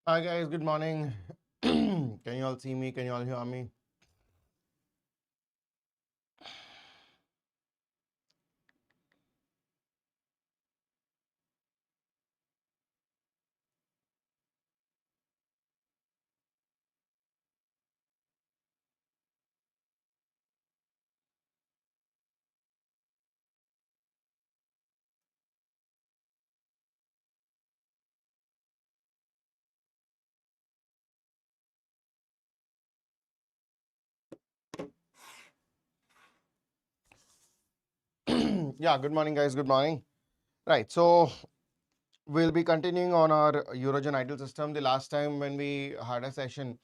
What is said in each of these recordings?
Hi guys, good morning. Can you all see me? Can you all hear me? Yeah, good morning guys, good morning. Right, so we'll be continuing on our urogenital system. The last time when we had a session,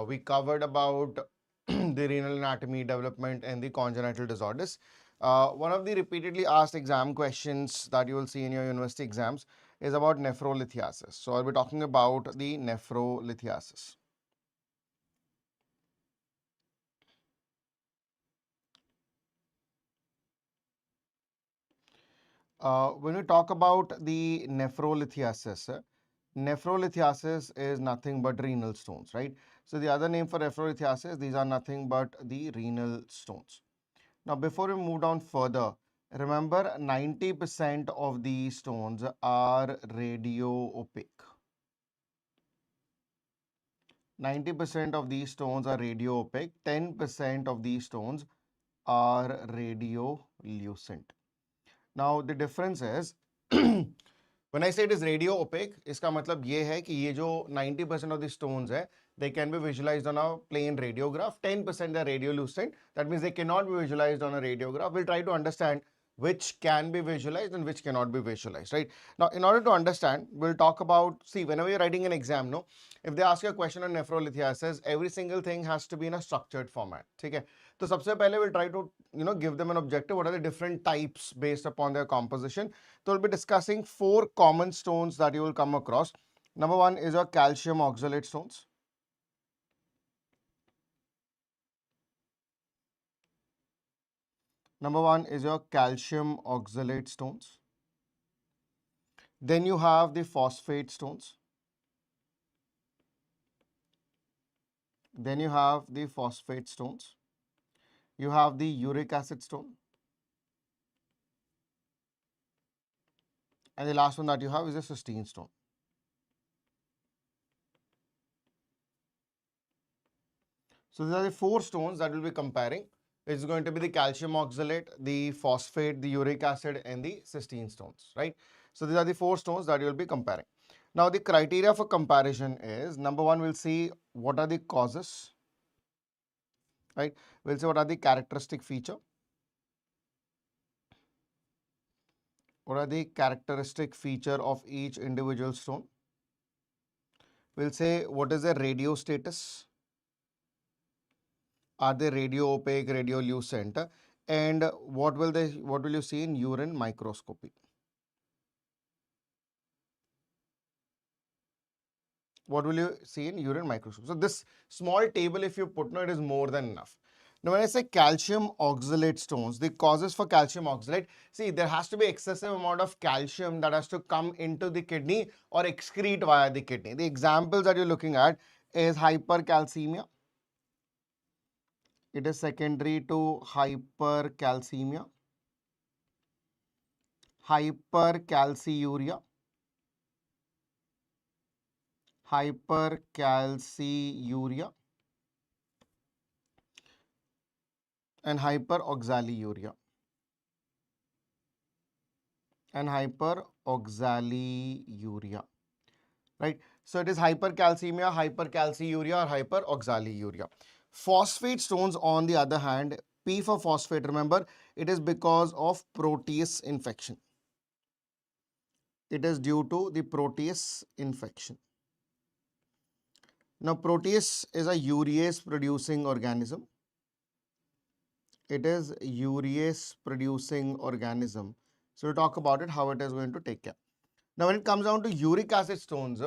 we covered about the renal anatomy, development and the congenital disorders. One of the repeatedly asked exam questions that you will see in your university exams is about nephrolithiasis. So I'll be talking about the nephrolithiasis. When we talk about the nephrolithiasis is nothing but renal stones, right? So the other name for nephrolithiasis, these are nothing but the renal stones. Now, before we move down further, remember 90% of these stones are radio opaque. 90% of these stones are radio opaque. 10% of these stones are radiolucent. Now, the difference is when I say it is radio opaque, इसका मतलब ये है कि ये जो 90% of the stones है, they can be visualized on a plain radiograph. 10% are radiolucent. That means they cannot be visualized on a radiograph. We'll try to understand which can be visualized and which cannot be visualized, right? Now, in order to understand, we'll talk about, see, whenever you're writing an exam, no, if they ask you a question on nephrolithiasis, every single thing has to be in a structured format, okay? So, सबसे पहले we'll try to, give them an objective. What are the different types based upon their composition? So, we'll be discussing 4 common stones that you will come across. Number 1 is your calcium oxalate stones. Number 1 is your calcium oxalate stones. Then you have the phosphate stones. Then you have the phosphate stones. You have the uric acid stone. And the last one that you have is a cysteine stone. So these are the 4 stones that we'll be comparing. It's going to be the calcium oxalate, the phosphate, the uric acid, and the cysteine stones, right? So these are the 4 stones that you'll be comparing. Now the criteria for comparison is, number 1, we'll see what are the causes, right? We'll see what are the characteristic feature. What are the characteristic feature of each individual stone? We'll say what is the radio status. Are they radio opaque, radiolucent? And what will you see in urine microscopy? What will you see in urine microscopy? So this small table, if you put, no, it is more than enough. Now, when I say calcium oxalate stones, the causes for calcium oxalate, see, there has to be excessive amount of calcium that has to come into the kidney or excrete via the kidney. The examples that you're looking at is hypercalcemia. It is secondary to hypercalcemia, hypercalciuria, hypercalciuria, and hyperoxaluria. And hyperoxaluria, right? So it is hypercalcemia, hypercalciuria, or hyperoxaluria. Phosphate stones, on the other hand, P for phosphate, remember, it is because of protease infection. It is due to the protease infection. Now, protease is a urease producing organism. It is urease producing organism. So we'll talk about it, how it is going to take care. Now, when it comes down to uric acid stones,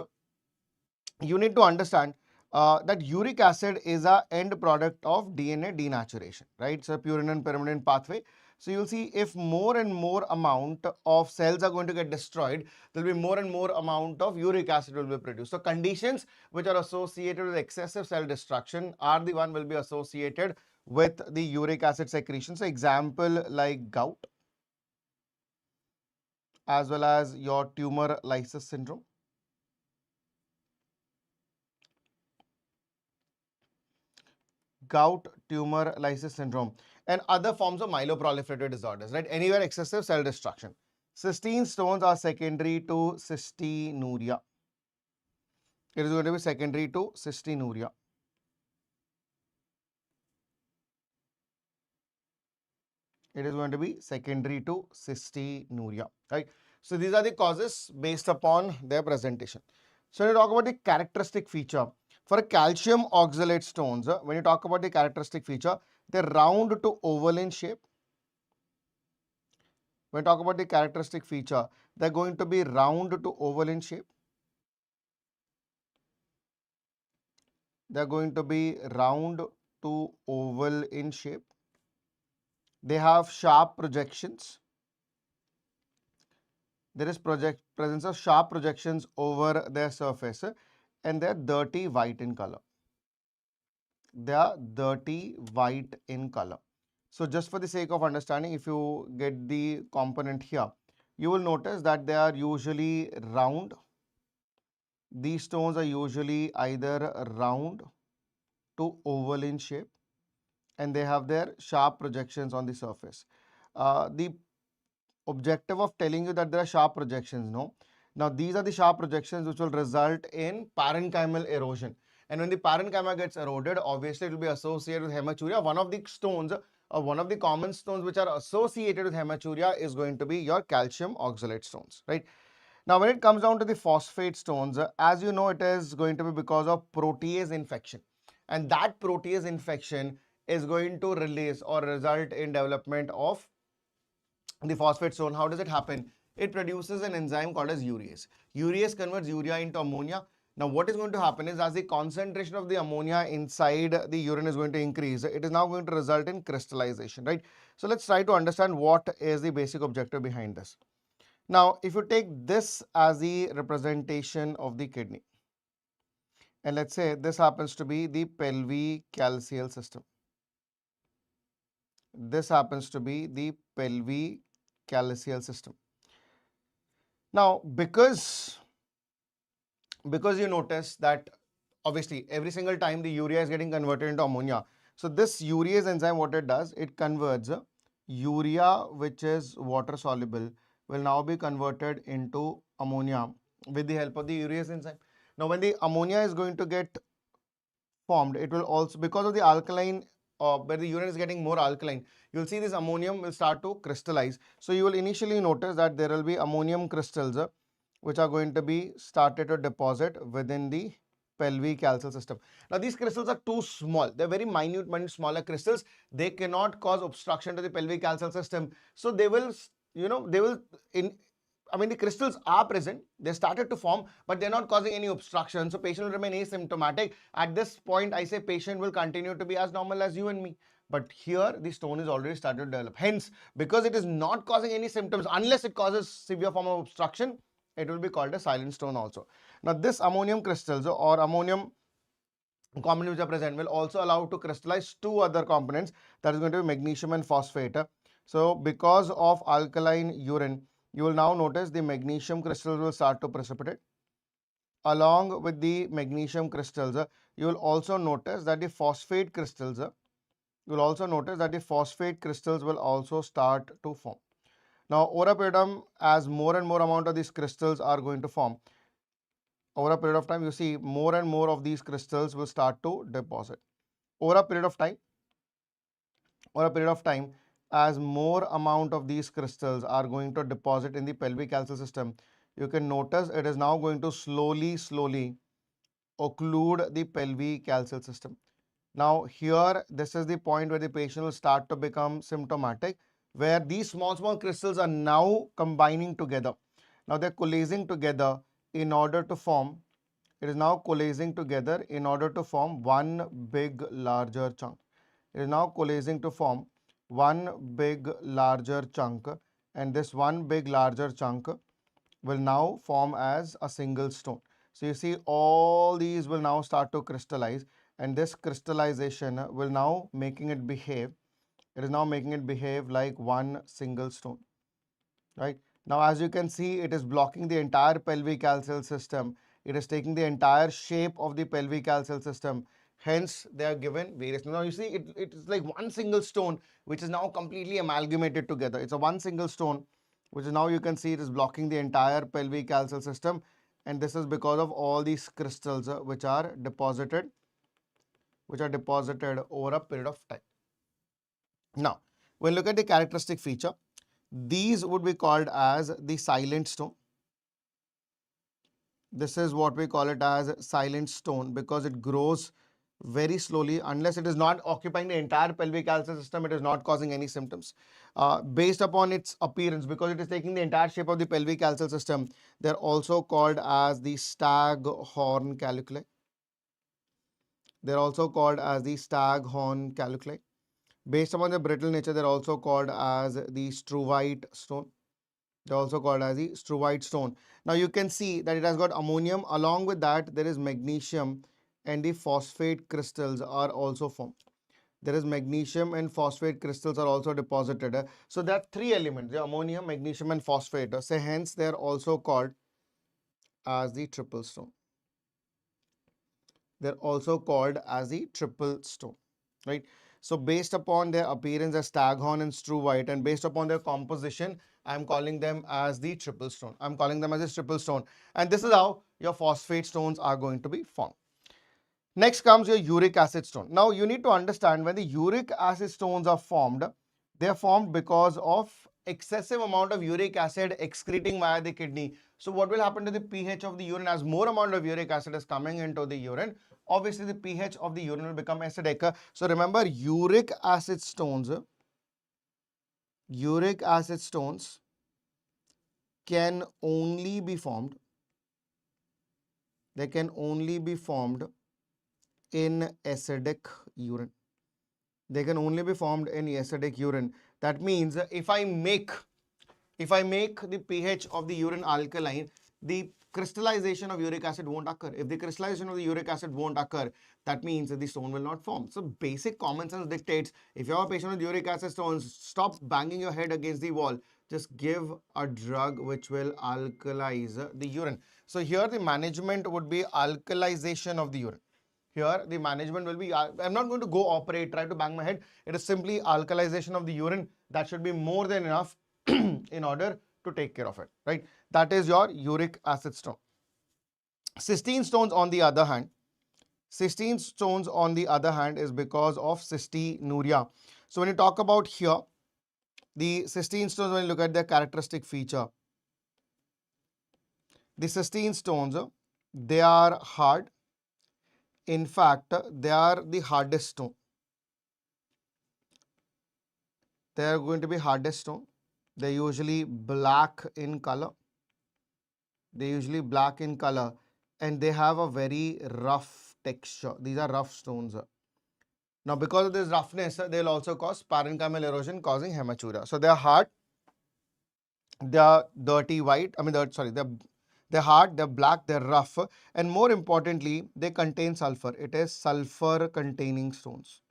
you need to understand that uric acid is a end product of DNA denaturation, right? So, purine and pyrimidine pathway. So you'll see if more and more amount of cells are going to get destroyed, there will be more and more amount of uric acid will be produced. So conditions which are associated with excessive cell destruction are the one will be associated with the uric acid secretion. So example like gout, as well as your tumor lysis syndrome. Gout, tumor lysis syndrome, and other forms of myeloproliferative disorders, right? Anywhere excessive cell destruction. Cystine stones are secondary to cystinuria. It is going to be secondary to cystinuria. It is going to be secondary to cystinuria, right? So these are the causes based upon their presentation. So when you talk about the characteristic feature, for a calcium oxalate stones, when you talk about the characteristic feature, they're round to oval in shape. When you talk about the characteristic feature, they're going to be round to oval in shape. They're going to be round to oval in shape. They have sharp projections. There is presence of sharp projections over their surface, and they're dirty white in color. They are dirty white in color. So just for the sake of understanding, if you get the component here, you will notice that they are usually round. These stones are usually either round to oval in shape, and they have their sharp projections on the surface. The objective of telling you that there are sharp projections, no. Now these are the sharp projections which will result in parenchymal erosion. And when the parenchyma gets eroded, obviously it will be associated with hematuria. One of the stones or one of the common stones which are associated with hematuria is going to be your calcium oxalate stones, right? Now when it comes down to the phosphate stones, as you know, it is going to be because of protease infection. And that protease infection is going to release or result in development of the phosphate stone. How does it happen? It produces an enzyme called as urease. Urease converts urea into ammonia. Now what is going to happen is, as the concentration of the ammonia inside the urine is going to increase, it is now going to result in crystallization, right? So let's try to understand what is the basic objective behind this. Now if you take this as the representation of the kidney, and let's say this happens to be the pelvicalcial system. This happens to be the pelvicalcial system. Now, because you notice that obviously every single time the urea is getting converted into ammonia. So this urease enzyme, what it does, it converts urea, which is water soluble, will now be converted into ammonia with the help of the urease enzyme. Now, when the ammonia is going to get formed, it will also, because of the alkaline, where the urine is getting more alkaline, you'll see this ammonium will start to crystallize. So you will initially notice that there will be ammonium crystals which are going to be started to deposit within the pelvicalcial system. Now these crystals are too small. They're very minute, smaller crystals. They cannot cause obstruction to the pelvicalcial system. So they will, the crystals are present, they started to form, but they're not causing any obstruction. So patient will remain asymptomatic. At this point, I say patient will continue to be as normal as you and me. But here, the stone is already started to develop. Hence, because it is not causing any symptoms, unless it causes severe form of obstruction, it will be called a silent stone also. Now, this ammonium crystals or ammonium components which are present will also allow to crystallize two other components, that is going to be magnesium and phosphate. So because of alkaline urine, you will now notice the magnesium crystals will start to precipitate. Along with the magnesium crystals, you will also notice that the phosphate crystals, will also start to form. Now, over a period of time, as more and more amount of these crystals are going to form, over a period of time, you see more and more of these crystals will start to deposit. Over a period of time, as more amount of these crystals are going to deposit in the pelvicalcial system, you can notice it is now going to slowly occlude the pelvicalcial system. Now here, this is the point where the patient will start to become symptomatic, where these small crystals are now combining together. Now they're coalescing together in order to form, one big larger chunk. It is now coalescing to form one big larger chunk, and this one big larger chunk will now form as a single stone. So you see all these will now start to crystallize, and this crystallization will now making it behave. It is now making it behave like one single stone, right? Now, as you can see, it is blocking the entire pelvic calcium system. It is taking the entire shape of the pelvic calcium system. Hence, they are given various. Now, you see, it is like one single stone, which is now completely amalgamated together. It's a one single stone, which is now you can see it is blocking the entire pelvic calcium system. And this is because of all these crystals which are deposited over a period of time. Now, when we look at the characteristic feature, these would be called as the silent stone. This is what we call it as silent stone because it grows very slowly. Unless it is not occupying the entire pelvic calcium system, it is not causing any symptoms. Based upon its appearance, because it is taking the entire shape of the pelvic calcium system, they're also called as the staghorn caliculi. They're also called as the staghorn caliculi. Based upon the brittle nature, they're also called as the Struvite stone. They're also called as the Struvite stone. Now you can see that it has got ammonium. Along with that, there is magnesium, and the phosphate crystals are also formed. There is magnesium and phosphate crystals are also deposited. So there are three elements: the ammonium, magnesium, and phosphate. So hence they are also called as the triple stone. They're also called as the triple stone, right? So based upon their appearance as staghorn and struvite, and based upon their composition, I'm calling them as the triple stone. I'm calling them as a triple stone. And this is how your phosphate stones are going to be formed. Next comes your uric acid stone. Now you need to understand when the uric acid stones are formed, they are formed because of excessive amount of uric acid excreting via the kidney. So what will happen to the pH of the urine? As more amount of uric acid is coming into the urine, obviously the pH of the urine will become acidic. So remember, uric acid stones can only be formed, they can only be formed in acidic urine. They can only be formed in acidic urine. That means if I make the pH of the urine alkaline, the crystallization of uric acid won't occur. If the crystallization of the uric acid won't occur, that means that the stone will not form. So basic common sense dictates, if you have a patient with uric acid stones, stop banging your head against the wall. Just give a drug which will alkalize the urine. So here the management would be alkalization of the urine. Here the management will be, I'm not going to go operate, try to bang my head. It is simply alkalization of the urine. That should be more than enough in order to take care of it, right? That is your uric acid stone. Cystine stones on the other hand, is because of cystinuria. So when you talk about here, the cystine stones, when you look at their characteristic feature, the cystine stones, they are hard. In fact, they are the hardest stone. They are going to be hardest stone. They're usually black in color. And they have a very rough texture. These are rough stones. Now, because of this roughness, they'll also cause parenchymal erosion, causing hematuria. So they are hard. They are dirty white. They're hard, they're black, they're rough, and more importantly, they contain sulfur. It is sulfur containing stones.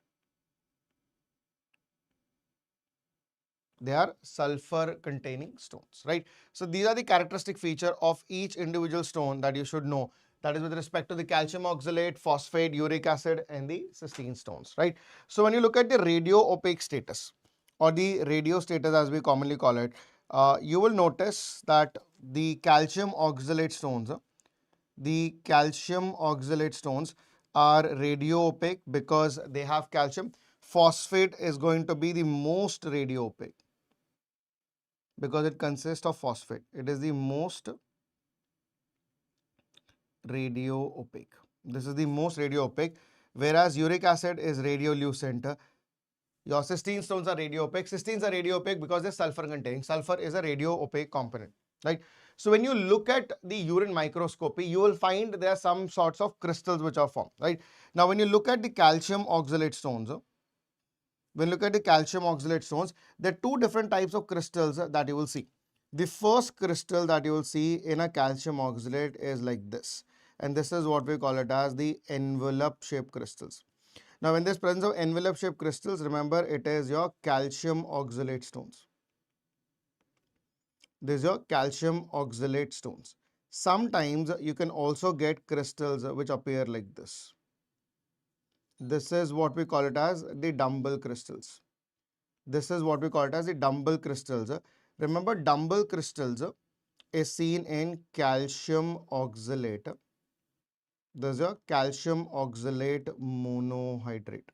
They are sulfur containing stones, right? So these are the characteristic feature of each individual stone that you should know. That is with respect to the calcium oxalate, phosphate, uric acid, and the cystine stones, right? So when you look at the radio-opaque status, or the radio status as we commonly call it, you will notice that the calcium oxalate stones, are radio-opaque because they have calcium. Phosphate is going to be the most radio-opaque because it consists of phosphate. It is the most radio-opaque. This is the most radio-opaque, whereas uric acid is radiolucent. Your cystine stones are radio-opaque. Cystines are radio-opaque because they're sulfur containing. Sulfur is a radio-opaque component, right? So when you look at the urine microscopy, you will find there are some sorts of crystals which are formed, right? Now when you look at the calcium oxalate stones, when you look at the calcium oxalate stones, there are two different types of crystals that you will see. The first crystal that you will see in a calcium oxalate is like this. And this is what we call it as the envelope shaped crystals. Now, when there's presence of envelope shaped crystals, remember it is your calcium oxalate stones. This is your calcium oxalate stones. Sometimes you can also get crystals which appear like this. This is what we call it as the dumbbell crystals. This is what we call it as the dumbbell crystals. Remember, dumbbell crystals is seen in calcium oxalate. This is your calcium oxalate monohydrate.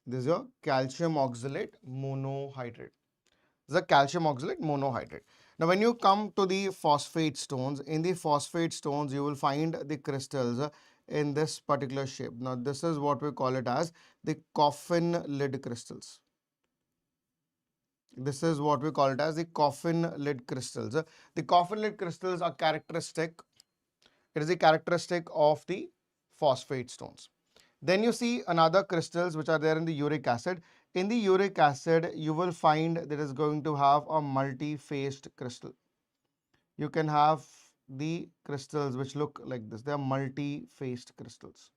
This is your calcium oxalate monohydrate. This is a calcium oxalate monohydrate. Now, when you come to the phosphate stones, in the phosphate stones, you will find the crystals in this particular shape. Now, this is what we call it as the coffin lid crystals. This is what we call it as the coffin lid crystals. The coffin lid crystals are characteristic. It is a characteristic of the phosphate stones. Then you see another crystals which are there in the uric acid. In the uric acid, you will find that is going to have a multi-phased crystal. You can have the crystals which look like this. They are multi-phased crystals.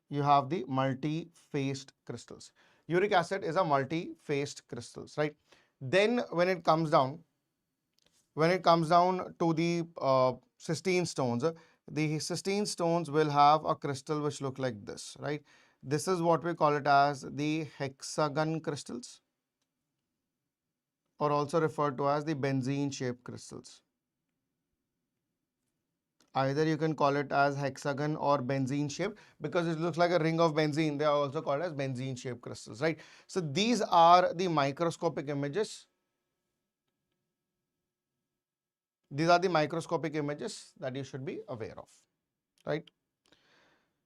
You have the multi-phased crystals. Uric acid is a multi-phased crystals, right? Then when it comes down to the cystine stones, the cystine stones will have a crystal which look like this, right? This is what we call it as the hexagon crystals, or also referred to as the benzene shaped crystals. Either you can call it as hexagon or benzene shaped because it looks like a ring of benzene. They are also called as benzene shaped crystals, right? So these are the microscopic images. These are the microscopic images that you should be aware of, right?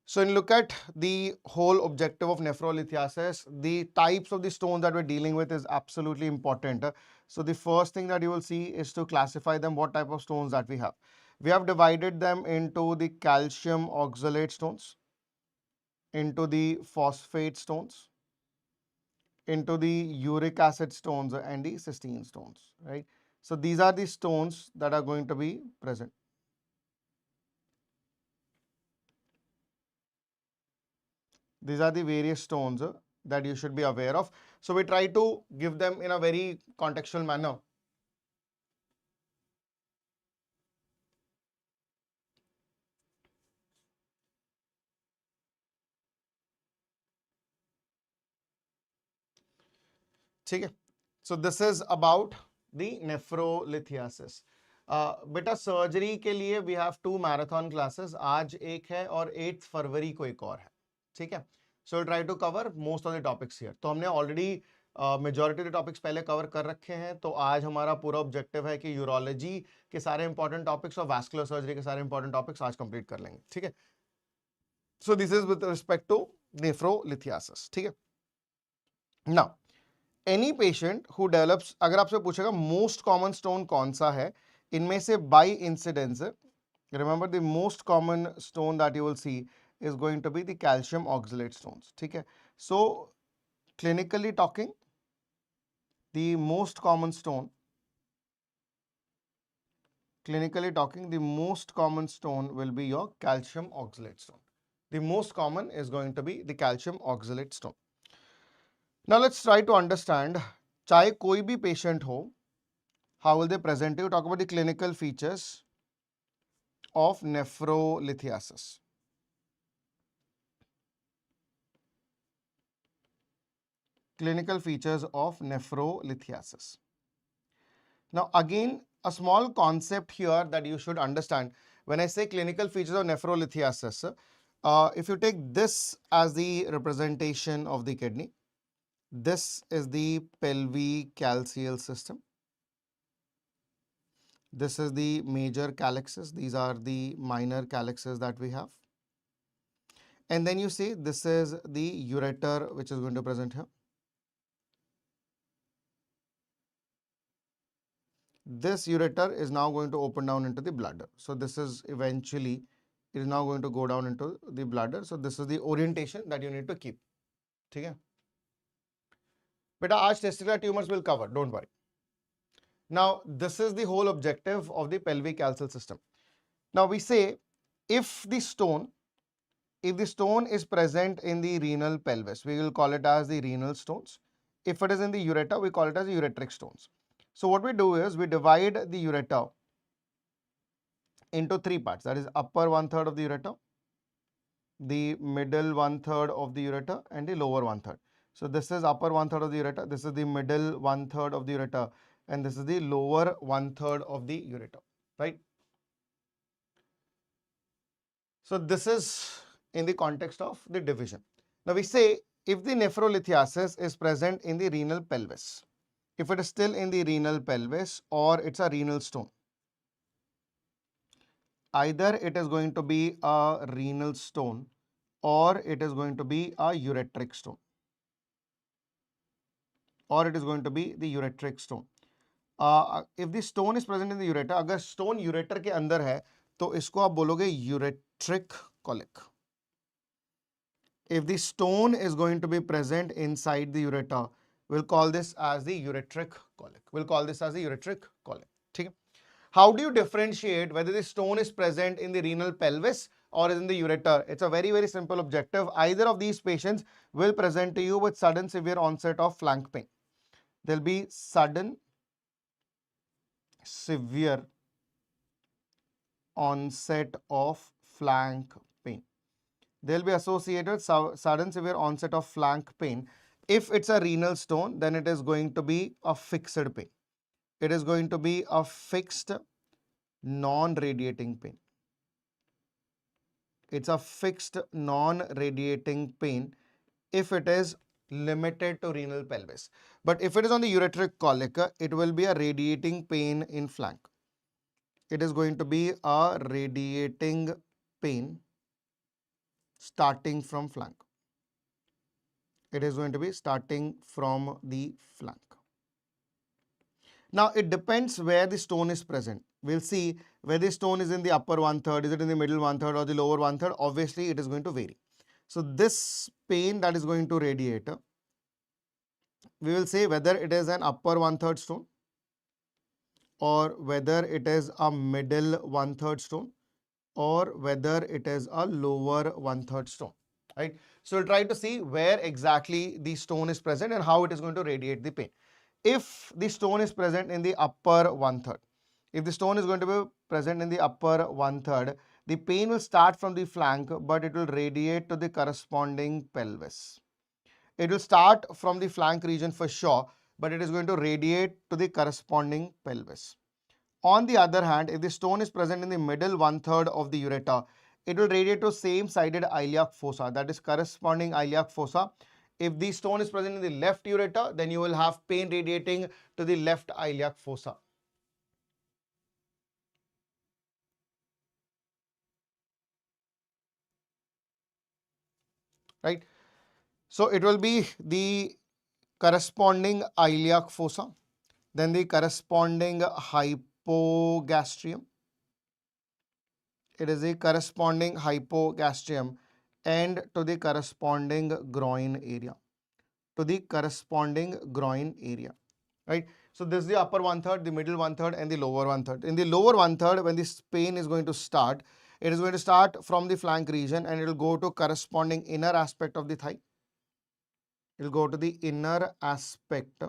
So when you look at the whole objective of nephrolithiasis, the types of the stones that we're dealing with is absolutely important. So the first thing that you will see is to classify them, what type of stones that we have. We have divided them into the calcium oxalate stones, into the phosphate stones, into the uric acid stones and the cystine stones, right? So these are the stones that are going to be present. These are the various stones that you should be aware of. So we try to give them in a very contextual manner. Okay. So this is about the nephrolithiasis. बेटा surgery के लिए we have 2 marathon classes. आज एक है और 8 फरवरी को एक और है. ठीक है. So try to cover most of the topics here. तो हमने already majority of the topics पहले कवर कर रखे हैं. तो आज हमारा पूरा ऑब्जेक्टिव है कि यूरोलॉजी के सारे इंपॉर्टेंट टॉपिक्स और वैस्कुलर सर्जरी के सारे इंपॉर्टेंट टॉपिक्स आज कंप्लीट कर लेंगे. ठीक है. So this is with respect to nephrolithiasis. ठीक है. Now any patient who develops, अगर आपसे पूछेगा मोस्ट कॉमन स्टोन कौन सा है इनमें से by incidence, remember the most common stone that you will see is going to be the calcium oxalate stones. ठीक है. So clinically talking the most common stone, clinically talking, the most common stone will be your calcium oxalate stone. The most common is going to be the calcium oxalate stone. Now let's try to understand, चाहे कोई भी patient हो, how will they present? You talk about the clinical features of nephrolithiasis. Clinical features of nephrolithiasis. Now again, a small concept here that you should understand. When I say clinical features of nephrolithiasis, if you take this as the representation of the kidney, this is the pelvicalceal system. This is the major calyxes. These are the minor calyxes that we have. And then you see this is the ureter which is going to present here. This ureter is now going to open down into the bladder. So this is eventually It is now going to go down into the bladder. So this is the orientation that you need to keep. ठीक है? Beta, आज testicular tumors will cover, don't worry. Now, this is the whole objective of the pelvic calcium system. Now, we say if the stone is present in the renal pelvis, we will call it as the renal stones. If it is in the ureter, we call it as the ureteric stones. So, what we do is we divide the ureter into three parts. That is upper 1/3 of the ureter, the middle 1/3 of the ureter, and the lower 1/3. So, this is upper 1/3 of the ureter, this is the middle 1/3 of the ureter, and this is the lower 1/3 of the ureter, right? So, this is in the context of the division. Now, we say if the nephrolithiasis is present in the renal pelvis, if it is still in the renal pelvis or it's a renal stone, either it is going to be a renal stone or it is going to be a ureteric stone, or it is going to be the ureteric stone. If the stone is present in the ureter, अगर stone ureter के अंदर है तो इसको आप बोलोगे ureteric colic. If the stone is going to be present inside the ureter, we'll call this as the ureteric colic. We'll call this as the ureteric colic. Okay? How do you differentiate whether the stone is present in the renal pelvis or is in the ureter? It's a very, very simple objective. Either of these patients will present to you with sudden severe onset of flank pain. There'll be sudden severe onset of flank pain. They'll be associated sudden severe onset of flank pain. If it's a renal stone, then it is going to be a fixed pain. It is going to be a fixed non-radiating pain. It's a fixed non-radiating pain if it is limited to renal pelvis. But if it is on the ureteric colic, it will be a radiating pain in flank. It is going to be a radiating pain starting from flank. It is going to be starting from the flank. Now, it depends where the stone is present. We'll see whether the stone is in the upper 1/3, is it in the middle 1/3 or the lower 1/3. Obviously, it is going to vary. So, this pain that is going to radiate, we will say whether it is an upper 1/3 stone or whether it is a middle 1/3 stone or whether it is a lower 1/3 stone, right? So, we'll try to see where exactly the stone is present and how it is going to radiate the pain. If the stone is present in the upper 1/3, if the stone is going to be present in the upper 1/3, the pain will start from the flank, but it will radiate to the corresponding pelvis. It will start from the flank region for sure, but it is going to radiate to the corresponding pelvis. On the other hand, if the stone is present in the middle 1/3 of the ureter, it will radiate to same-sided iliac fossa, that is corresponding iliac fossa. If the stone is present in the left ureter, then you will have pain radiating to the left iliac fossa. Right? So, it will be the corresponding iliac fossa, then the corresponding hypogastrium. It is the corresponding hypogastrium and to the corresponding groin area. Right? So, this is the upper 1/3, the middle 1/3 and the lower 1/3. In the lower 1/3, when this pain is going to start, it is going to start from the flank region and it will go to corresponding inner aspect of the thigh. It will go to the inner aspect.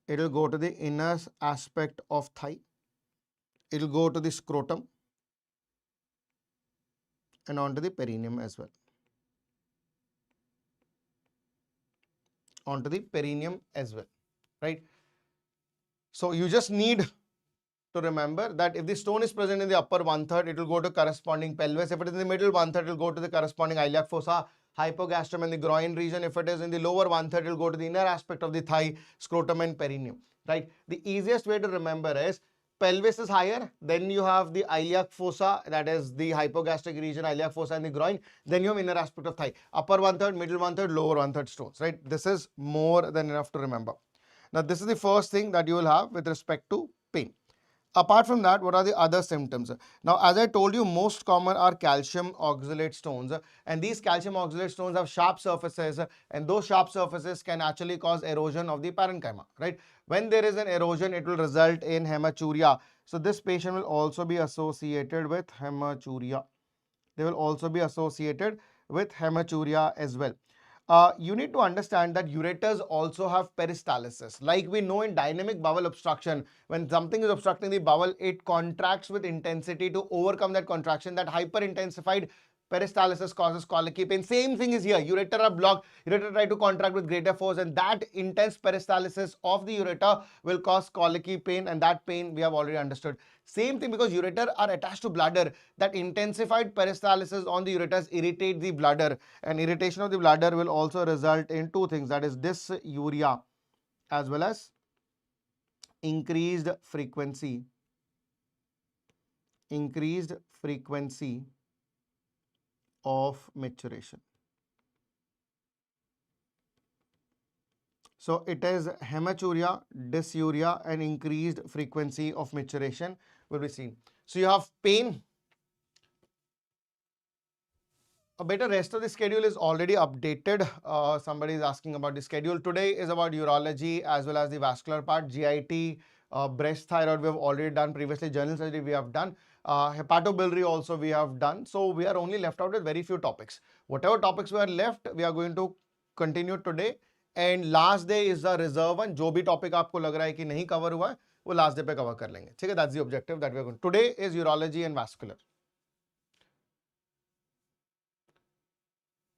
It will go to the inner aspect of thigh. It will go to the scrotum and onto the perineum as well. Onto the perineum as well, right? So, you just need to remember that if the stone is present in the upper 1/3, it will go to corresponding pelvis. If it is in the middle 1/3, it will go to the corresponding iliac fossa, hypogastrium and the groin region. If it is in the lower 1/3, it will go to the inner aspect of the thigh, scrotum and perineum, right? The easiest way to remember is pelvis is higher, then you have the iliac fossa, that is the hypogastric region, iliac fossa and the groin, then you have inner aspect of thigh, upper 1/3, middle 1/3, lower 1/3 stones, right? This is more than enough to remember. Now, this is the first thing that you will have with respect to pain. Apart from that, what are the other symptoms? Now, as I told you, most common are calcium oxalate stones, and these calcium oxalate stones have sharp surfaces, and those sharp surfaces can actually cause erosion of the parenchyma, right? When there is an erosion, it will result in hematuria. So this patient will also be associated with hematuria. They will also be associated with hematuria as well. You need to understand that ureters also have peristalsis. Like we know in dynamic bowel obstruction, when something is obstructing the bowel, it contracts with intensity. To overcome that contraction, that hyperintensified peristalsis causes colic pain. Same thing is here. Ureter are blocked. Ureter try to contract with greater force, and that intense peristalsis of the ureter will cause colic pain, and that pain we have already understood. Same thing, because ureter are attached to bladder, that intensified peristalsis on the ureters irritate the bladder, and irritation of the bladder will also result in two things, that is dysuria as well as increased frequency of maturation. So it is hematuria, dysuria, and increased frequency of maturation will be seen. So you have pain. A better rest of the schedule is already updated. Somebody is asking about the schedule. Today is about urology as well as the vascular part, GIT, breast thyroid we have already done previously, general surgery we have done, hepatobiliary also we have done. So we are only left out with very few topics. Whatever topics were left, we are going to continue today. And last day is the reserve one. जो भी topic आपको लग रहा है कि नहीं cover हुआ है, वो last day पे cover कर लेंगे. ठीक है? That's the objective that we are going. Today is urology and vascular.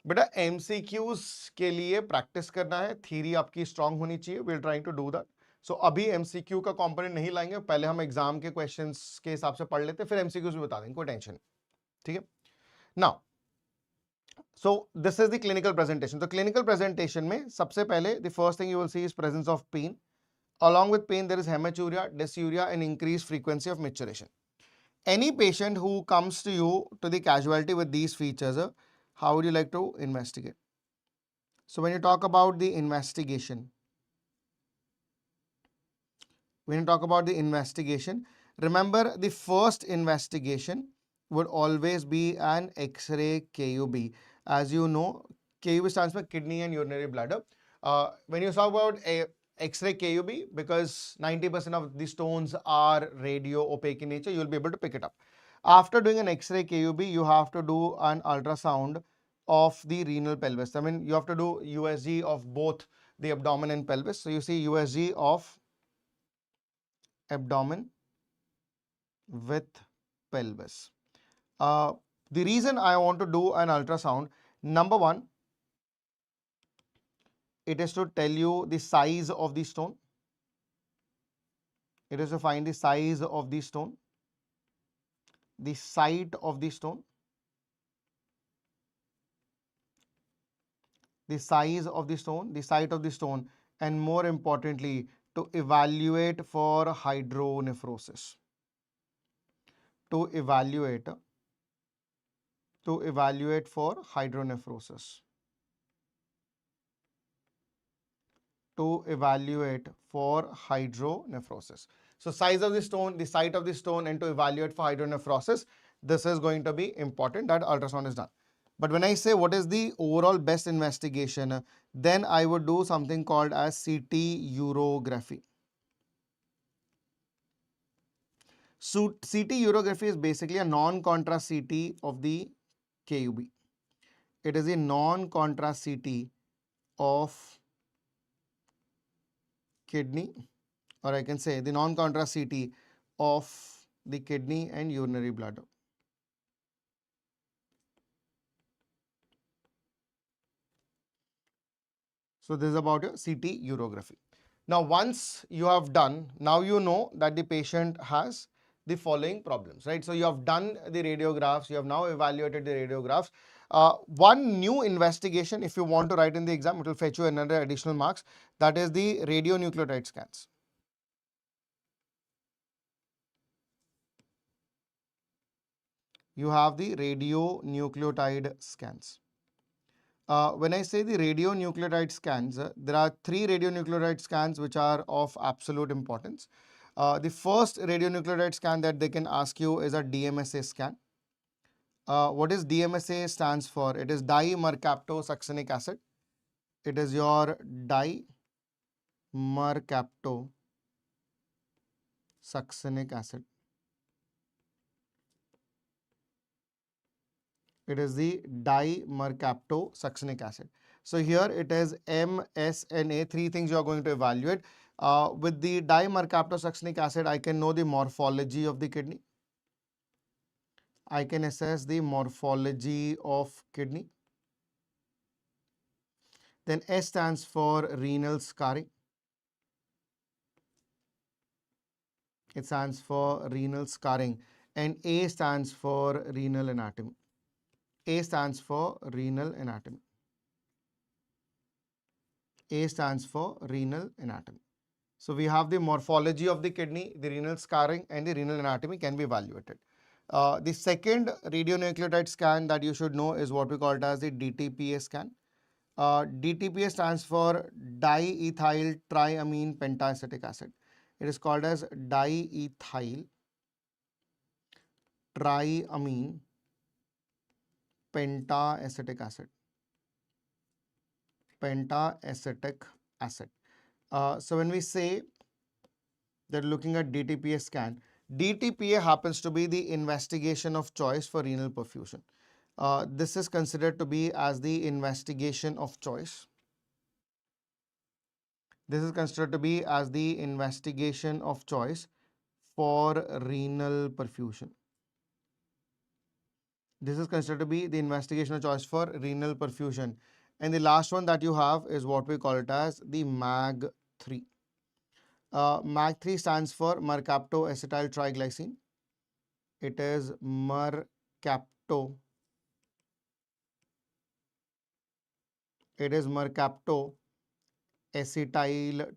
बेटा MCQs के लिए प्रैक्टिस करना है, थ्योरी आपकी स्ट्रांग होनी चाहिए. We are trying to do that. So अभी MCQ का कंपोनेंट नहीं लाएंगे, पहले हम एग्जाम के क्वेश्चंस के हिसाब से पढ़ लेते, फिर MCQs भी बता देंगे, कोई टेंशन. ठीक है. Now so this is the clinical presentation. तो clinical presentation में सबसे पहले the first thing you will see is presence of pain. Along with pain there is hematuria, dysuria and increased frequency of maturation. Any patient who comes to you to the casualty with these features, how would you like to investigate? So when you talk about the investigation, remember the first investigation would always be an X-ray KUB. As you know, KUB stands for kidney and urinary bladder. When you talk about a X-ray KUB, because 90% of the stones are radio opaque in nature, you'll be able to pick it up. After doing an X-ray KUB, you have to do an ultrasound of the renal pelvis. I mean, you have to do USG of both the abdomen and pelvis. So you see USG of abdomen with pelvis. The reason I want to do an ultrasound, number one, it is to tell you the size of the stone. It is to find the size of the stone, the site of the stone, the size of the stone, the site of the stone, and more importantly, to evaluate for hydronephrosis. To evaluate for hydronephrosis. To evaluate for hydronephrosis. So size of the stone, the site of the stone, and to evaluate for hydronephrosis, this is going to be important. That ultrasound is done. But when I say what is the overall best investigation, then I would do something called as CT urography. So CT urography is basically a non-contrast CT of the KUB. It is a non-contrast CT of kidney, or I can say the non-contrast CT of the kidney and urinary bladder. So this is about your CT urography. Now once you have done, now you know that the patient has the following problems, right? So you have done the radiographs, you have now evaluated the radiographs. One new investigation, if you want to write in the exam, it will fetch you another additional marks, that is the radionuclide scans. You have the radionucleotide scans. When I say the radionucleotide scans, there are three radionucleotide scans which are of absolute importance. The first radionuclide scan that they can ask you is a DMSA scan. What is DMSA stands for? It is dimercaptosuccinic acid. It is your dimercaptosuccinic acid. It is the dimercaptosuccinic acid. So here it is MSNA, three things you are going to evaluate. With the dimercaptosuccinic acid, I can know the morphology of the kidney. I can assess the morphology of kidney. Then S stands for renal scarring. It stands for renal scarring. And A stands for renal anatomy. A stands for renal anatomy. A stands for renal anatomy. So we have the morphology of the kidney, the renal scarring, and the renal anatomy can be evaluated. The second radionuclide scan that you should know is what we call it as the DTPA scan. DTPA stands for diethyl triamine pentaacetic acid. It is called as diethyl triamine pentaacetic acid. Pentaacetic acid. So when we say that looking at DTPA scan, DTPA happens to be the investigation of choice for renal perfusion. This is considered to be as the investigation of choice. This is considered to be as the investigation of choice for renal perfusion. This is considered to be the investigation of choice for renal perfusion. And the last one that you have is what we call it as the MAG3. MAG3 stands for mercaptoacetyl triglycine. It is mercaptoacetyl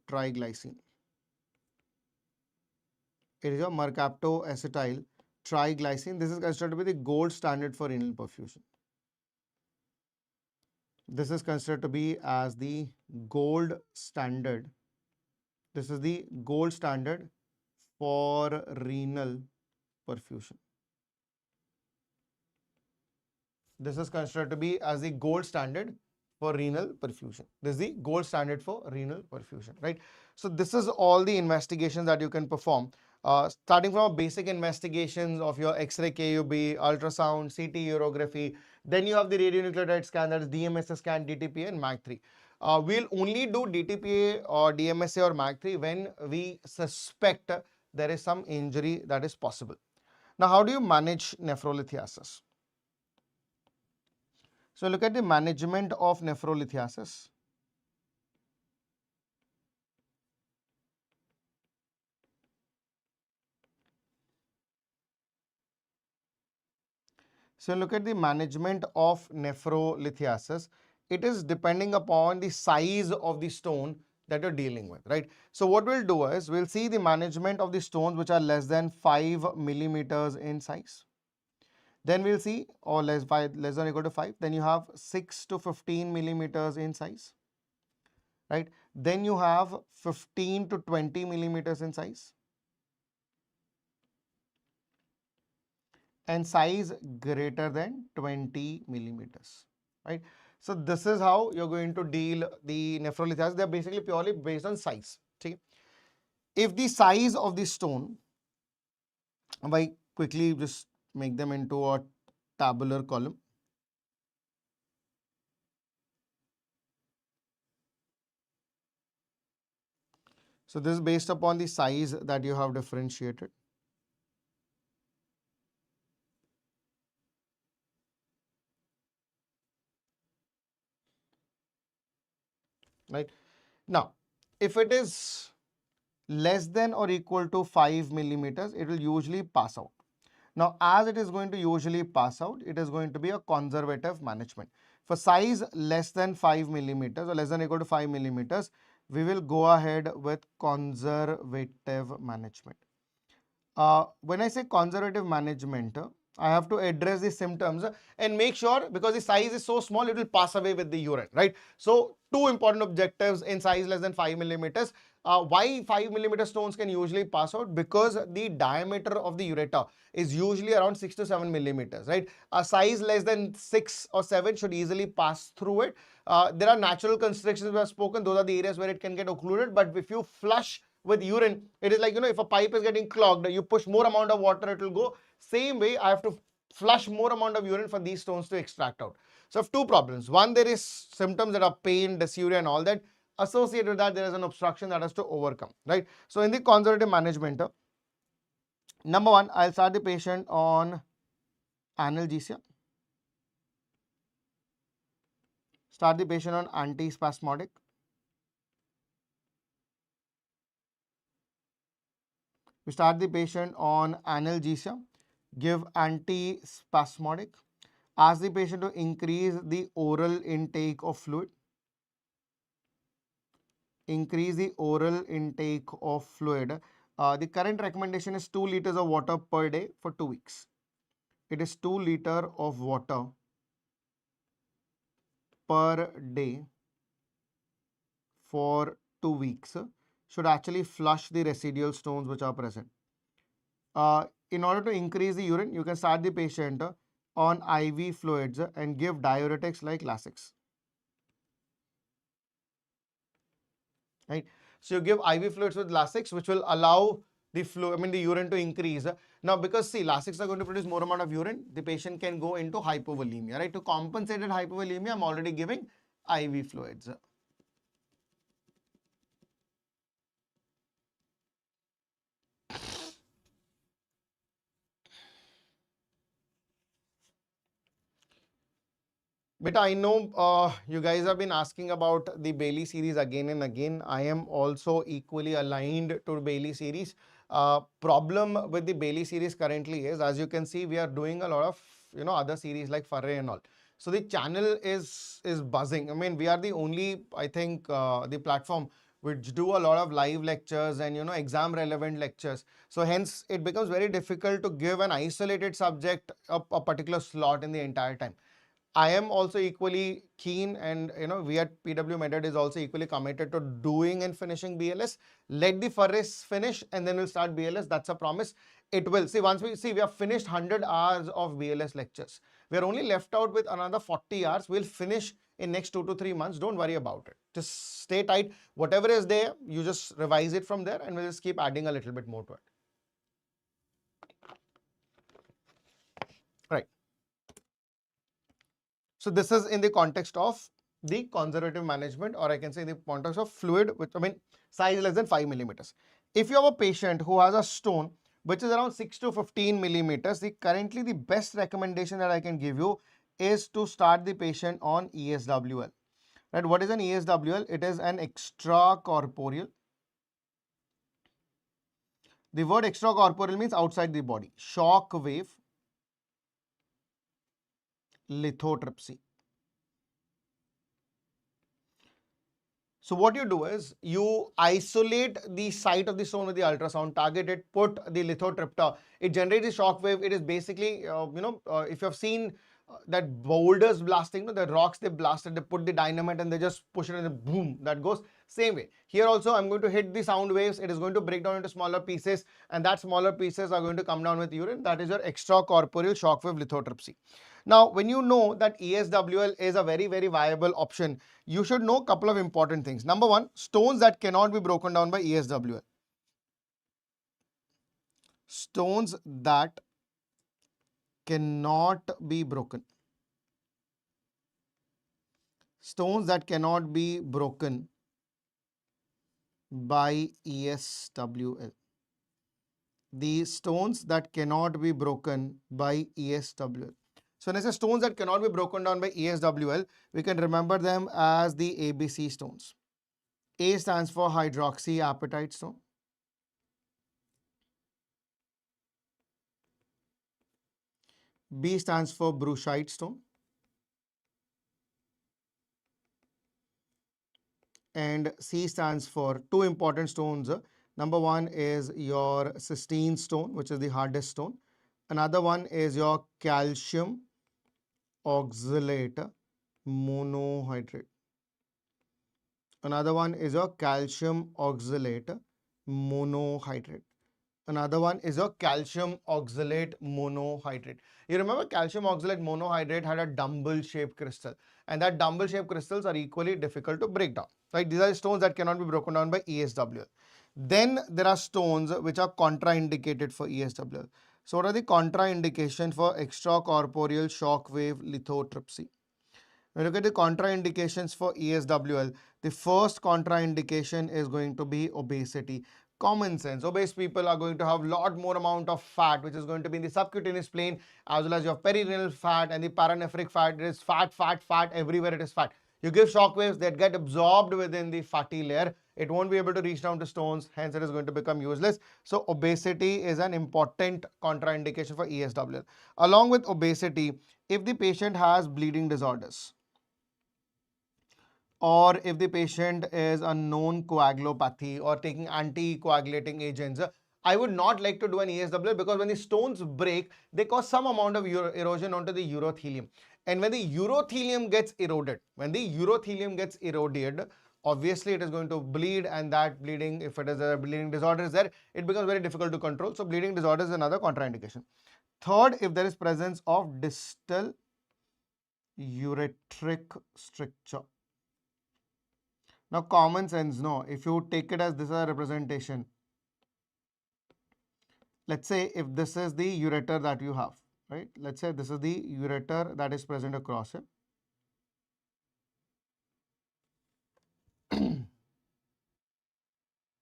triglycine. It is a mercaptoacetyl triglycine. This is considered to be the gold standard for renal perfusion. This is considered to be as the gold standard. This is the gold standard for renal perfusion. This is considered to be as the gold standard for renal perfusion. This is the gold standard for renal perfusion, right? So this is all the investigations that you can perform. Starting from basic investigations of your X-ray KUB, ultrasound, CT urography, then you have the radionuclide scan, that is DMSA scan, DTPA and MAG3. We'll only do DTPA or DMSA or MAG3 when we suspect there is some injury that is possible. Now, how do you manage nephrolithiasis? So look at the management of nephrolithiasis. So look at the management of nephrolithiasis. It is depending upon the size of the stone that you're dealing with, right? So what we'll do is we'll see the management of the stones which are less than 5 millimeters in size. Then we'll see or less than or equal to 5. Then you have 6 to 15 millimeters in size, right? Then you have 15 to 20 millimeters in size. And size greater than 20 millimeters, right? So this is how you're going to deal the nephrolithiasis. They're basically purely based on size. Okay? If the size of the stone, I quickly just make them into a tabular column. So this is based upon the size that you have differentiated. Right. Now, if it is less than or equal to 5 millimeters, it will usually pass out. Now, as it is going to usually pass out, it is going to be a conservative management. For size less than 5 millimeters or less than or equal to 5 millimeters, we will go ahead with conservative management. When I say conservative management, I have to address the symptoms and make sure, because the size is so small, it will pass away with the urine, right? So two important objectives in size less than 5 millimeters. Why 5 mm stones can usually pass out? Because the diameter of the ureter is usually around 6 to 7 millimeters, right? A size less than 6 or 7 should easily pass through it. There are natural constrictions we have spoken. Those are the areas where it can get occluded. But if you flush with urine, it is like, if a pipe is getting clogged, you push more amount of water, it will go. Same way, I have to flush more amount of urine for these stones to extract out. So I have two problems. One, there is symptoms that are pain, dysuria and all that. Associated with that, there is an obstruction that has to overcome, right? So in the conservative management, number one, I'll start the patient on analgesia. Start the patient on antispasmodic. We start the patient on analgesia, give antispasmodic, ask the patient to increase the oral intake of fluid. Increase the oral intake of fluid. The current recommendation is 2 liters of water per day for 2 weeks. It is 2 liters of water per day for 2 weeks. Should actually flush the residual stones which are present. In order to increase the urine, you can start the patient on IV fluids and give diuretics like Lasix. Right? So you give IV fluids with Lasix, which will allow the urine to increase. Now, because see, Lasix are going to produce more amount of urine, the patient can go into hypovolemia. Right? To compensate that hypovolemia, I'm already giving IV fluids. But I know you guys have been asking about the Bailey series again and again. I am also equally aligned to Bailey series. Problem with the Bailey series currently is, as you can see, we are doing a lot of other series like Farre and all. So the channel is buzzing. I mean, we are the only, I think, the platform which do a lot of live lectures and exam relevant lectures. So hence it becomes very difficult to give an isolated subject a particular slot in the entire time. I am also equally keen, and we at PW Meded is also equally committed to doing and finishing BLS. Let the Farris finish and then we'll start BLS. That's a promise. It will. See, once we have finished 100 hours of BLS lectures. We are only left out with another 40 hours. We'll finish in next 2 to 3 months. Don't worry about it. Just stay tight. Whatever is there, you just revise it from there and we'll just keep adding a little bit more to it. Right. So this is in the context of the conservative management, or I can say in the context of fluid, which size less than 5 millimeters. If you have a patient who has a stone which is around 6 to 15 millimeters, currently the best recommendation that I can give you is to start the patient on ESWL. Right? What is an ESWL? It is an extracorporeal. The word extracorporeal means outside the body. Shock wave lithotripsy. So what you do is you isolate the site of the stone with the ultrasound, target it, put the lithotripta. It generates a shock wave. It is basically, if you have seen that boulders blasting, the rocks they blasted, they put the dynamite and they just push it and boom, that goes. Same way. Here also I'm going to hit the sound waves. It is going to break down into smaller pieces and that smaller pieces are going to come down with urine. That is your extracorporeal shock wave lithotripsy. Now, when you know that ESWL is a very, very viable option, you should know a couple of important things. Number one, stones that cannot be broken down by ESWL. Stones that cannot be broken. Stones that cannot be broken by ESWL. The stones that cannot be broken by ESWL. So when I say stones that cannot be broken down by ESWL, we can remember them as the ABC stones. A stands for hydroxyapatite stone. B stands for bruchite stone. And C stands for two important stones. Number one is your cystine stone, which is the hardest stone. Another one is your calcium oxalate monohydrate. Another one is a calcium oxalate monohydrate. Another one is a calcium oxalate monohydrate. You remember calcium oxalate monohydrate had a dumbbell shaped crystal, and that dumbbell shaped crystals are equally difficult to break down. Right? These are stones that cannot be broken down by ESWL. Then there are stones which are contraindicated for ESWL. So what are the contraindications for extracorporeal shock wave lithotripsy? When you look at the contraindications for ESWL, the first contraindication is going to be obesity. Common sense. Obese people are going to have lot more amount of fat, which is going to be in the subcutaneous plane, as well as your perirenal fat and the paranephric fat. It is fat, fat, fat. Everywhere it is fat. You give shock waves that get absorbed within the fatty layer. It won't be able to reach down to stones. Hence, it is going to become useless. So, obesity is an important contraindication for ESWL. Along with obesity, if the patient has bleeding disorders, or if the patient is a known coagulopathy or taking anticoagulating agents, I would not like to do an ESWL, because when the stones break, they cause some amount of erosion onto the urothelium. And when the urothelium gets eroded, obviously it is going to bleed, and that bleeding, if it is a bleeding disorder is there, it becomes very difficult to control. So bleeding disorder is another contraindication. Third, if there is presence of distal ureteric stricture. Now, common sense, no, if you take it as this is a representation, let's say if this is the ureter that you have, right? Let's say this is the ureter that is present across it.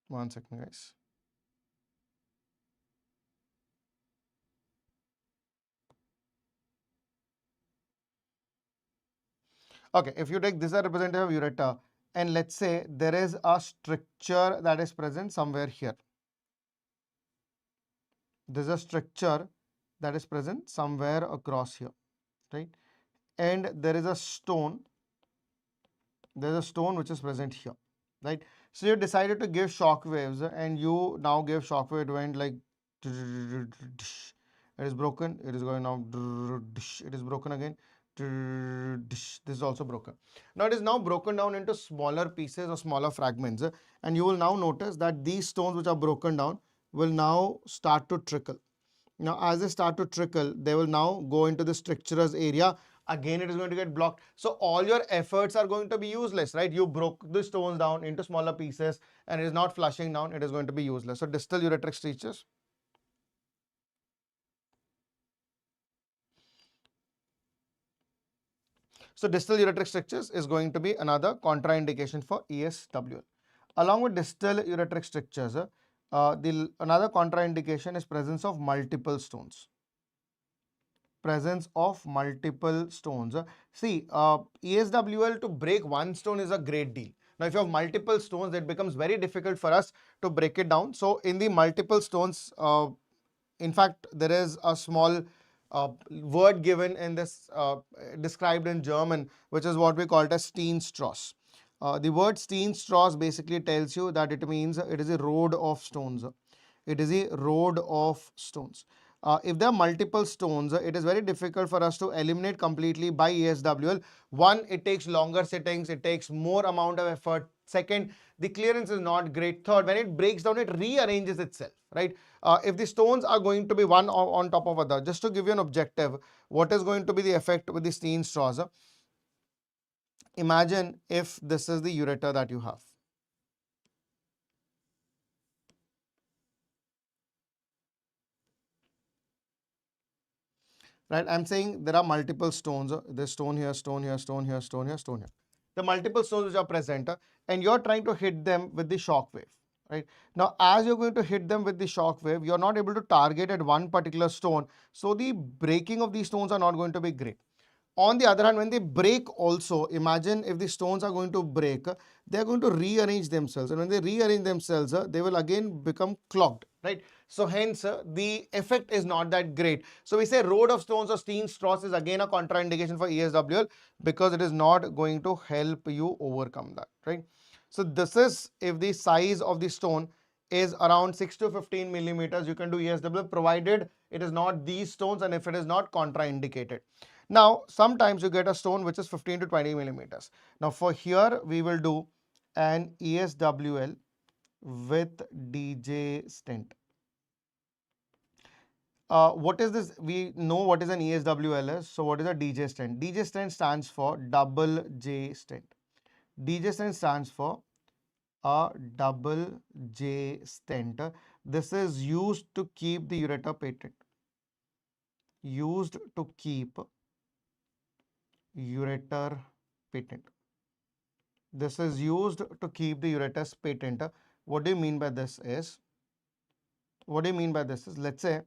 One second, guys. Okay, if you take this as a representative of ureter, and let's say there is a stricture that is present somewhere here. There's a stricture that is present somewhere across here, right? And there is a stone. There's a stone which is present here, right? So you decided to give shock waves, and you now give shock wave. It went like it is broken. It is going now. It is broken again. This is also broken. Now it is now broken down into smaller pieces or smaller fragments, and you will now notice that these stones which are broken down will now start to trickle. Now as they start to trickle, they will now go into the stricturous area. Again, it is going to get blocked. So all your efforts are going to be useless, right? You broke the stones down into smaller pieces, and it is not flushing down. It is going to be useless. So distal ureteric strictures. So distal ureteric strictures is going to be another contraindication for ESWL. Along with distal ureteric strictures, another contraindication is presence of multiple stones. Presence of multiple stones. See, ESWL, to break one stone is a great deal. Now, if you have multiple stones, it becomes very difficult for us to break it down. So, in the multiple stones, in fact, there is a small word given in this, described in German, which is what we call it as Steenstrasse. The word Steenstrasse basically tells you that it means it is a road of stones. It is a road of stones. If there are multiple stones, it is very difficult for us to eliminate completely by ESWL. One, it takes longer sittings, it takes more amount of effort. Second, the clearance is not great. Third, when it breaks down, it rearranges itself, right? If the stones are going to be one on top of other, just to give you an objective, what is going to be the effect with the Steenstrasse? Imagine if this is the ureter that you have. Right, I'm saying there are multiple stones. There's stone here, stone here, stone here, stone here, stone here. The multiple stones which are present, and you're trying to hit them with the shock wave. Right now, as you're going to hit them with the shock wave, you're not able to target at one particular stone. So the breaking of these stones are not going to be great. On the other hand, when they break also, imagine if the stones are going to break, they are going to rearrange themselves. And when they rearrange themselves, they will again become clogged, right? So hence, the effect is not that great. So we say road of stones or Steenstrasse is again a contraindication for ESWL, because it is not going to help you overcome that, right? So this is if the size of the stone is around 6 to 15 millimeters, you can do ESWL, provided it is not these stones and if it is not contraindicated. Now, sometimes you get a stone which is 15 to 20 millimeters. Now, for here, we will do an ESWL with DJ stent. What is this? We know what is an ESWL is. So what is a DJ stent? DJ stent stands for double J stent. DJ stent stands for a double J stent. This is used to keep the ureter patent. Used to keep ureter patent. This is used to keep the ureters patent. What do you mean by this is? What do you mean by this is? Let's say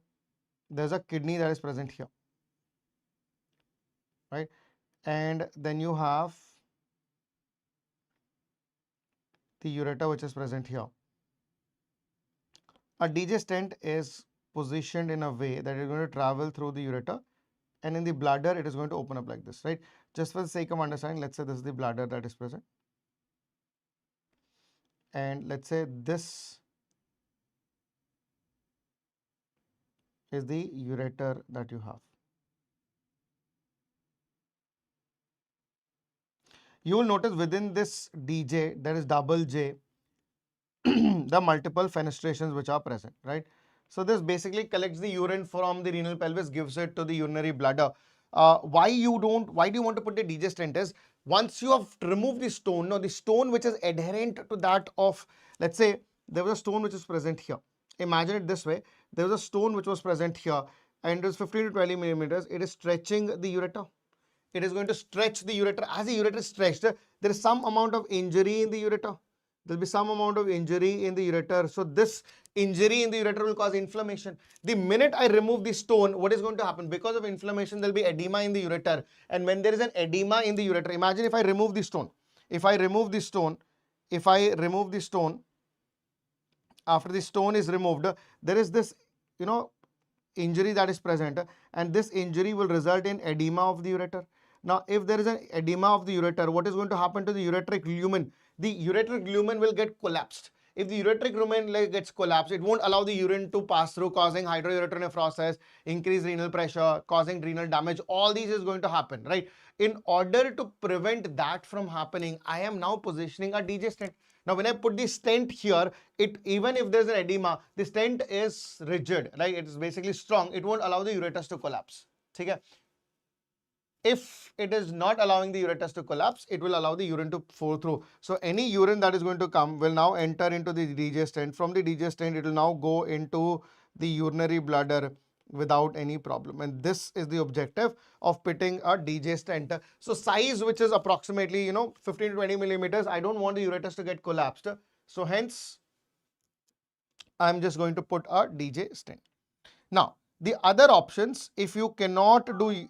there's a kidney that is present here, right? And then you have the ureter which is present here. A DJ stent is positioned in a way that it's going to travel through the ureter, and in the bladder it is going to open up like this, right? Just for the sake of understanding, let's say this is the bladder that is present, and let's say this is the ureter that you have. You will notice within this DJ there is double J the multiple fenestrations which are present, right? So this basically collects the urine from the renal pelvis, gives it to the urinary bladder. Why do you want to put the DJ stent is, once you have removed the stone, now the stone which is adherent to that of, let's say there was a stone which is present here. Imagine it this way, there was a stone which was present here and it was 15 to 20 millimeters. It is stretching the ureter. It is going to stretch the ureter. As the ureter is stretched, there is some amount of injury in the ureter. There will be some amount of injury in the ureter. So this injury in the ureter will cause inflammation. The minute I remove the stone, what is going to happen? Because of inflammation, there will be edema in the ureter. And when there is an edema in the ureter, imagine if I remove the stone. If I remove the stone, after the stone is removed, there is this, injury that is present, and this injury will result in edema of the ureter. Now, if there is an edema of the ureter, what is going to happen to the ureteric lumen? The ureteric lumen will get collapsed. If the ureteric lumen gets collapsed, it won't allow the urine to pass through, causing hydronephrosis, increased renal pressure, causing renal damage. All these is going to happen, right? In order to prevent that from happening, I am now positioning a DJ stent. Now, when I put the stent here, even if there's an edema, the stent is rigid, right? It is basically strong. It won't allow the ureters to collapse. Okay? If it is not allowing the ureters to collapse, it will allow the urine to flow through. So any urine that is going to come will now enter into the DJ stent. From the DJ stent, it will now go into the urinary bladder without any problem. And this is the objective of putting a DJ stent. So size, which is approximately 15 to 20 millimeters, I don't want the ureters to get collapsed. So hence, I'm just going to put a DJ stent. Now, the other options, if you cannot do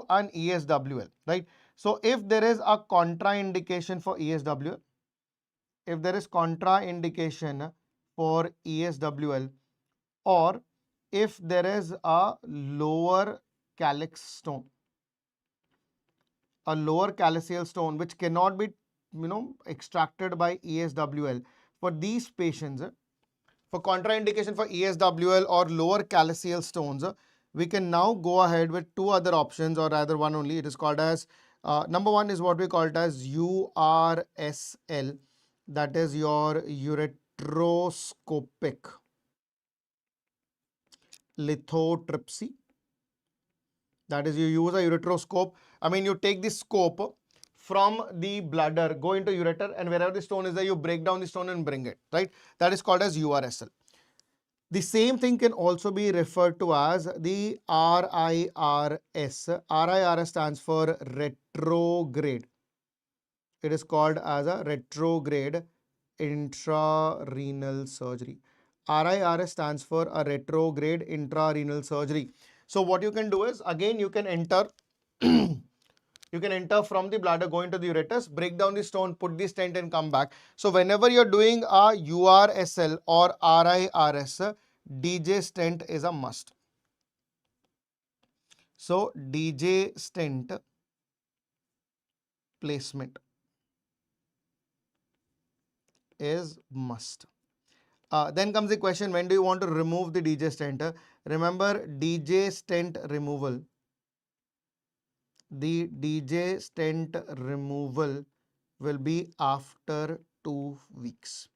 an ESWL, right? So if there is a contraindication for ESWL, or if there is a lower calyx stone, a lower calyceal stone which cannot be extracted by ESWL, for these patients, for contraindication for ESWL or lower calyceal stones, we can now go ahead with two other options, or rather one only. It is called as, number one is what we call it as URSL, that is your ureteroscopic lithotripsy. That is, you use a ureteroscope. I mean, you take the scope from the bladder, go into ureter, and wherever the stone is there, you break down the stone and bring it, right? That is called as URSL. The same thing can also be referred to as the RIRS. RIRS stands for retrograde. It is called as a retrograde intrarenal surgery. RIRS stands for a retrograde intrarenal surgery. So what you can do is, again, you can enter from the bladder, go into the ureters, break down the stone, put the stent and come back. So whenever you're doing a URSL or RIRS, DJ stent is a must. So DJ stent placement is must. Then comes the question, when do you want to remove the DJ stent? Remember, DJ stent removal. The DJ stent removal will be after 2 weeks.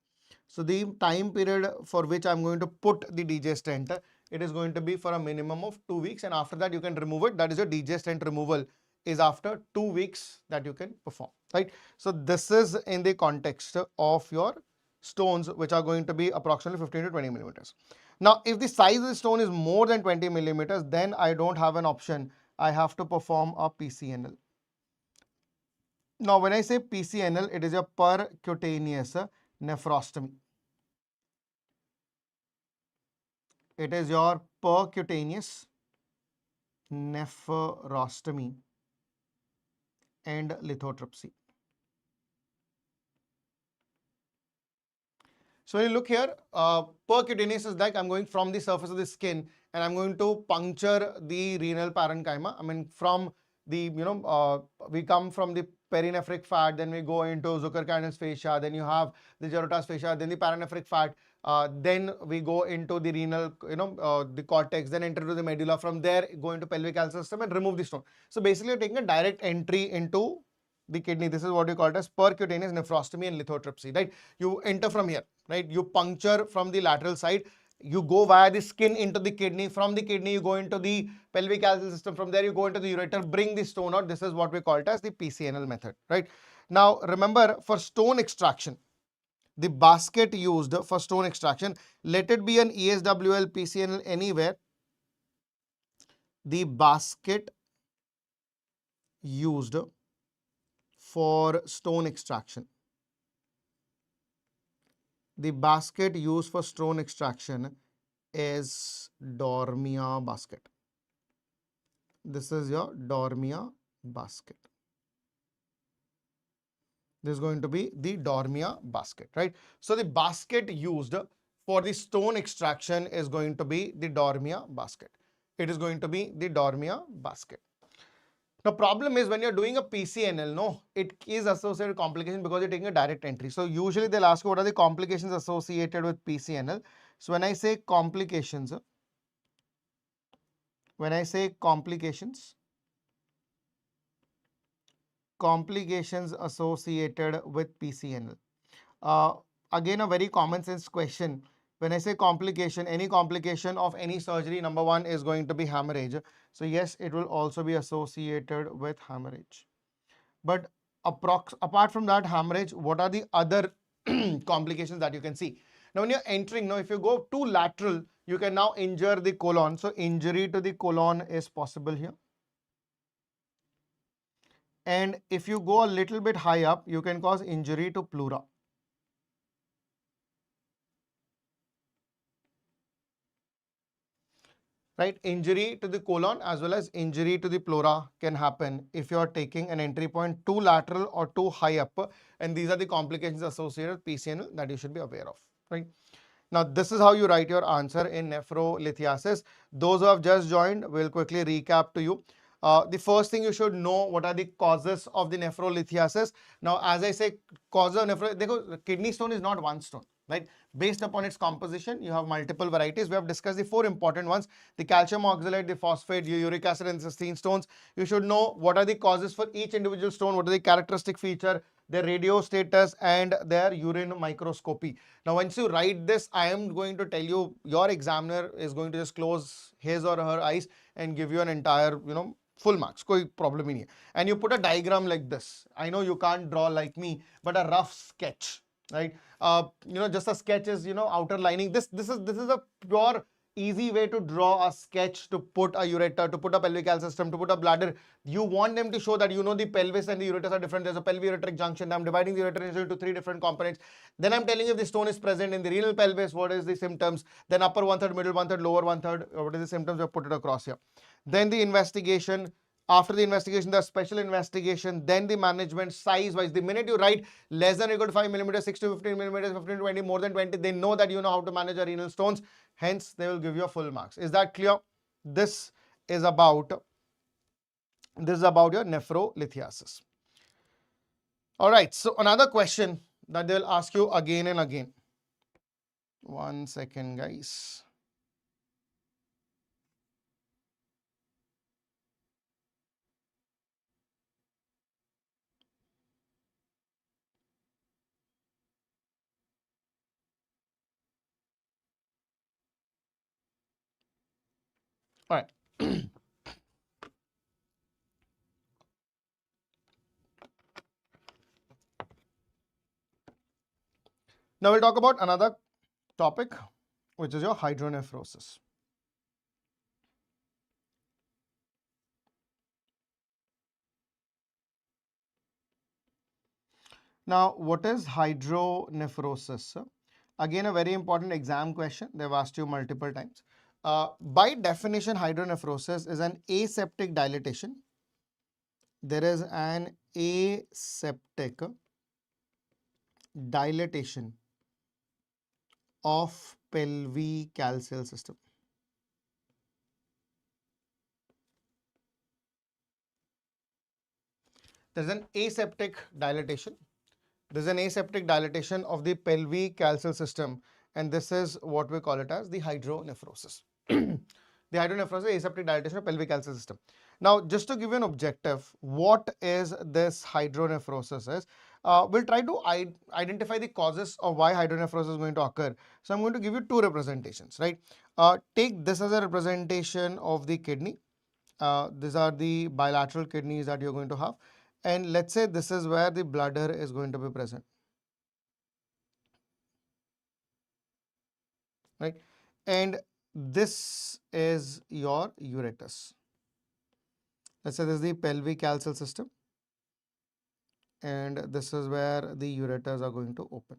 So the time period for which I'm going to put the DJ stent, it is going to be for a minimum of 2 weeks, and after that you can remove it. That is your DJ stent removal is after 2 weeks that you can perform, right? So this is in the context of your stones, which are going to be approximately 15 to 20 millimeters. Now, if the size of the stone is more than 20 millimeters, then I don't have an option. I have to perform a PCNL. Now, when I say PCNL, it is a percutaneous nephrostomy. It is your percutaneous nephrostomy and lithotripsy. So when you look here, percutaneous is like I'm going from the surface of the skin and I'm going to puncture the renal parenchyma. I mean, from the, we come from the perinephric fat, then we go into Zuckercand's fascia, then you have the Gerota's fascia, then the paranephric fat, then we go into the renal, the cortex, then enter to the medulla. From there, go into pelvic calcium system and remove the stone. So basically, you're taking a direct entry into the kidney. This is what you call it as percutaneous nephrostomy and lithotripsy, right? You enter from here, right? You puncture from the lateral side. You go via the skin into the kidney. From the kidney, you go into the pelvic calcium system. From there, you go into the ureter, bring the stone out. This is what we call it as the PCNL method, right? Now, remember, for stone extraction, the basket used for stone extraction, let it be an ESWL, PCNL, anywhere. The basket used for stone extraction. The basket used for stone extraction is Dormia basket. This is your Dormia basket. This is going to be the Dormia basket, right? So the basket used for the stone extraction is going to be the Dormia basket. It is going to be the Dormia basket. The problem is when you're doing a PCNL, no, it is associated with complications because you're taking a direct entry. So usually they'll ask you what are the complications associated with PCNL. So when I say complications, complications associated with PCNL. Again, a very common sense question. When I say complication, any complication of any surgery, number one is going to be hemorrhage. So yes, it will also be associated with hemorrhage. But apart from that hemorrhage, what are the other complications that you can see? Now, when you're entering, now if you go too lateral, you can now injure the colon. So injury to the colon is possible here. And if you go a little bit high up, you can cause injury to pleura. Right, injury to the colon as well as injury to the pleura can happen if you are taking an entry point too lateral or too high up, and these are the complications associated with PCNL that you should be aware of, right? Now, this is how you write your answer in nephrolithiasis. Those who have just joined, will quickly recap to you. The first thing you should know, what are the causes of the nephrolithiasis. Now, as I say, cause of kidney stone is not one stone, right? Based upon its composition, you have multiple varieties. We have discussed the 4 important ones: the calcium oxalate, the phosphate, the uric acid, and cystine stones. You should know what are the causes for each individual stone, what are the characteristic feature, their radio status, and their urine microscopy. Now, once you write this, I am going to tell you, your examiner is going to just close his or her eyes and give you an entire, full marks. Koi problem hi nahi hai. And you put a diagram like this. I know you can't draw like me, but a rough sketch, right? Just a sketch is, outer lining. This is a pure easy way to draw a sketch to put a ureter, to put a pelvic system, to put a bladder. You want them to show that the pelvis and the ureters are different. There's a pelviureteric junction. I'm dividing the ureter into 3 different components. Then I'm telling you if the stone is present in the renal pelvis, what is the symptoms? Then upper 1/3, middle 1/3, lower 1/3, what is the symptoms? I've put it across here. Then the investigation. After the investigation, the special investigation, then the management size-wise. The minute you write less than or equal to 5 millimeters, 6 to 15 millimeters, 15 to 20, more than 20, they know that you know how to manage your renal stones. Hence, they will give you a full marks. Is that clear? This is about your nephrolithiasis. All right. So another question that they will ask you again and again. 1 second, guys. All right. Now we'll talk about another topic, which is your hydronephrosis. Now, what is hydronephrosis? Again, a very important exam question. They've asked you multiple times. By definition, hydronephrosis is an aseptic dilatation. There is an aseptic dilatation of pelvic system. There's an aseptic dilatation. There's an aseptic dilatation of the pelvic calcium system, and this is what we call it as the hydronephrosis. The hydronephrosis is aseptic dilatation of pelvic calcium system. Now, just to give you an objective, what is this hydronephrosis is? We'll try to identify the causes of why hydronephrosis is going to occur. So I'm going to give you two representations, right? Take this as a representation of the kidney. These are the bilateral kidneys that you're going to have. And let's say this is where the bladder is going to be present, right? And this is your ureter. Let's say this is the pelvic calcium system, and this is where the ureters are going to open.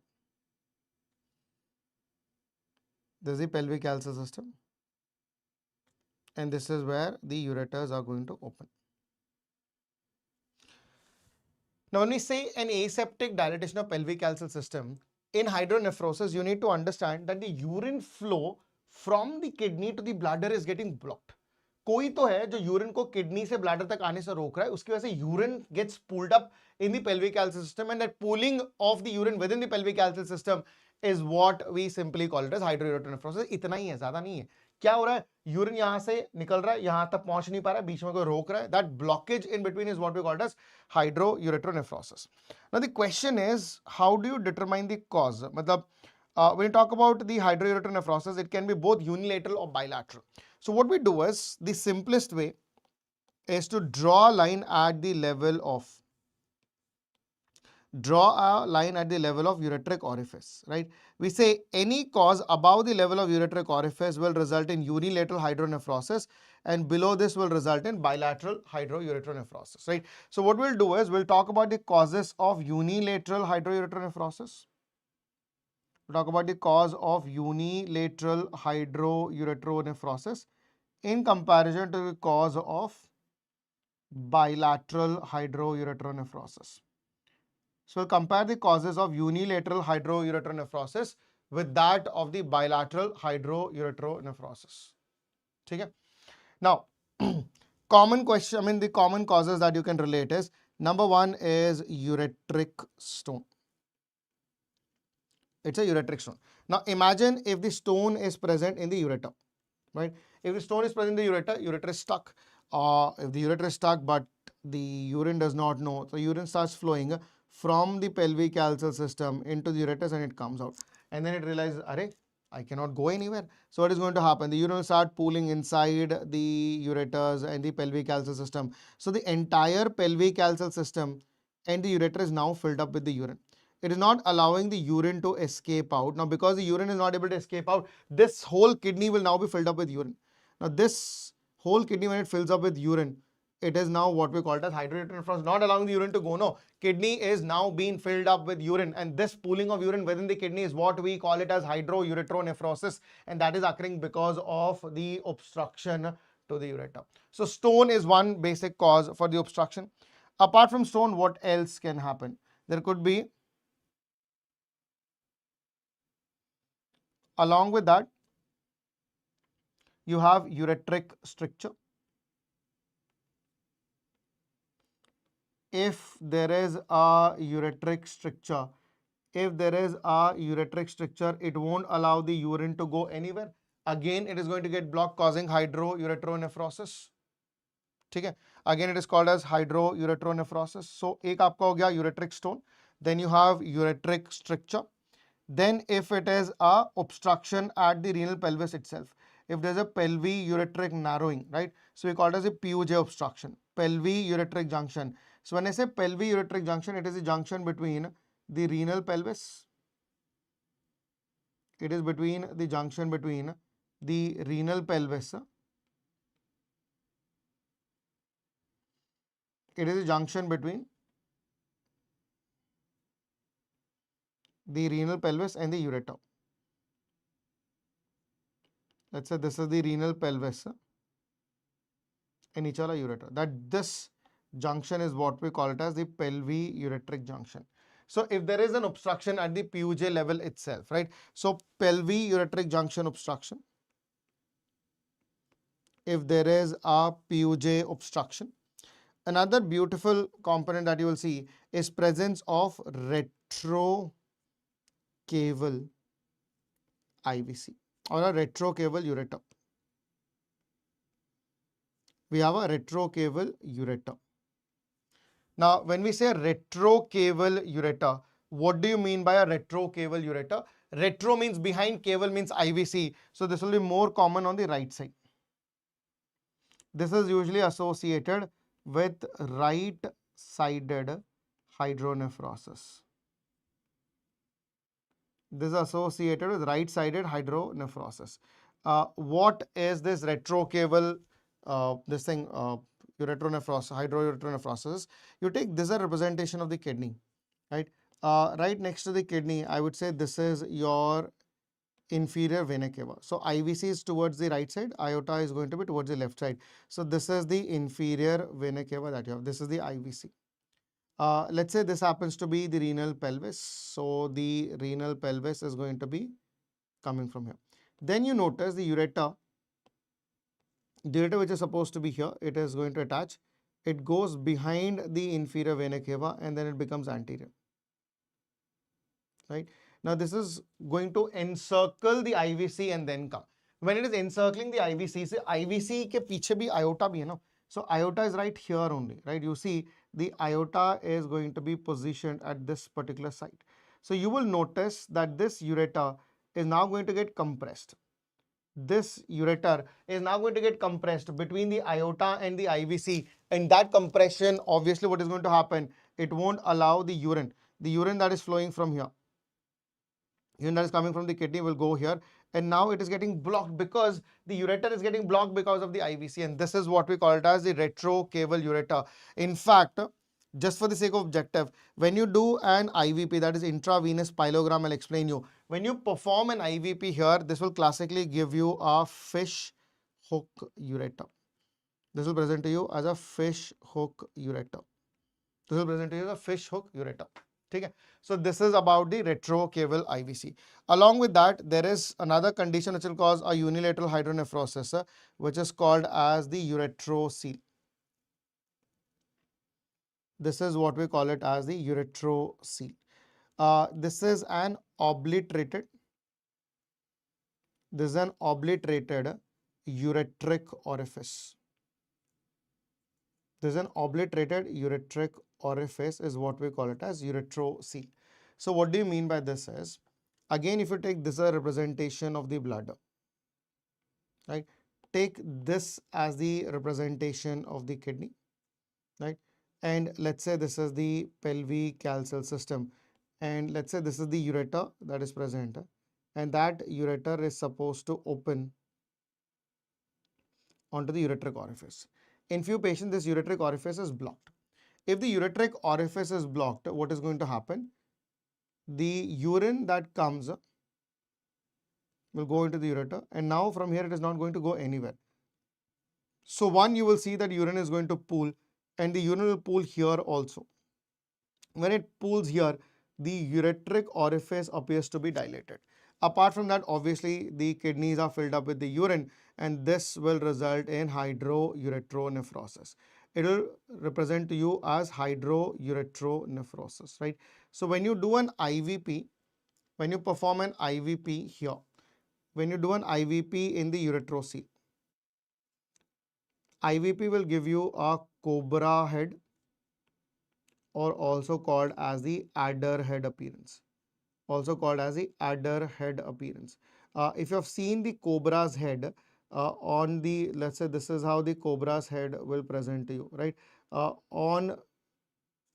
This is the pelvic calcium system, and this is where the ureters are going to open. Now, when we say an aseptic dilatation of pelvic calcium system, in hydronephrosis, you need to understand that the urine flow from the kidney to the bladder is getting blocked. कोई तो है जो urine को kidney से bladder तक आने से रोक रहा है, उसकी वजह से urine gets pulled up in the pelvic calcium system, and that pooling of the urine within the pelvic calcium system is what we simply call it as hydronephrosis. इतना ही है, ज्यादा नहीं है. क्या हो रहा है? यूरिन यहां से निकल रहा है, यहां तक पहुंच नहीं पा रहा है, बीच में कोई रोक रहा है. That blockage in between is what we call it as hydronephrosis. Now the question is, how do you determine the cause? मतलब when you talk about the hydronephrosis, it can be both unilateral or bilateral. So what we do is, the simplest way is to draw a line at the level of ureteric orifice, right? We say any cause above the level of ureteric orifice will result in unilateral hydronephrosis, and below this will result in bilateral hydroureteronephrosis, right? So what we'll do is, we'll talk about the causes of unilateral hydroureteronephrosis. We'll talk about the cause of unilateral hydroureteronephrosis in comparison to the cause of bilateral hydroureteronephrosis. So we'll compare the causes of unilateral hydroureteronephrosis with that of the bilateral hydroureteronephrosis. Okay? Now, common question, the common causes that you can relate is, number one is ureteric stone. It's a ureteric stone. Now imagine if the stone is present in the ureter, right? If the stone is present in the ureter is stuck. If the ureter is stuck but the urine does not know, so urine starts flowing from the pelvic calcium system into the ureters, and it comes out. And then it realizes, array, I cannot go anywhere. So what is going to happen? The urine will start pooling inside the ureters and the pelvic calcium system. So the entire pelvic calcium system and the ureter is now filled up with the urine. It is not allowing the urine to escape out. Now, because the urine is not able to escape out, this whole kidney will now be filled up with urine. Now, this whole kidney, when it fills up with urine, it is now what we call it as hydroureteronephrosis, not allowing the urine to go. No, kidney is now being filled up with urine, and this pooling of urine within the kidney is what we call it as hydroureteronephrosis, and that is occurring because of the obstruction to the ureter. So, stone is one basic cause for the obstruction. Apart from stone, what else can happen? There could be, along with that, you have ureteric stricture. If there is a ureteric stricture, it won't allow the urine to go anywhere. Again, it is going to get blocked, causing hydroureteronephrosis. Okay? Again, it is called as hydroureteronephrosis. So, एक आपका हो गया ureteric stone. Then you have ureteric stricture. Then if it is a obstruction at the renal pelvis itself, if there's a pelvic-ureteric narrowing, right? So we call it as a PUJ obstruction, pelvic-ureteric junction. So when I say pelvic-ureteric junction, it is a junction between the renal pelvis. It is between the junction between the renal pelvis. It is a junction between the renal pelvis and the ureter. Let's say this is the renal pelvis and each other ureter. That this junction is what we call it as the pelvic-ureteric junction. So if there is an obstruction at the PUJ level itself, right? So pelvic-ureteric junction obstruction. If there is a PUJ obstruction. Another beautiful component that you will see is presence of retrocaval IVC or a retrocaval ureter. We have a retrocaval ureter. Now, when we say retrocaval ureter, what do you mean by a retrocaval ureter? Retro means behind, caval means IVC. So this will be more common on the right side. This is usually associated with right-sided hydronephrosis. This is associated with right-sided hydronephrosis. What is this retrocaval, ureteronephrosis, hydroureteronephrosis? You take this as a representation of the kidney, right? Right next to the kidney, I would say this is your inferior vena cava. So IVC is towards the right side, aorta is going to be towards the left side. So this is the inferior vena cava that you have. This is the IVC. Let's say this happens to be the renal pelvis. So the renal pelvis is going to be coming from here. Then you notice the ureter which is supposed to be here, it is going to attach. It goes behind the inferior vena cava and then it becomes anterior. Right? Now this is going to encircle the IVC and then come. When it is encircling the IVC, say IVC ke piche bhi aorta bhi hai na. So aorta is right here only, right? You see the aorta is going to be positioned at this particular site. So you will notice that this ureter is now going to get compressed. This ureter is now going to get compressed between the aorta and the IVC. And that compression, obviously what is going to happen, it won't allow the urine that is flowing from here, urine that is coming from the kidney will go here, and now it is getting blocked because the ureter is getting blocked because of the IVC, and this is what we call it as the retrocaval ureter. In fact, just for the sake of objective, when you do an IVP, that is intravenous pyelogram, I'll explain you. When you perform an IVP here, this will classically give you a fish hook ureter. This will present to you as a fish hook ureter. This will present to you as a fish hook ureter. Okay. So this is about the retrocaval IVC. Along with that, there is another condition which will cause a unilateral hydronephrosis, which is called as the ureterocele. This is what we call it as the ureterocele. This is an obliterated. This is an obliterated ureteric orifice. This is an obliterated ureteric orifice is what we call it as ureterocele. So what do you mean by this is, again, if you take this as a representation of the bladder, right? Take this as the representation of the kidney, right? And let's say this is the pelvic calcium system. And let's say this is the ureter that is present. And that ureter is supposed to open onto the ureteric orifice. In few patients, this ureteric orifice is blocked. If the ureteric orifice is blocked, what is going to happen? The urine that comes will go into the ureter, and now from here it is not going to go anywhere. So one, you will see that urine is going to pool, and the urine will pool here also. When it pools here, the ureteric orifice appears to be dilated. Apart from that, obviously the kidneys are filled up with the urine, and this will result in hydroureteronephrosis. It will represent to you as hydroureteronephrosis, right? So when you do an IVP, when you perform an IVP here, when you do an IVP in the ureterocele, IVP will give you a cobra head, or also called as the adder head appearance. Also called as the adder head appearance. If you have seen the cobra's head, on the, let's say this is how the cobra's head will present to you, right? On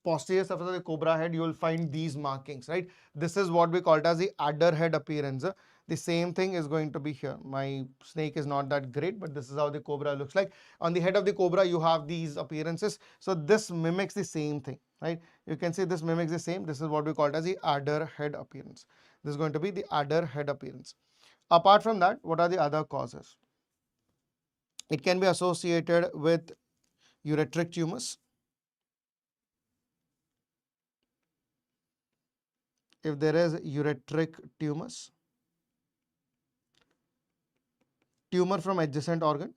posterior surface of the cobra head, you will find these markings, right? This is what we call it as the adder head appearance. The same thing is going to be here. My snake is not that great, but this is how the cobra looks like. On the head of the cobra, you have these appearances. So this mimics the same thing, right? You can see this mimics the same. This is what we call it as the adder head appearance. This is going to be the adder head appearance. Apart from that, what are the other causes? It can be associated with ureteric tumors. If there is ureteric tumors, tumor from adjacent organ,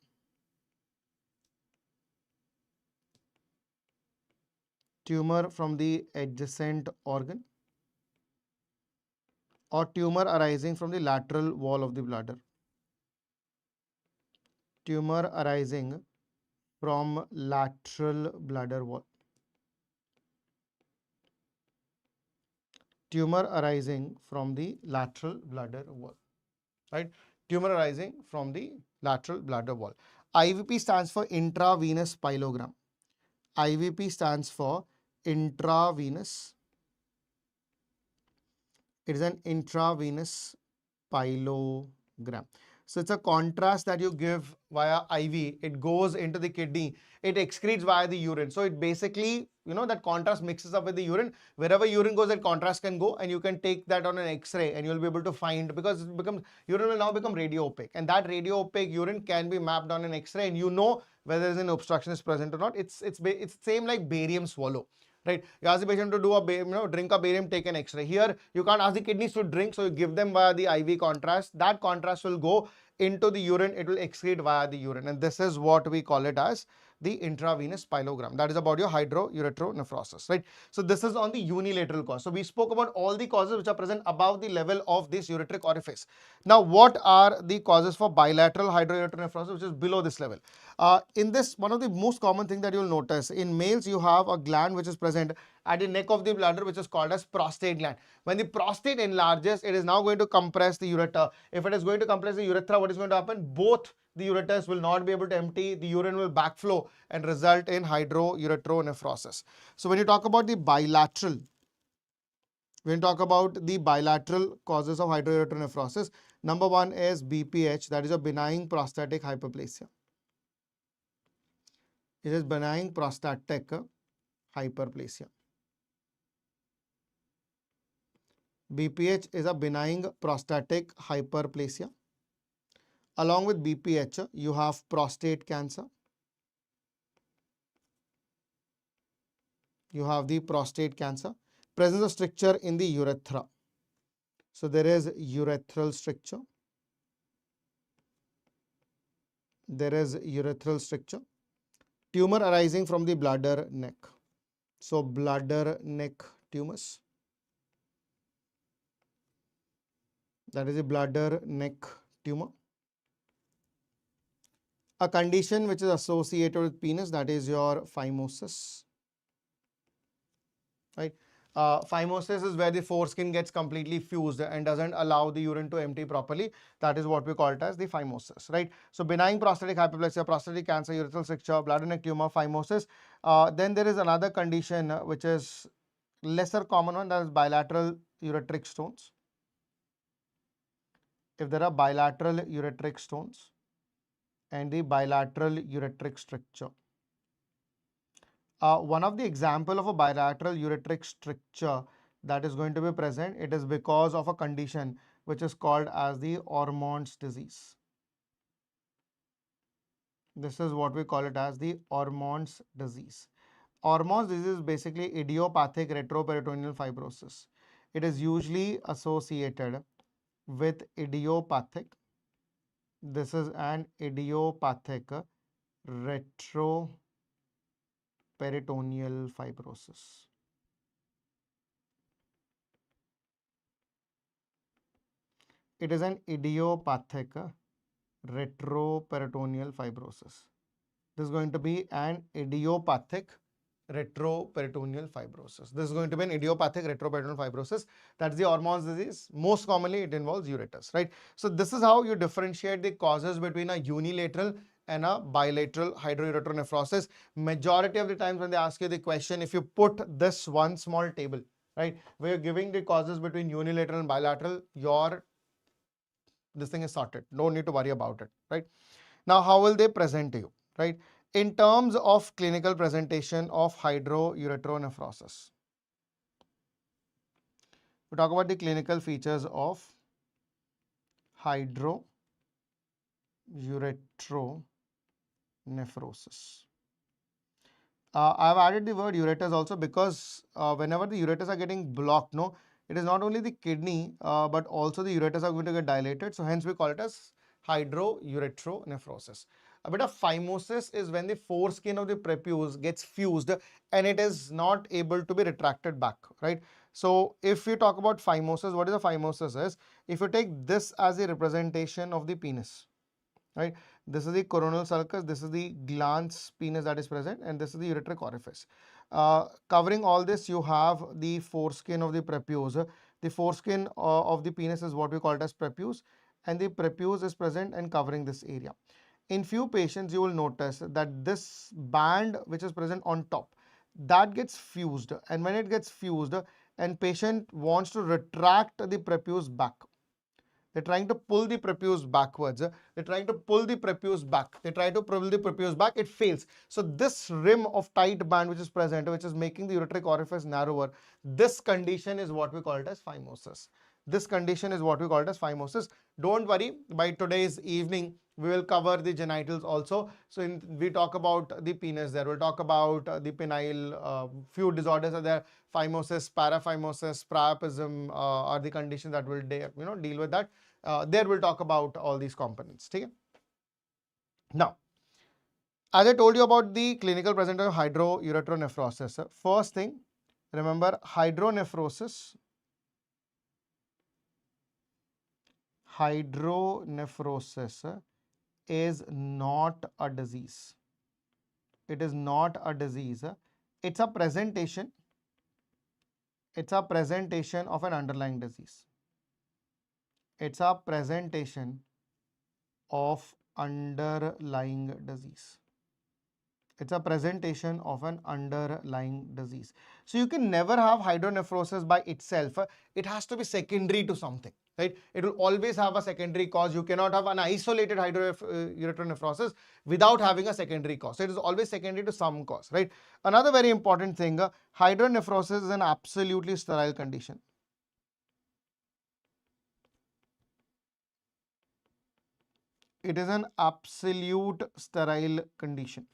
tumor from the adjacent organ, or tumor arising from the lateral wall of the bladder. Tumor arising from lateral bladder wall. Tumor arising from the lateral bladder wall, right? Tumor arising from the lateral bladder wall. IVP stands for intravenous pyelogram. IVP stands for intravenous. It is an intravenous pyelogram. So it's a contrast that you give via IV. It goes into the kidney. It excretes via the urine. So it basically, that contrast mixes up with the urine. Wherever urine goes, that contrast can go, and you can take that on an X-ray, and you'll be able to find, because urine will now become radio opaque, and that radio opaque urine can be mapped on an X-ray, and you know whether there's an obstruction is present or not. It's same like barium swallow. Right, you ask the patient to do a drink a barium, take an X-ray. Here you can't ask the kidneys to drink, so you give them via the IV contrast. That contrast will go into the urine, it will excrete via the urine, and this is what we call it as the intravenous pyelogram. That is about your hydronephrosis, right? So this is on the unilateral cause. So we spoke about all the causes which are present above the level of this ureteric orifice. Now what are the causes for bilateral hydronephrosis, which is below this level? In this, one of the most common thing that you will notice, in males you have a gland which is present at the neck of the bladder, which is called as prostate gland. When the prostate enlarges, it is now going to compress the ureter. If it is going to compress the urethra, what is going to happen? Both the ureters will not be able to empty, the urine will backflow and result in hydronephrosis. So when you talk about the bilateral, causes of hydronephrosis, number one is BPH, that is a benign prostatic hyperplasia. It is benign prostatic hyperplasia. BPH is a benign prostatic hyperplasia. Along with BPH, you have prostate cancer. You have the prostate cancer. Presence of stricture in the urethra. So there is urethral stricture. There is urethral stricture. Tumor arising from the bladder neck. So bladder neck tumors. That is a bladder neck tumor. A condition which is associated with penis, that is your phimosis. Right? Phimosis is where the foreskin gets completely fused and doesn't allow the urine to empty properly. That is what we call it as the phimosis, right? So benign prostatic hyperplasia, prostatic cancer, urethral stricture, bladder neck tumor, phimosis. Then there is another condition which is lesser common one, that is bilateral ureteric stones. If there are bilateral ureteric stones and the bilateral ureteric stricture. One of the example of a bilateral ureteric stricture that is going to be present, it is because of a condition which is called as the Ormond's disease. This is what we call it as the Ormond's disease. Ormond's disease is basically idiopathic retroperitoneal fibrosis. It is usually associated with idiopathic. This is an idiopathic retroperitoneal fibrosis. It is an idiopathic retroperitoneal fibrosis. This is going to be an idiopathic retroperitoneal fibrosis. This is going to be an idiopathic retroperitoneal fibrosis. That's the Ormond's disease. Most commonly, it involves ureters, right? So this is how you differentiate the causes between a unilateral and a bilateral hydroureteral nephrosis. Majority of the times when they ask you the question, if you put this one small table, right, where you're giving the causes between unilateral and bilateral, this thing is sorted. No need to worry about it, right? Now, how will they present to you, right? In terms of clinical presentation of hydroureteral nephrosis, we talk about the clinical features of hydroureteral nephrosis. I've added the word ureters also because whenever the ureters are getting blocked, no, it is not only the kidney, but also the ureters are going to get dilated. So hence we call it as hydroureteral nephrosis. A bit of phimosis is when the foreskin of the prepuce gets fused and it is not able to be retracted back, right? So if we talk about phimosis, what is a phimosis is, if you take this as a representation of the penis, right? This is the coronal sulcus, this is the glans penis that is present, and this is the ureteric orifice. Covering all this, you have the foreskin of the prepuce. The foreskin of the penis is what we call it as prepuce, and the prepuce is present and covering this area. In few patients, you will notice that this band which is present on top, that gets fused, and when it gets fused and patient wants to retract the prepuce back, they're trying to pull the prepuce backwards. They're trying to pull the prepuce back. They try to pull the prepuce back. It fails. So this rim of tight band which is present, which is making the ureteric orifice narrower, this condition is what we call it as phimosis. This condition is what we call it as phimosis. Don't worry, by today's evening, we will cover the genitals also. So we talk about the penis there. We'll talk about the penile. Few disorders are there. Phimosis, paraphimosis, priapism are the conditions that will deal with that. There we'll talk about all these components. Okay? Now, as I told you about the clinical presentation of hydroureteral nephrosis, first thing, remember hydronephrosis is not a disease. It is not a disease. It's a presentation. It's a presentation of an underlying disease. It's a presentation of underlying disease. It's a presentation of an underlying disease. So you can never have hydronephrosis by itself. It has to be secondary to something, right? It will always have a secondary cause. You cannot have an isolated hydroureteral nephrosis without having a secondary cause. So it is always secondary to some cause, right? Another very important thing, hydronephrosis is an absolutely sterile condition. It is an absolute sterile condition.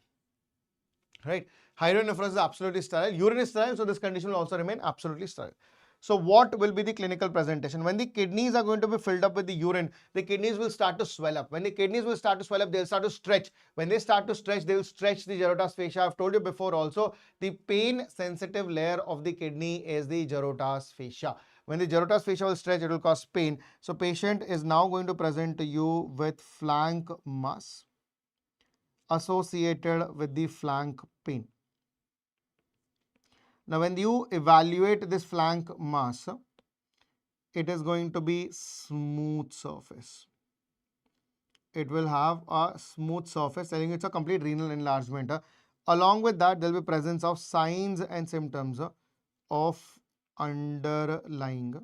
Right? Hydronephrosis is absolutely sterile. Urine is sterile, so this condition will also remain absolutely sterile. So what will be the clinical presentation? When the kidneys are going to be filled up with the urine, the kidneys will start to swell up. When the kidneys will start to swell up, they'll start to stretch. When they start to stretch, they will stretch the Gerota's fascia. I've told you before also, the pain-sensitive layer of the kidney is the Gerota's fascia. When the Gerota's fascia will stretch, it will cause pain. So patient is now going to present to you with flank mass associated with the flank pain. Now, when you evaluate this flank mass, it is going to be smooth surface. It will have a smooth surface, telling it's a complete renal enlargement. Along with that, there will be presence of signs and symptoms of underlying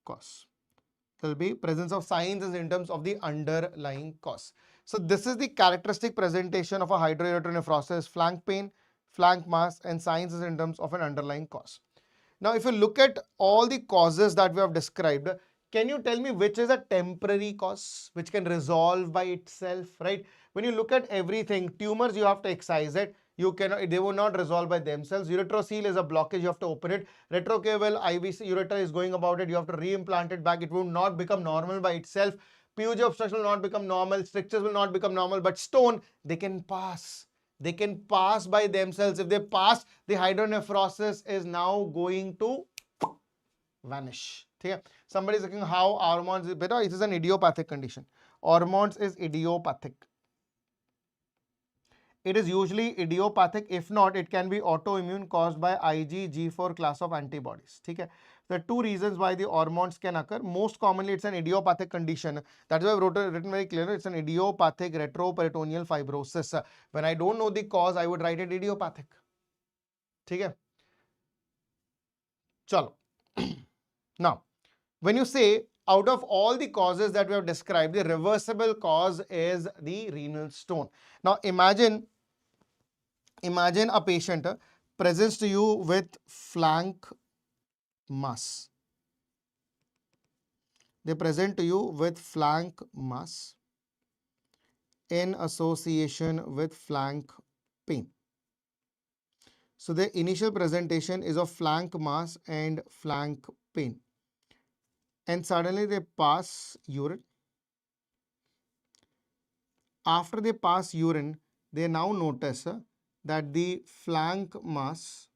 cause. There will be presence of signs and symptoms of the underlying cause. So this is the characteristic presentation of a hydroureteral nephrosis: flank pain, flank mass, and signs and symptoms of an underlying cause. Now, if you look at all the causes that we have described, can you tell me which is a temporary cause which can resolve by itself, right? When you look at everything, tumors, you have to excise it. They will not resolve by themselves. Ureterocele is a blockage, you have to open it. Retrocaval IVC ureter is going about it, you have to reimplant it back. It will not become normal by itself. PUJ obstruction will not become normal. Strictures will not become normal. But stone, they can pass. They can pass by themselves. If they pass, the hydronephrosis is now going to vanish. Okay? Somebody is asking how Ormond's is better. It is an idiopathic condition. Ormond's is idiopathic. It is usually idiopathic. If not, it can be autoimmune caused by IgG4 class of antibodies. Okay? There are two reasons why the Ormonds can occur. Most commonly, it's an idiopathic condition. That's why I've written very clearly. It's an idiopathic retroperitoneal fibrosis. When I don't know the cause, I would write it idiopathic. Okay? Chalo. Now, when you say out of all the causes that we have described, the reversible cause is the renal stone. Now, imagine a patient presents to you with flank mass. They present to you with flank mass in association with flank pain. So the initial presentation is of flank mass and flank pain. And suddenly they pass urine. After they pass urine, they now notice that the flank mass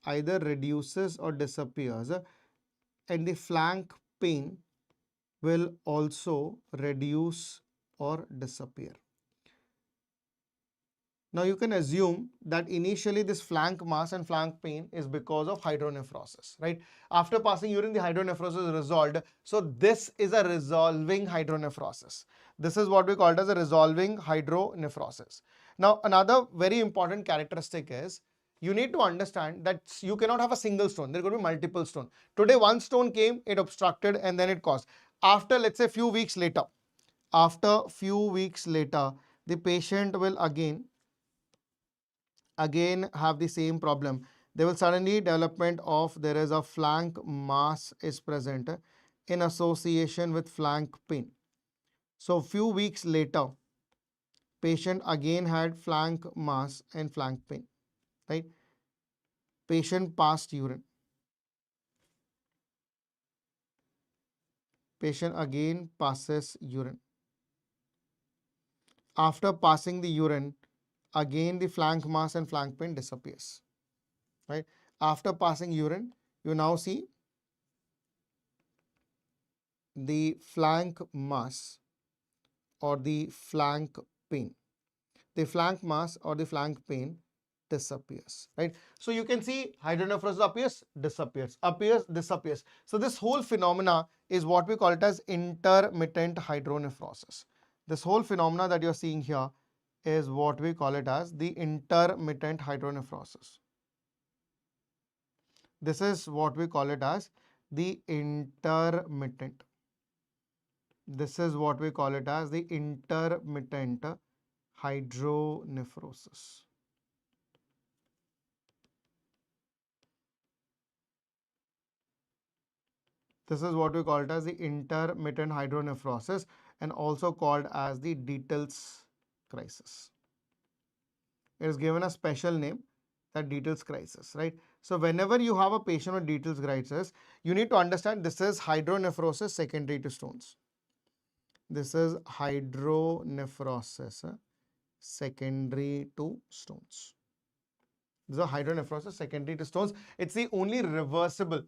either reduces or disappears, and the flank pain will also reduce or disappear. Now you can assume that initially this flank mass and flank pain is because of hydronephrosis, right? After passing urine, the hydronephrosis is resolved. So this is a resolving hydronephrosis. This is what we call it as a resolving hydronephrosis. Now another very important characteristic is you need to understand that you cannot have a single stone. There are going to be multiple stones. Today one stone came, it obstructed, and then it caused. After, let's say, few weeks later, the patient will again have the same problem. There will suddenly development of there is a flank mass is present in association with flank pain. So few weeks later, patient again had flank mass and flank pain, right? Patient passed urine. Patient again passes urine. After passing the urine, again the flank mass and flank pain disappears, right? After passing urine, you now see the flank mass or the flank pain. The flank mass or the flank pain disappears, right? So you can see hydronephrosis appears, disappears, appears, disappears. So this whole phenomena is what we call it as intermittent hydronephrosis. This whole phenomena that you're seeing here is what we call it as the intermittent hydronephrosis. This is what we call it as the intermittent. This is what we call it as the intermittent hydronephrosis. This is what we call it as the intermittent hydronephrosis and also called as the Dietl's crisis. It is given a special name, that Dietl's crisis, right? So whenever you have a patient with Dietl's crisis, you need to understand this is hydronephrosis secondary to stones. This is hydronephrosis secondary to stones. This is a hydronephrosis secondary to stones. It's the only reversible.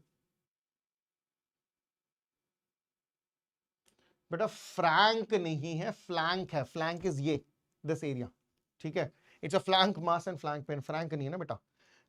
बेटा Frank नहीं है, flank है. Flank is ये, this area. ठीक है, it's a flank mass and flank pain. Frank नहीं है ना बेटा.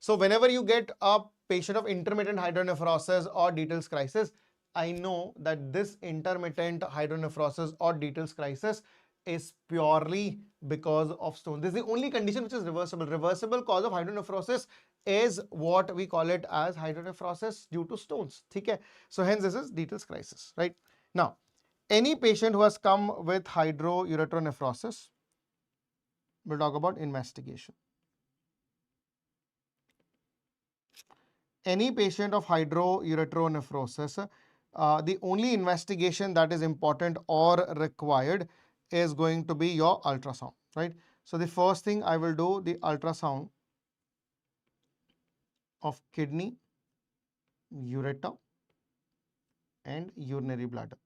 So whenever you get a patient of intermittent hydronephrosis or Dietl's crisis, I know that this intermittent hydronephrosis or Dietl's crisis is purely because of stones. This is the only condition which is reversible. Reversible cause of hydronephrosis is what we call it as hydronephrosis due to stones. Okay? So hence this is Dietl's crisis, right? Now, any patient who has come with hydroureteronephrosis, we'll talk about investigation. Any patient of hydroureteronephrosis, the only investigation that is important or required is going to be your ultrasound, right? So the first thing I will do, the ultrasound of kidney, ureter, and urinary bladder.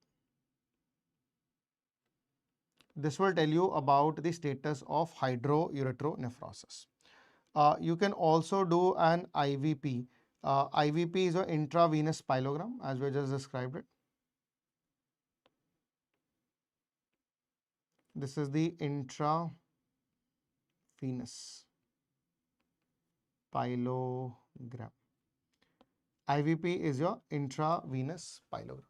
This will tell you about the status of hydroureteronephrosis. You can also do an IVP. IVP is an intravenous pyelogram, as we just described it. This is the intravenous pyelogram. IVP is your intravenous pyelogram.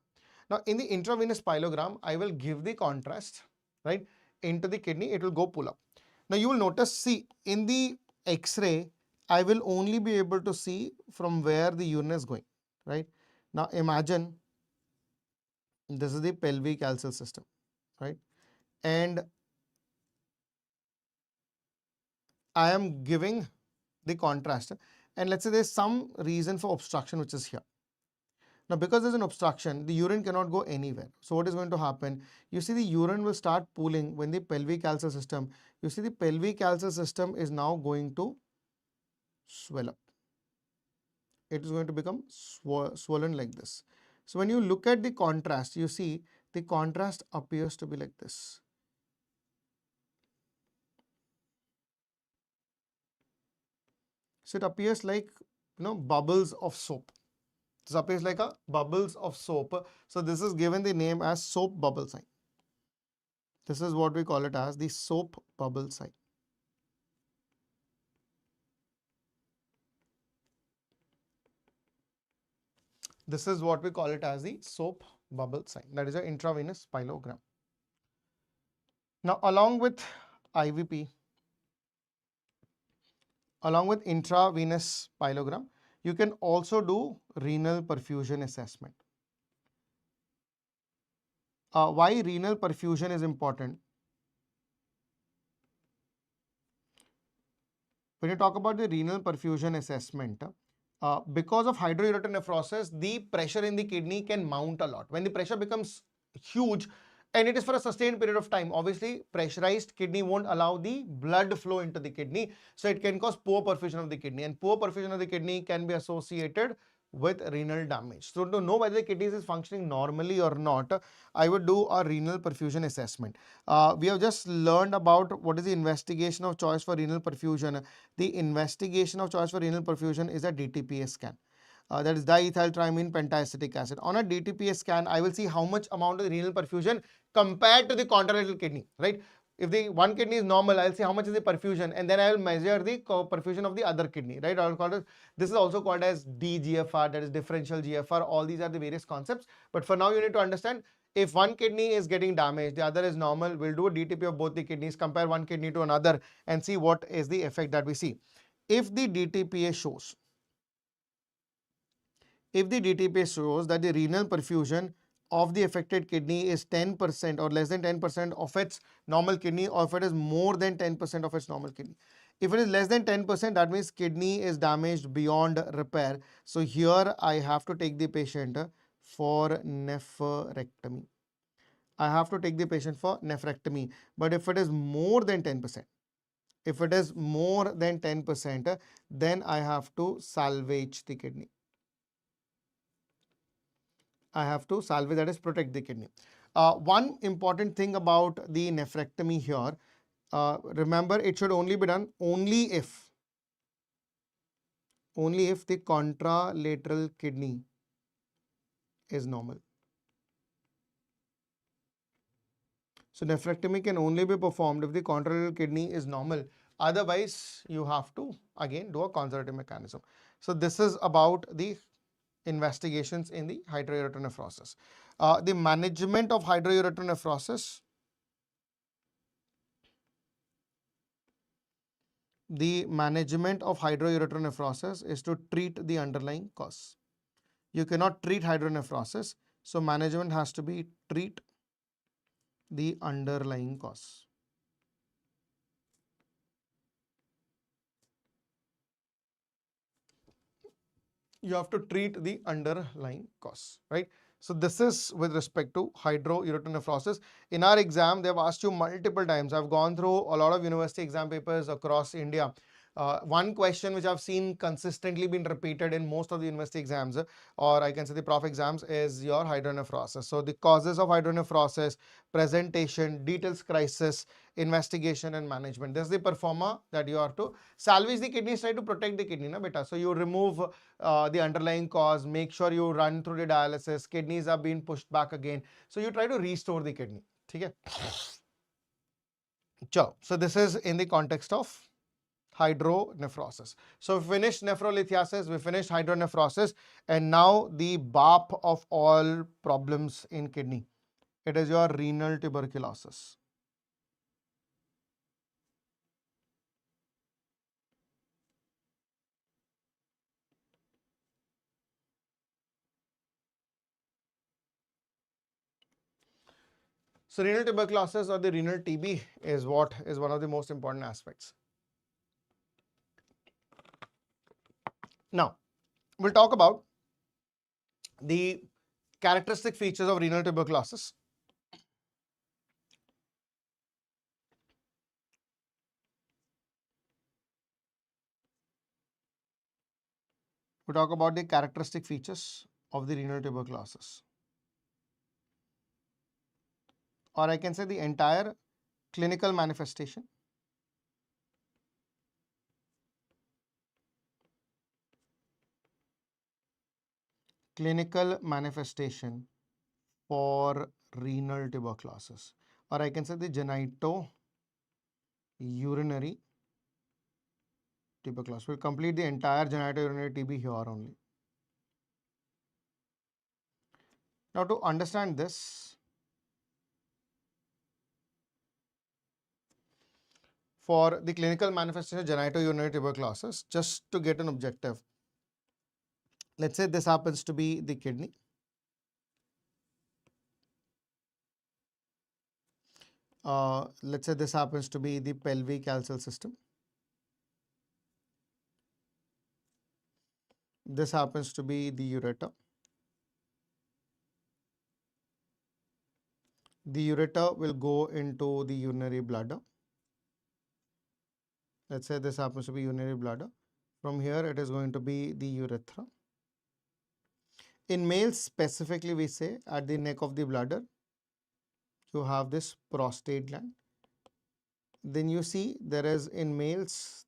Now, in the intravenous pyelogram, I will give the contrast, right, into the kidney. It will go pull up. Now, you will notice, see, in the X-ray, I will only be able to see from where the urine is going, right? Now, imagine this is the pelvic calcium system, right? And I am giving the contrast. And let's say there's some reason for obstruction which is here. Now, because there's an obstruction, the urine cannot go anywhere. So what is going to happen? You see the urine will start pooling when the pelvic calcium system, you see the pelvic calcium system is now going to swell up. It is going to become swollen like this. So when you look at the contrast, you see the contrast appears to be like this. So it appears like, bubbles of soap. This appears like a bubbles of soap. So this is given the name as soap bubble sign. This is what we call it as the soap bubble sign. This is what we call it as the soap bubble sign. That is an intravenous pyelogram. Now, along with IVP, along with intravenous pyelogram, you can also do renal perfusion assessment. Why renal perfusion is important? When you talk about the renal perfusion assessment, because of hydronephrosis, the pressure in the kidney can mount a lot. When the pressure becomes huge and it is for a sustained period of time, obviously pressurized kidney won't allow the blood flow into the kidney. So it can cause poor perfusion of the kidney, and poor perfusion of the kidney can be associated with renal damage. So to know whether the kidneys is functioning normally or not, I would do a renal perfusion assessment. We have just learned about what is the investigation of choice for renal perfusion. The investigation of choice for renal perfusion is a DTPS scan. That is diethyltrimine pentacetic acid. On a DTPS scan, I will see how much amount of renal perfusion compared to the contralateral kidney, right? If the one kidney is normal, I'll see how much is the perfusion, and then I will measure the perfusion of the other kidney, right? I'll call it, this is also called as DGFR, that is differential GFR. All these are the various concepts. But for now, you need to understand, if one kidney is getting damaged, the other is normal, we'll do a DTP of both the kidneys, compare one kidney to another, and see what is the effect that we see. If the DTPA shows, that the renal perfusion of the affected kidney is 10% or less than 10% of its normal kidney, or if it is more than 10% of its normal kidney. If it is less than 10%, that means kidney is damaged beyond repair. So here I have to take the patient for nephrectomy. I have to take the patient for nephrectomy. But if it is more than 10%, then I have to salvage the kidney. I have to salvage, that is protect the kidney. One important thing about the nephrectomy here, remember it should only be done only if the contralateral kidney is normal. So nephrectomy can only be performed if the contralateral kidney is normal. Otherwise, you have to again do a conservative mechanism. So this is about the investigations in the hydronephrosis. The management of hydronephrosis. The management of hydronephrosis is to treat the underlying cause. You cannot treat hydronephrosis, so management has to be treat the underlying cause. You have to treat the underlying cause, right? So this is with respect to hydronephrosis. In our exam, they've asked you multiple times. I've gone through a lot of university exam papers across India. One question which I've seen consistently been repeated in most of the university exams, or I can say the prof exams, is your hydronephrosis. So the causes of hydronephrosis, presentation, details, crisis, investigation and management. This is the performer that you have to salvage the kidneys, try to protect the kidney, na beta. So you remove the underlying cause, make sure you run through the dialysis, kidneys are being pushed back again. So you try to restore the kidney. Okay? Sure. So this is in the context of hydronephrosis. So we finished nephrolithiasis, we finished hydronephrosis, and now the BAP of all problems in kidney. It is your renal tuberculosis. So renal tuberculosis or the renal TB is what is one of the most important aspects. Now, we'll talk about the characteristic features of renal tuberculosis. We'll talk about the characteristic features of the renal tuberculosis. Or I can say the entire clinical manifestation. Clinical manifestation for renal tuberculosis, or I can say the genitourinary tuberculosis. We'll complete the entire genitourinary TB here only. Now to understand this, for the clinical manifestation of genitourinary tuberculosis, just to get an objective, let's say this happens to be the kidney. Let's say this happens to be the pelvic calcium system. This happens to be the ureter. The ureter will go into the urinary bladder. Let's say this happens to be urinary bladder. From here, it is going to be the urethra. In males specifically, we say at the neck of the bladder, you have this prostate gland. Then you see there is in males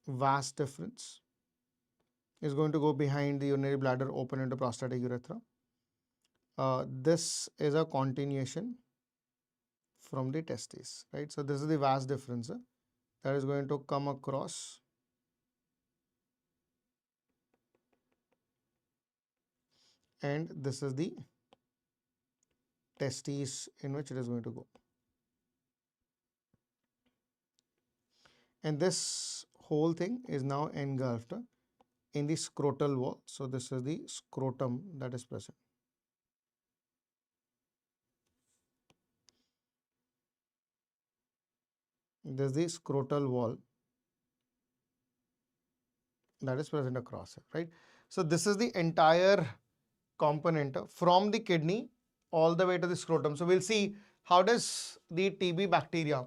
vas deferens is going to go behind the urinary bladder, open into prostatic urethra. This is a continuation from the testes, right? So this is the vas deferens that is going to come across and this is the testes in which it is going to go. And this whole thing is now engulfed in the scrotal wall. So this is the scrotum that is present. This is the scrotal wall that is present across it, right? So this is the entire component from the kidney all the way to the scrotum. So we'll see how does the TB bacteria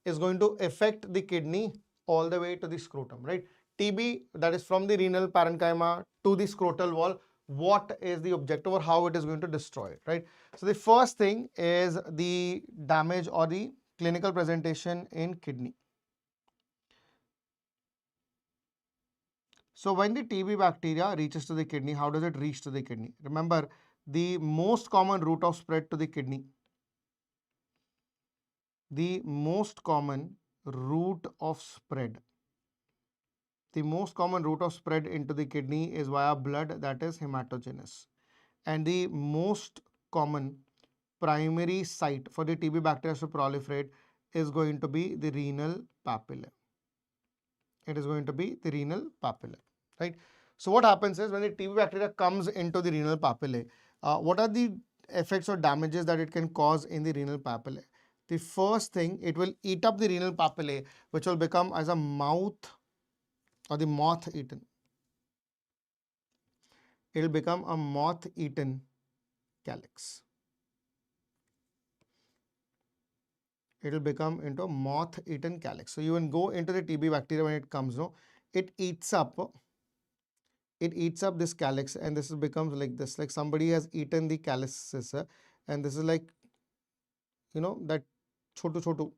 is going to affect the kidney all the way to the scrotum, right? TB, that is from the renal parenchyma to the scrotal wall, what is the objective or how it is going to destroy it, right? So the first thing is the damage or the clinical presentation in kidney. So when the TB bacteria reaches to the kidney, how does it reach to the kidney? Remember, the most common route of spread to the kidney, the most common route of spread into the kidney is via blood, that is hematogenous. And the most common primary site for the TB bacteria to proliferate is going to be the renal papillae. It is going to be the renal papillae, right? So what happens is when the TB bacteria comes into the renal papillae, what are the effects or damages that it can cause in the renal papillae? The first thing, it will eat up the renal papillae, which will become as a mouth or the moth-eaten. It will become a moth-eaten calyx. It will become into a moth-eaten calyx. So you can go into the TB bacteria when it comes, no, it eats up this calyx, and this becomes like this, like somebody has eaten the calyxes, and this is like, you know, that chotu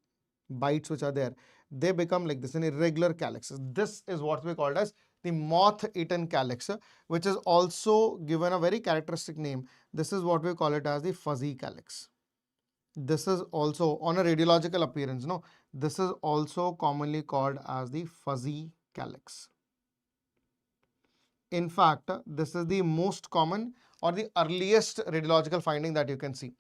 bites which are there, they become like this, an irregular calyx. This is what we called as the moth-eaten calyx, which is also given a very characteristic name. This is what we call it as the fuzzy calyx. This is also on a radiological appearance, no, this is also commonly called as the fuzzy calyx. In fact, this is the most common or the earliest radiological finding that you can see.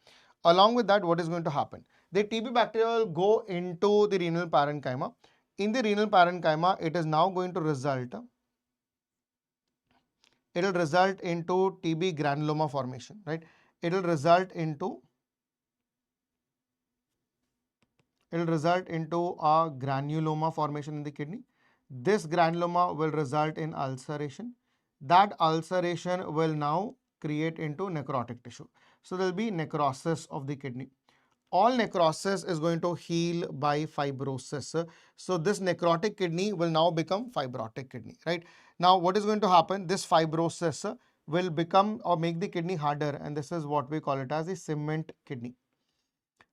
Along with that, what is going to happen? The TB bacteria will go into the renal parenchyma. In the renal parenchyma, it is now going to result, it will result into TB granuloma formation, right? It will result into a granuloma formation in the kidney. This granuloma will result in ulceration. That ulceration will now create into necrotic tissue. So there will be necrosis of the kidney. All necrosis is going to heal by fibrosis. So this necrotic kidney will now become fibrotic kidney, right? Now what is going to happen? This fibrosis will become or make the kidney harder, and this is what we call it as the cement kidney.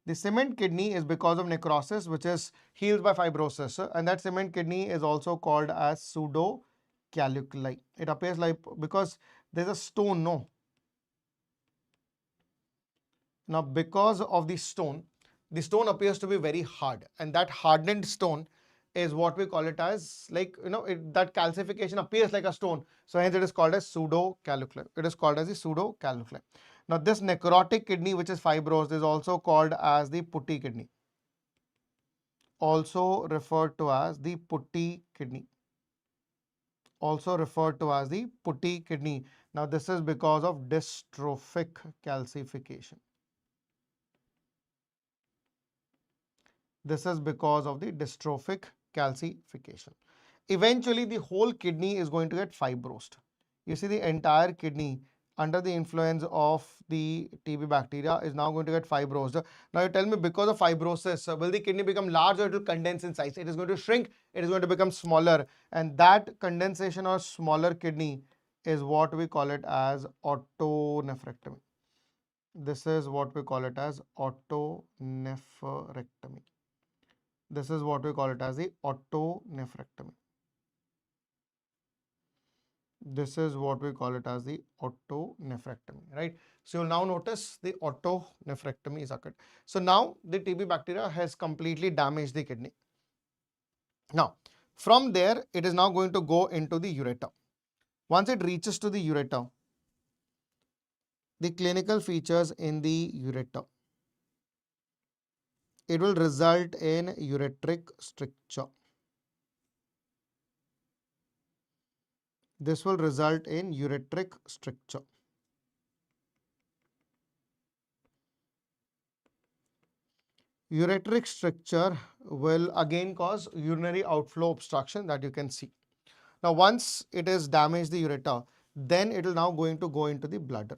The cement kidney is because of necrosis, which is healed by fibrosis, and that cement kidney is also called as pseudo calculi. It appears like, because there's a stone, no. Now, because of the stone appears to be very hard, and that hardened stone is what we call it as, like, that calcification appears like a stone. So hence it is called as pseudo calculi. It is called as the pseudo calculi. Now, this necrotic kidney, which is fibrosed, is also called as the putty kidney. Also referred to as the putty kidney. Also referred to as the putty kidney. Now, this is because of dystrophic calcification. This is because of the dystrophic calcification. Eventually, the whole kidney is going to get fibrosed. You see, the entire kidney under the influence of the TB bacteria is now going to get fibrosed. Now, you tell me, because of fibrosis, will the kidney become large or it will condense in size? It is going to shrink. It is going to become smaller. And that condensation or smaller kidney is what we call it as autonephrectomy. This is what we call it as autonephrectomy. This is what we call it as the autonephrectomy. This is what we call it as the autonephrectomy, right? So you'll now notice the autonephrectomy is occurred. So now the TB bacteria has completely damaged the kidney. Now, from there, it is now going to go into the ureter. Once it reaches to the ureter, the clinical features in the ureter, it will result in ureteric stricture. This will result in ureteric stricture. Ureteric stricture will again cause urinary outflow obstruction that you can see. Now, once it has damaged the ureter, then it will now going to go into the bladder.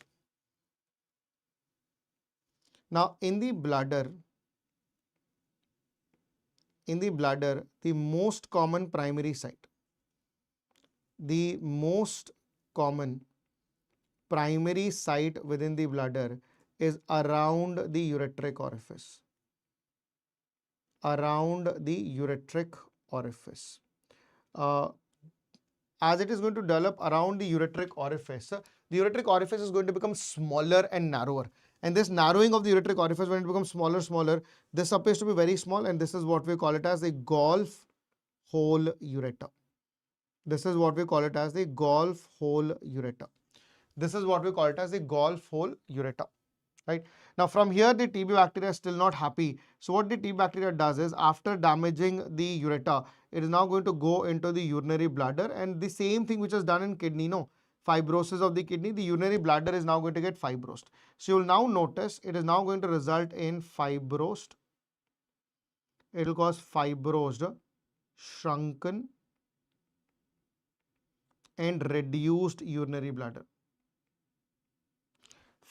Now, in the bladder, the most common primary site, the most common primary site within the bladder is around the ureteric orifice. Around the ureteric orifice. As it is going to develop around the ureteric orifice, the ureteric orifice is going to become smaller and narrower. And this narrowing of the ureteric orifice, when it becomes smaller, this appears to be very small, and this is what we call it as the golf hole ureter. This is what we call it as the golf hole ureter. This is what we call it as the golf hole ureter. Right? Now, from here, the TB bacteria is still not happy. So what the TB bacteria does is, after damaging the ureter, it is now going to go into the urinary bladder, and the same thing which is done in kidney, fibrosis of the kidney, the urinary bladder is now going to get fibrosed. So you will now notice it is now going to result in fibrosed. It will cause fibrosed, shrunken, and reduced urinary bladder.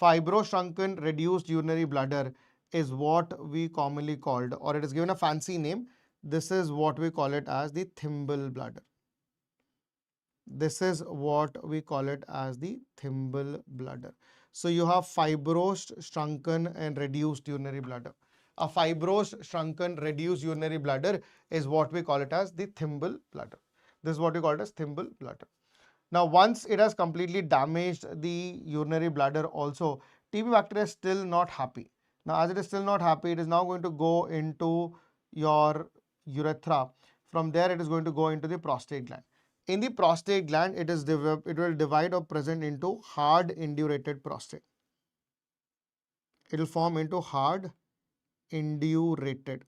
Fibro-shrunken reduced urinary bladder is what we commonly called, or it is given a fancy name. This is what we call it as the thimble bladder. This is what we call it as the thimble bladder. So you have fibrosed, shrunken, and reduced urinary bladder. A fibrosed, shrunken, reduced urinary bladder is what we call it as the thimble bladder. This is what we call it as thimble bladder. Now, once it has completely damaged the urinary bladder also, TB bacteria is still not happy. Now, as it is still not happy, it is now going to go into your urethra. From there, it is going to go into the prostate gland. In the prostate gland, it will divide or present into hard indurated prostate. It will form into hard indurated.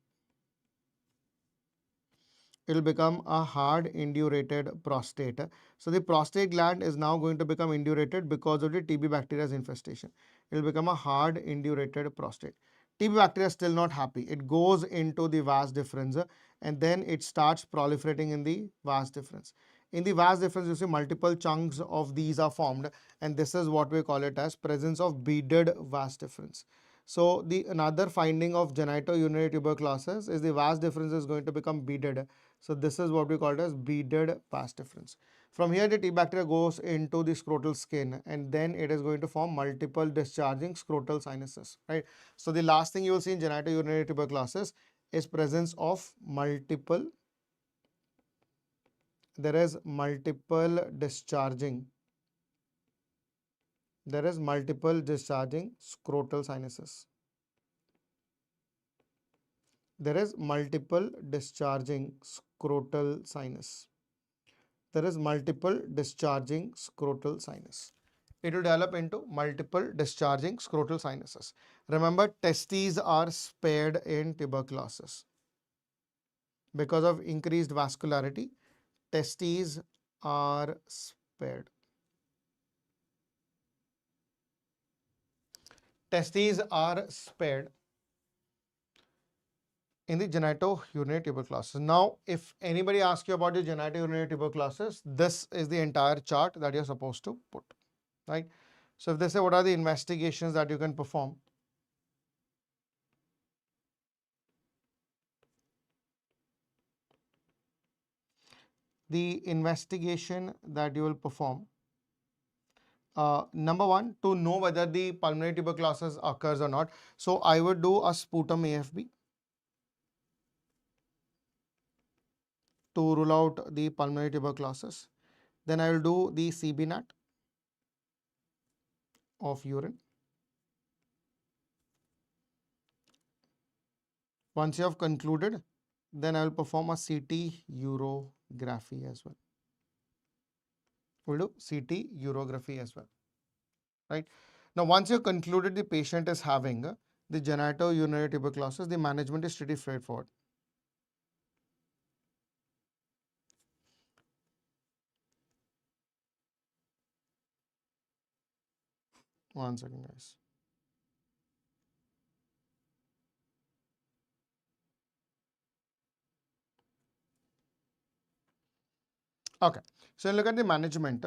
It will become a hard indurated prostate. So the prostate gland is now going to become indurated because of the TB bacteria's infestation. It will become a hard indurated prostate. TB bacteria is still not happy. It goes into the vas deferens and then it starts proliferating in the vas deferens. In the vas deferens, you see multiple chunks of these are formed, and this is what we call it as presence of beaded vas deferens. So the another finding of genitourinary tuberculosis is the vas deferens is going to become beaded. So this is what we call it as beaded vas deferens. From here, the T bacteria goes into the scrotal skin and then it is going to form multiple discharging scrotal sinuses, right? So the last thing you will see in genitourinary tuberculosis is presence of multiple, there is multiple discharging scrotal sinuses. There is multiple discharging scrotal sinus. There is multiple discharging scrotal sinus. It will develop into multiple discharging scrotal sinuses. Remember, testes are spared in tuberculosis. Because of increased vascularity, testes are spared. Testes are spared in the genitourinary tuberculosis. Now, if anybody asks you about the genitourinary tuberculosis, this is the entire chart that you're supposed to put, right? So if they say what are the investigations that you can perform, the investigation that you will perform, number one, to know whether the pulmonary tuberculosis occurs or not. So I would do a sputum AFB to rule out the pulmonary tuberculosis. Then I will do the CB-NAT of urine. Once you have concluded, then I will perform a CT urography as well. We'll do CT urography as well, right? Now, once you've concluded the patient is having the genitourinary tuberculosis, the management is pretty straightforward. One second, guys. Okay, so look at the management.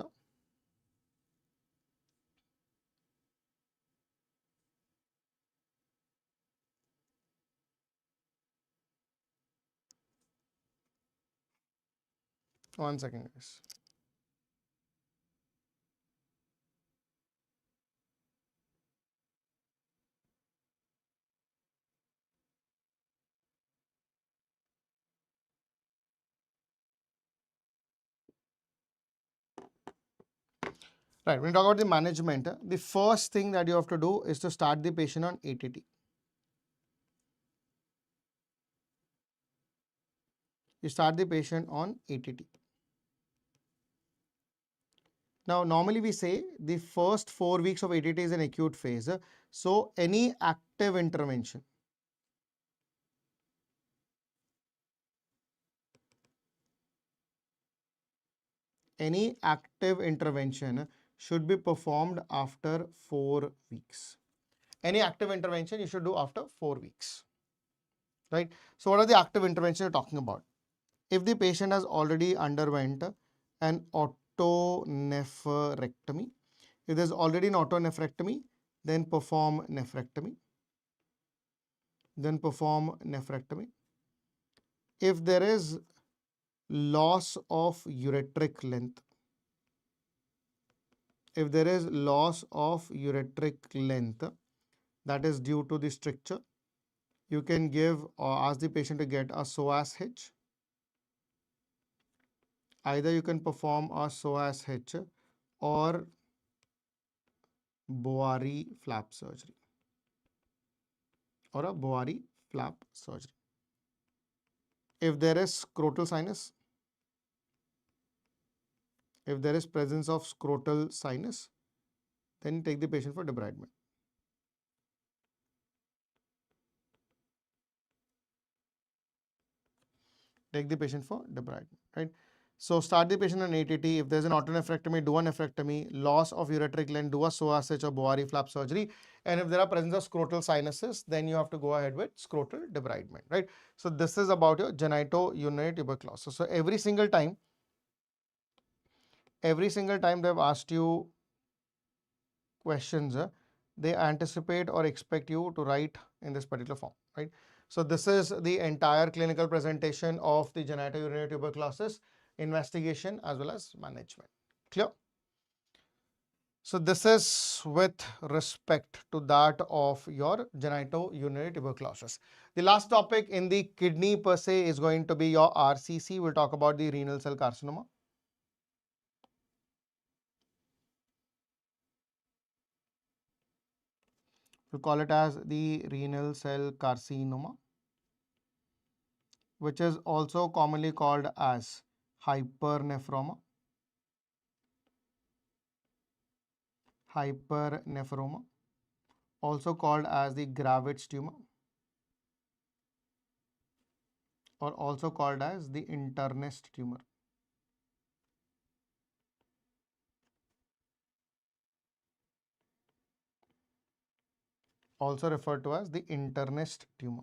One second, guys. Right, when we talk about the management, the first thing that you have to do is to start the patient on ATT. You start the patient on ATT. Now, normally we say the first 4 weeks of ATT is an acute phase. So, any active intervention, should be performed after 4 weeks. Any active intervention you should do after 4 weeks, right? So, what are the active interventions you're talking about? If the patient has already underwent an autonephrectomy, if there's already an autonephrectomy, then perform nephrectomy. If there is loss of ureteric length, that is due to the stricture, you can give or ask the patient to get a psoas hitch. Either you can perform a psoas hitch or Boari flap surgery. or a Boari flap surgery. If there is scrotal sinus, if there is presence of scrotal sinus, then take the patient for debridement. Take the patient for debridement, right? So start the patient on ATT. If there's an autonephrectomy, do a nephrectomy. Loss of ureteric gland, do a SOASH or Boari flap surgery. And if there are presence of scrotal sinuses, then you have to go ahead with scrotal debridement, right? So this is about your genitourinary tuberculosis. So every single time they've asked you questions, they anticipate or expect you to write in this particular form, right? So this is the entire clinical presentation of the genitourinary tuberculosis, investigation as well as management. Clear? So this is with respect to that of your genitourinary tuberculosis. The last topic in the kidney per se is going to be your RCC. We'll talk about the renal cell carcinoma. We'll call it as the renal cell carcinoma, which is also commonly called as hypernephroma, also called as the Gravit's tumor, or also called as the internist tumor. Also referred to as the internist tumor.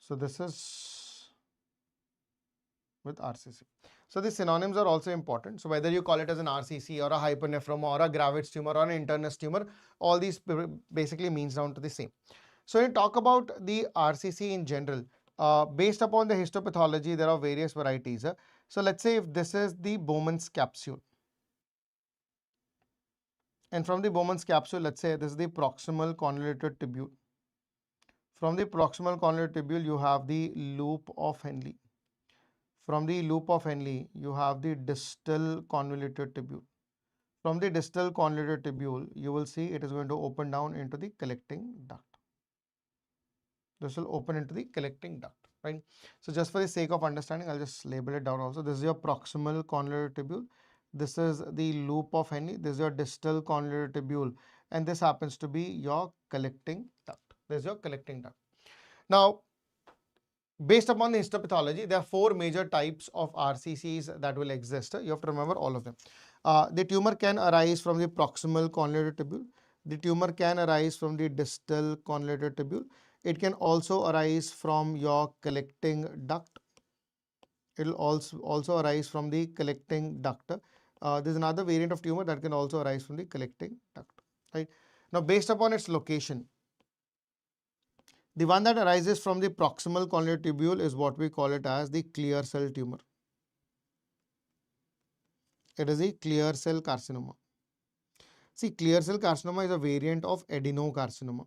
So this is with RCC. So the synonyms are also important. So whether you call it as an RCC or a hypernephroma or a Gravit's tumor or an internist tumor, all these basically means down to the same. So when you talk about the RCC in general, based upon the histopathology, there are various varieties. So let's say if this is the Bowman's capsule, and from the Bowman's capsule, let's say this is the proximal convoluted tubule. From the proximal convoluted tubule, you have the loop of Henle. From the loop of Henle, you have the distal convoluted tubule. From the distal convoluted tubule, you will see it is going to open down into the collecting duct. This will open into the collecting duct, right? So just for the sake of understanding, I'll just label it down also. This is your proximal convoluted tubule. This is the loop of Henle. This is your distal convoluted tubule. And this happens to be your collecting duct. This is your collecting duct. Now, based upon the histopathology, there are four major types of RCCs that will exist. You have to remember all of them. The tumor can arise from the proximal convoluted tubule. The tumor can arise from the distal convoluted tubule. It can also arise from your collecting duct. It will also arise from the collecting duct. There's another variant of tumor that can also arise from the collecting duct. Right? Now, based upon its location, the one that arises from the proximal convoluted tubule is what we call it as the clear cell tumor. It is a clear cell carcinoma. See, clear cell carcinoma is a variant of adenocarcinoma.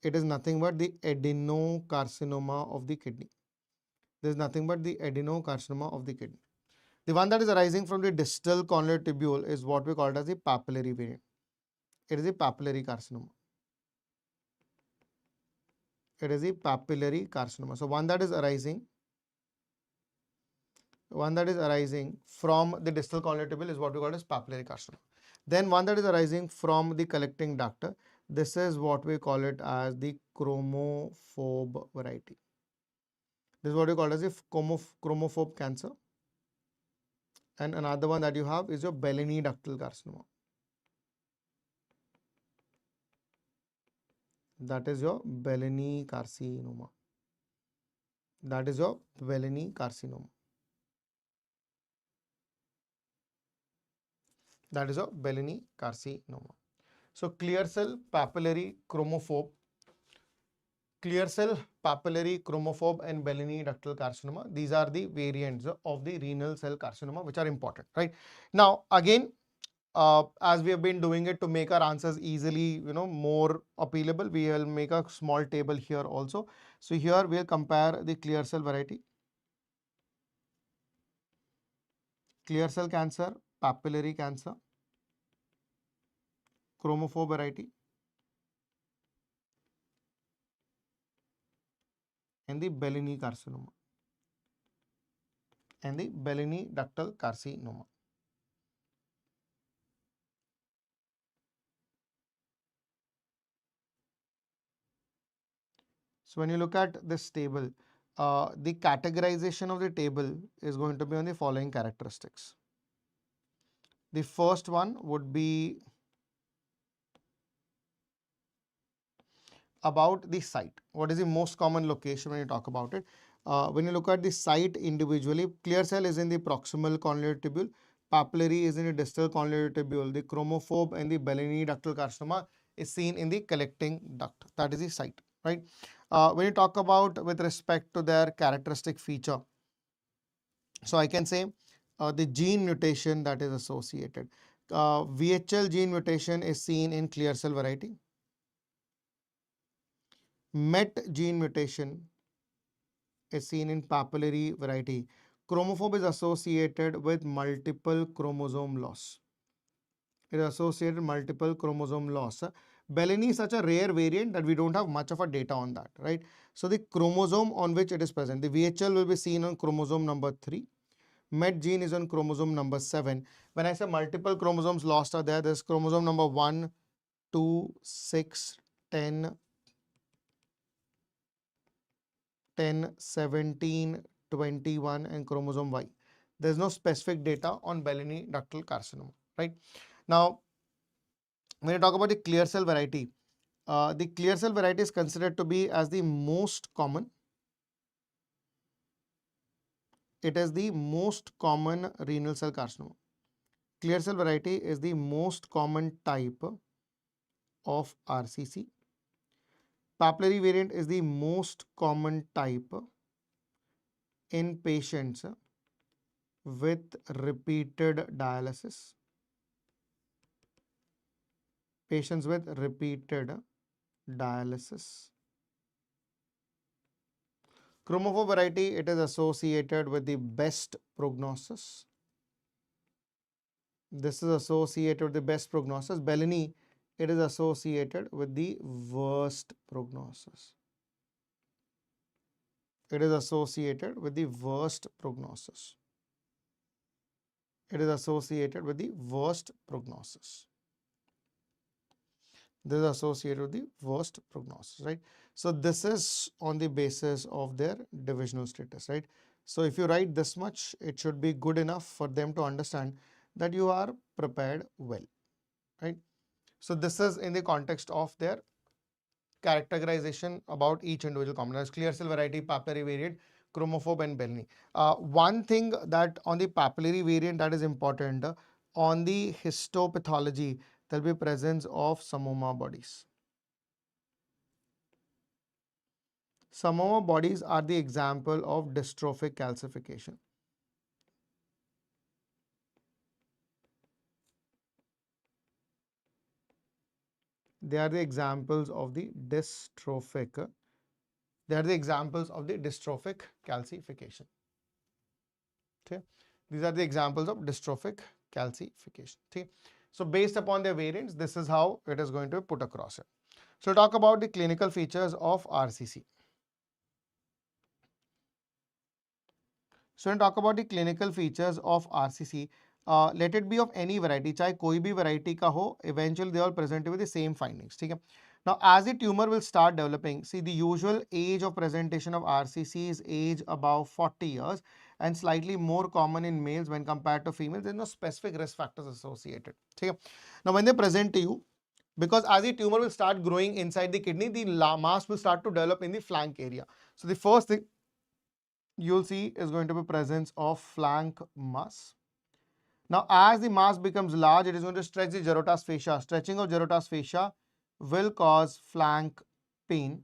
It is nothing but the adenocarcinoma of the kidney. There is nothing but the adenocarcinoma of the kidney. The one that is arising from the distal convoluted tubule is what we call it as the papillary variant. It is a papillary carcinoma. It is a papillary carcinoma. So one that is arising from the distal convoluted tubule is what we call as papillary carcinoma. Then one that is arising from the collecting duct, this is what we call it as the chromophobe variety. This is what we call as a chromophobe cancer. And another one that you have is your Bellini ductal carcinoma. That is your Bellini carcinoma. That is your Bellini carcinoma. That is a Bellini carcinoma. So clear cell papillary chromophobe, and Bellini ductal carcinoma. These are the variants of the renal cell carcinoma which are important, right? Now again, as we have been doing it to make our answers easily, more appealable, we will make a small table here also. So here we'll compare the clear cell variety. clear cell cancer, papillary cancer, chromophobe variety, and the Bellini carcinoma, and the Bellini ductal carcinoma. So when you look at this table, the categorization of the table is going to be on the following characteristics. The first one would be about the site. What is the most common location when you talk about it? When you look at the site individually, clear cell is in the proximal convoluted tubule, papillary is in the distal convoluted tubule, the chromophobe and the Bellini ductal carcinoma is seen in the collecting duct. That is the site, right? When you talk about with respect to their characteristic feature, so I can say the gene mutation that is associated. VHL gene mutation is seen in clear cell variety. MET gene mutation is seen in papillary variety. Chromophobe is associated with multiple chromosome loss. It is associated with multiple chromosome loss. Bellini is such a rare variant that we don't have much of a data on that, right? So the chromosome on which it is present, the VHL will be seen on chromosome number 3. MET gene is on chromosome number 7. When I say multiple chromosomes lost are there, there's chromosome number 1, 2, 6, 10, 17, 21 and chromosome Y. There's no specific data on Bellini ductal carcinoma, right? Now, when you talk about the clear cell variety, the clear cell variety is considered to be as the most common. It is the most common renal cell carcinoma. Clear cell variety is the most common type of RCC. Papillary variant is the most common type in patients with repeated dialysis. Patients with repeated dialysis. Chromophobe variety, it is associated with the best prognosis. This is associated with the best prognosis. Bellini, it is associated with the worst prognosis. It is associated with the worst prognosis. It is associated with the worst prognosis. This is associated with the worst prognosis, right? So this is on the basis of their divisional status, right? So if you write this much, it should be good enough for them to understand that you are prepared well, right? So this is in the context of their characterization about each individual component. Clear cell variety, papillary variant, chromophobe and Bellini. One thing that on the papillary variant that is important, on the histopathology, there will be presence of Samoma bodies. Samoma bodies are the example of dystrophic calcification. They are the examples of the dystrophic. They are the examples of the dystrophic calcification. Okay. These are the examples of dystrophic calcification. Okay. So based upon their variants, this is how it is going to be put across here. So talk about the clinical features of RCC. So when talk about the clinical features of RCC, let it be of any variety, चाहे कोई भी variety का हो, eventually they all present with the same findings. ठीक है? Now, as the tumor will start developing, see the usual age of presentation of RCC is age above 40 years and slightly more common in males when compared to females. There is no specific risk factors associated. ठीक है? Now, when they present to you, because as the tumor will start growing inside the kidney, the mass will start to develop in the flank area. So the first thing you'll see is going to be presence of flank mass. Now, as the mass becomes large, it is going to stretch the Gerota's fascia. Stretching of Gerota's fascia will cause flank pain.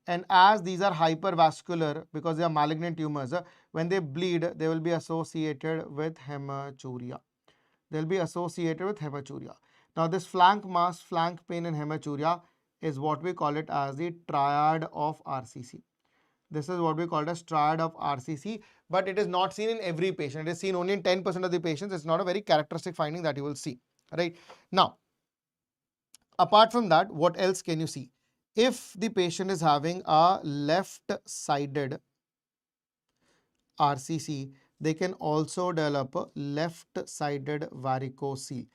And as these are hypervascular, because they are malignant tumors, when they bleed, they will be associated with hematuria. They will be associated with hematuria. Now, this flank mass, flank pain and hematuria is what we call it as the triad of RCC. This is what we call as triad of RCC, but it is not seen in every patient. It is seen only in 10% of the patients. It's not a very characteristic finding that you will see, right? Now, apart from that, what else can you see? If the patient is having a left-sided RCC, they can also develop a left-sided varicocele.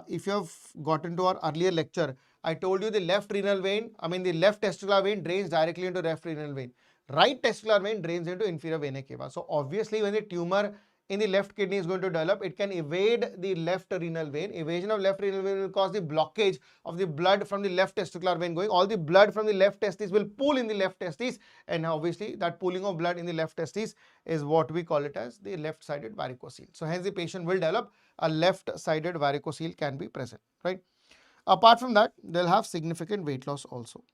If you have gotten to our earlier lecture, I told you the left renal vein, the left testicular vein drains directly into left renal vein. Right testicular vein drains into inferior vena cava. So obviously, when the tumor in the left kidney is going to develop, it can evade the left renal vein. Evasion of left renal vein will cause the blockage of the blood from the left testicular vein going. All the blood from the left testis will pool in the left testis, and obviously that pooling of blood in the left testis is what we call it as the left-sided varicocele. So hence the patient will develop a left-sided varicocele can be present, right? Apart from that, they'll have significant weight loss also.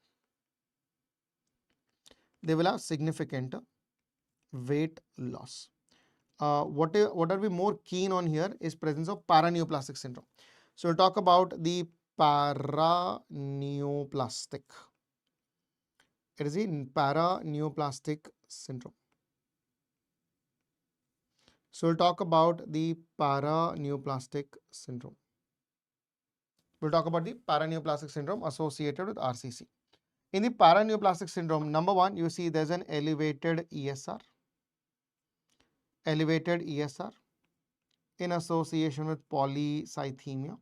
They will have significant weight loss. What are we more keen on here is presence of paraneoplastic syndrome. So we'll talk about the paraneoplastic. It is a paraneoplastic syndrome. So we'll talk about the paraneoplastic syndrome. We'll talk about the paraneoplastic syndrome associated with RCC. In the paraneoplastic syndrome, number one, you see there's an elevated ESR in association with polycythemia.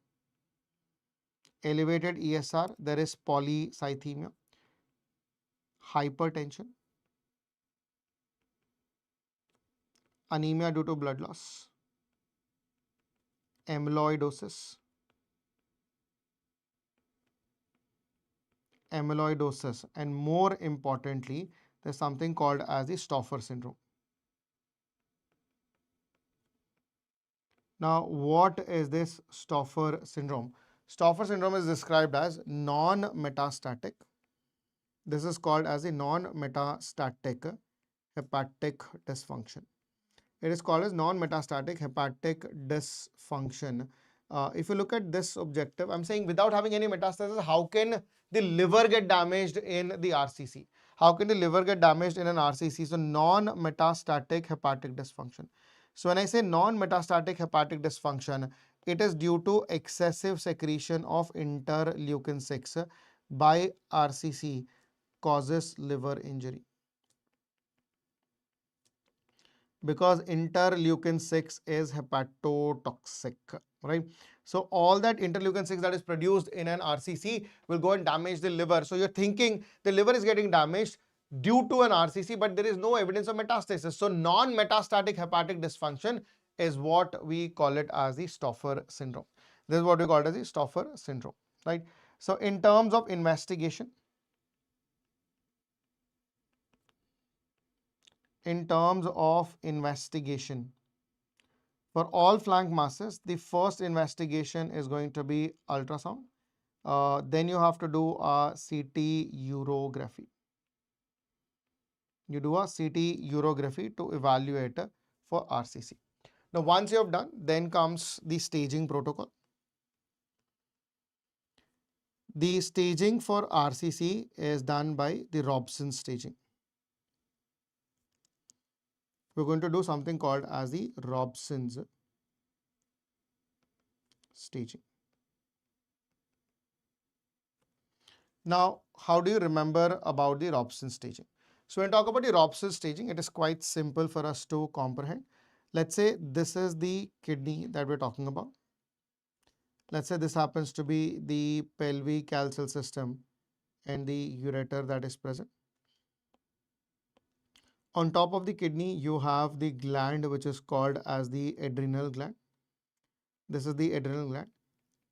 Elevated ESR, there is polycythemia, hypertension, anemia due to blood loss, amyloidosis, and more importantly, there's something called as the Stauffer syndrome. Now, what is this Stauffer syndrome? Stauffer syndrome is described as non-metastatic. This is called as a non-metastatic hepatic dysfunction. It is called as non-metastatic hepatic dysfunction. If you look at this objective, I'm saying without having any metastasis, how can the liver get damaged in the RCC? How can the liver get damaged in an RCC? So non-metastatic hepatic dysfunction. So when I say non-metastatic hepatic dysfunction, it is due to excessive secretion of interleukin 6 by RCC causes liver injury. Because interleukin 6 is hepatotoxic, right? So all that interleukin 6 that is produced in an RCC will go and damage the liver. So you're thinking the liver is getting damaged due to an RCC, but there is no evidence of metastasis. So non-metastatic hepatic dysfunction is what we call it as the Stauffer syndrome. This is what we call it as the Stauffer syndrome, right? So in terms of investigation, for all flank masses, the first investigation is going to be ultrasound. Then you have to do a CT urography. You do a CT urography to evaluate for RCC. Now, once you have done, then comes the staging protocol. The staging for RCC is done by the Robson staging. We're going to do something called as the Robson's staging. Now, how do you remember about the Robson staging? So when we talk about the Robson staging, it is quite simple for us to comprehend. Let's say this is the kidney that we're talking about. Let's say this happens to be the pelvic calcium system and the ureter that is present. On top of the kidney, you have the gland which is called as the adrenal gland. This is the adrenal gland.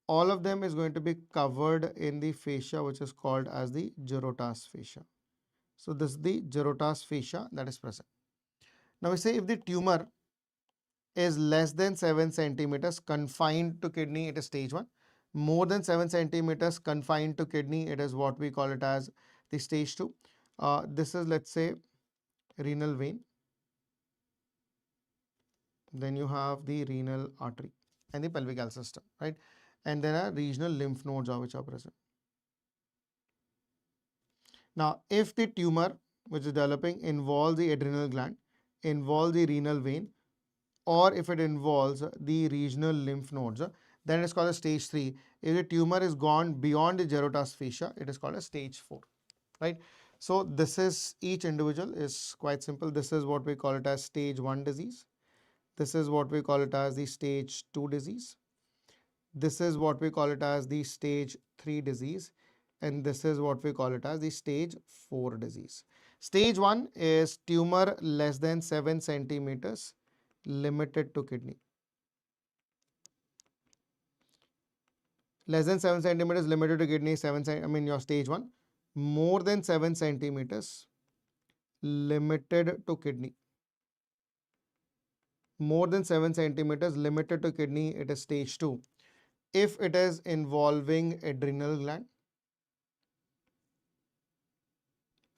All of them is going to be covered in the fascia which is called as the Gerota's fascia. So this is the Gerota's fascia that is present. Now we say if the tumor is less than 7 centimeters confined to kidney, it is stage 1. More than 7 centimeters confined to kidney, it is what we call it as the stage 2. This is, let's say, renal vein. Then you have the renal artery and the pelvic calcium system, right? And there are regional lymph nodes which are present. Now, if the tumor which is developing involves the adrenal gland, involves the renal vein, or if it involves the regional lymph nodes, then it is called a stage 3. If the tumor is gone beyond the Gerota's fascia, it is called a stage 4, right? So this is, each individual is quite simple. This is what we call it as stage 1 disease. This is what we call it as the stage 2 disease. This is what we call it as the stage 3 disease. And this is what we call it as the stage 4 disease. Stage 1 is tumor less than 7 centimeters limited to kidney. Less than 7 centimeters limited to kidney, your stage 1. More than 7 centimeters limited to kidney. More than 7 centimeters limited to kidney, it is stage 2. If it is involving adrenal gland,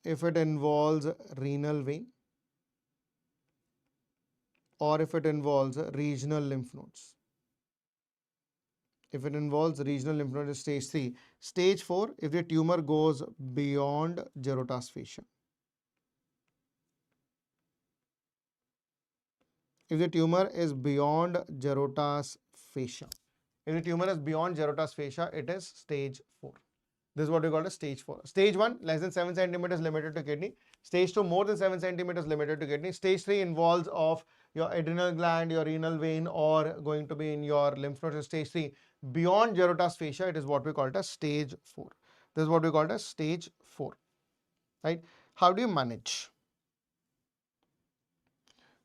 if it involves renal vein, or if it involves regional lymph nodes. If it involves regional lymph nodes, stage 3. Stage 4, if the tumor goes beyond Gerota's fascia. If the tumor is beyond Gerota's fascia. If the tumor is beyond Gerota's fascia, it is stage 4. This is what we call as stage 4. Stage 1, less than 7 centimeters limited to kidney. Stage 2, more than 7 centimeters limited to kidney. Stage 3 involves of your adrenal gland, your renal vein, or going to be in your lymph nodes. Stage 3, beyond Gerota's fascia, it is what we call it as stage 4. This is what we call it as stage 4. Right? How do you manage?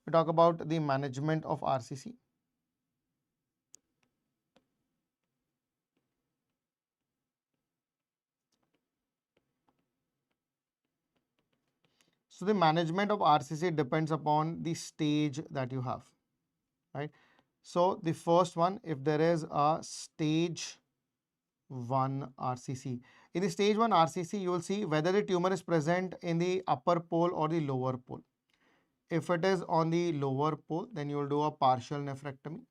We talk about the management of RCC. So the management of RCC depends upon the stage that you have, right? So the first one, if there is a stage 1 RCC. In the stage 1 RCC, you will see whether the tumor is present in the upper pole or the lower pole. If it is on the lower pole, then you will do a partial nephrectomy.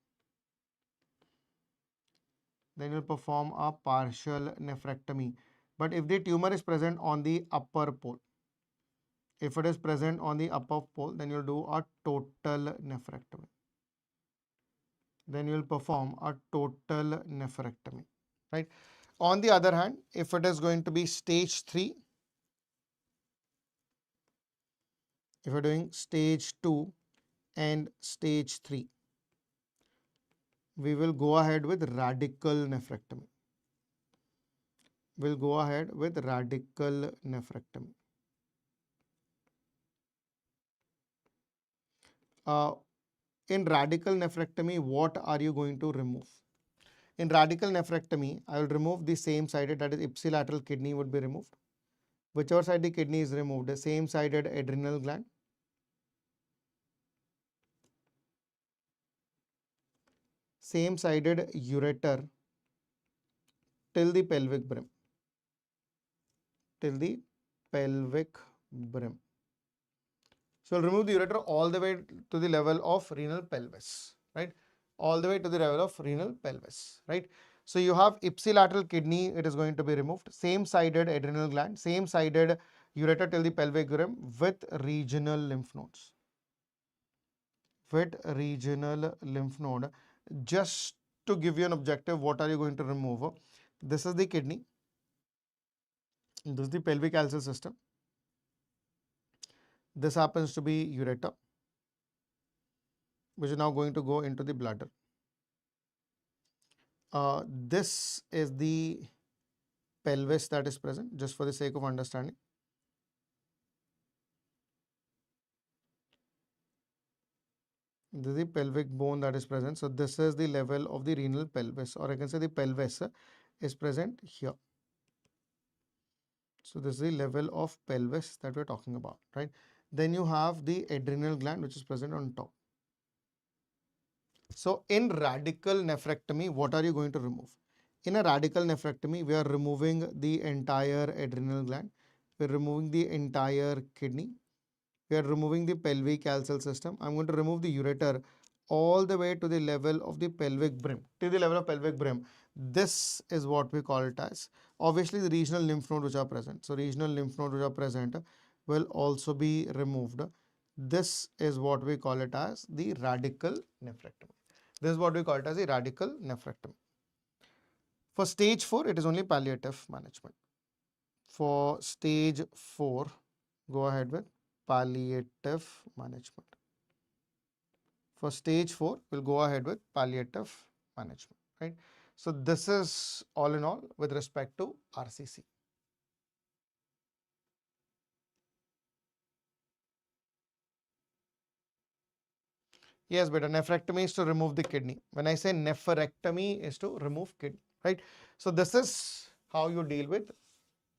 Then you will perform a partial nephrectomy. But if the tumor is present on the upper pole, if it is present on the upper pole, then you'll do a total nephrectomy. Then you'll perform a total nephrectomy, right? On the other hand, if it is going to be stage 3, if you're doing stage 2 and stage 3, we will go ahead with radical nephrectomy. We'll go ahead with radical nephrectomy. In radical nephrectomy, what are you going to remove? In radical nephrectomy, I will remove the same-sided, that is ipsilateral kidney would be removed. Whichever side the kidney is removed, the same-sided adrenal gland, same-sided ureter till the pelvic brim. Till the pelvic brim. So I'll remove the ureter all the way to the level of renal pelvis, right? All the way to the level of renal pelvis, right? So you have ipsilateral kidney, it is going to be removed. Same-sided adrenal gland, same-sided ureter till the pelvic brim with regional lymph nodes. With regional lymph node. Just to give you an objective, what are you going to remove? This is the kidney. This is the pelvic calcium system. This happens to be ureter, which is now going to go into the bladder. This is the pelvis that is present, just for the sake of understanding. This is the pelvic bone that is present. So this is the level of the renal pelvis, or I can say the pelvis is present here. So this is the level of pelvis that we're talking about, right? Then you have the adrenal gland, which is present on top. So in radical nephrectomy, what are you going to remove? In a radical nephrectomy, we are removing the entire adrenal gland. We're removing the entire kidney. We are removing the pelvic calcium system. I'm going to remove the ureter all the way to the level of the pelvic brim, to the level of pelvic brim. This is what we call it as. Obviously, the regional lymph nodes which are present. So regional lymph nodes which are present will also be removed. This is what we call it as the radical nephrectomy. This is what we call it as the radical nephrectomy. For stage 4, it is only palliative management. For stage 4, go ahead with palliative management. For stage 4, we'll go ahead with palliative management, right? So this is all in all with respect to RCC. Yes, but a nephrectomy is to remove the kidney. When I say nephrectomy is to remove kidney, right? So this is how you deal with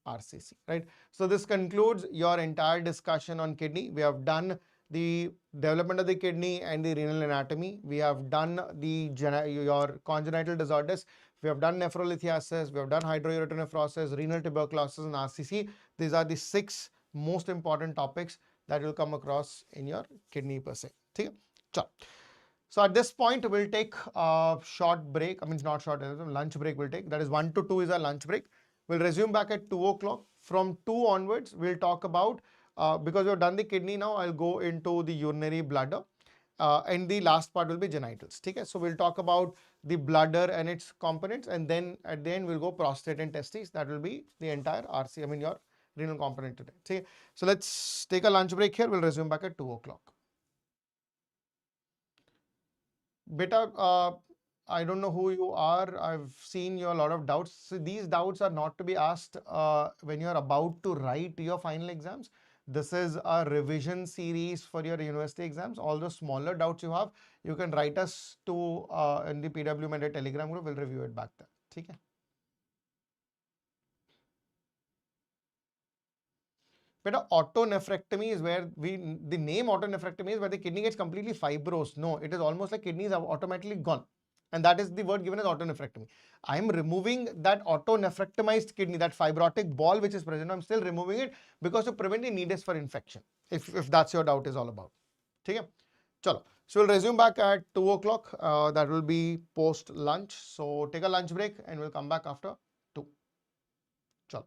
RCC, right? So this concludes your entire discussion on kidney. We have done the development of the kidney and the renal anatomy. We have done your congenital disorders. We have done nephrolithiasis. We have done hydronephrosis, renal tuberculosis, and RCC. These are the 6 most important topics that you'll come across in your kidney per se. Okay? So at this point, we'll take a short break. I mean, not short, lunch break we'll take. That is 1 to 2 is our lunch break. We'll resume back at 2 o'clock. From 2 onwards, we'll talk about, because we've done the kidney now, I'll go into the urinary bladder. And the last part will be genitals. Okay? So we'll talk about the bladder and its components. And then at the end, we'll go prostate and testes. That will be the entire RC, I mean your renal component today. Okay? So let's take a lunch break here. We'll resume back at 2 o'clock. Beta, I don't know who you are. I've seen you a lot of doubts. So these doubts are not to be asked when you're about to write your final exams. This is a revision series for your university exams. All the smaller doubts you have, you can write us to in the PW Media Telegram group. We'll review it back there. Okay. But autonephrectomy is where the name autonephrectomy is where the kidney gets completely fibrous. No, it is almost like kidneys are automatically gone. And that is the word given as autonephrectomy. I am removing that autonephrectomized kidney, that fibrotic ball which is present. I'm still removing it because to prevent the need is for infection. If that's your doubt is all about. Okay. Chalo. So we'll resume back at 2 o'clock. That will be post lunch. So take a lunch break and we'll come back after 2. Chalo.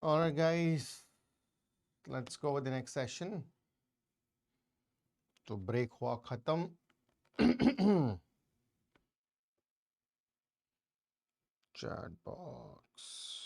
All right, guys, let's go with the next session. तो break हुआ खत्म. Chat box.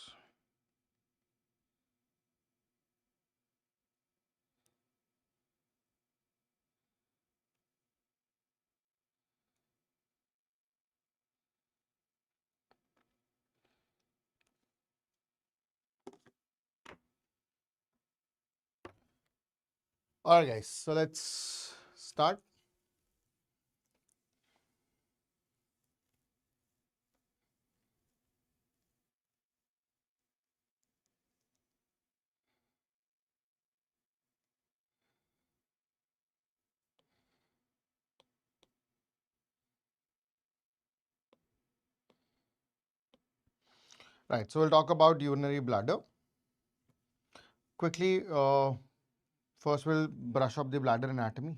All right, guys, so let's start. Right, so we'll talk about urinary bladder. Quickly, first we'll brush up the bladder anatomy.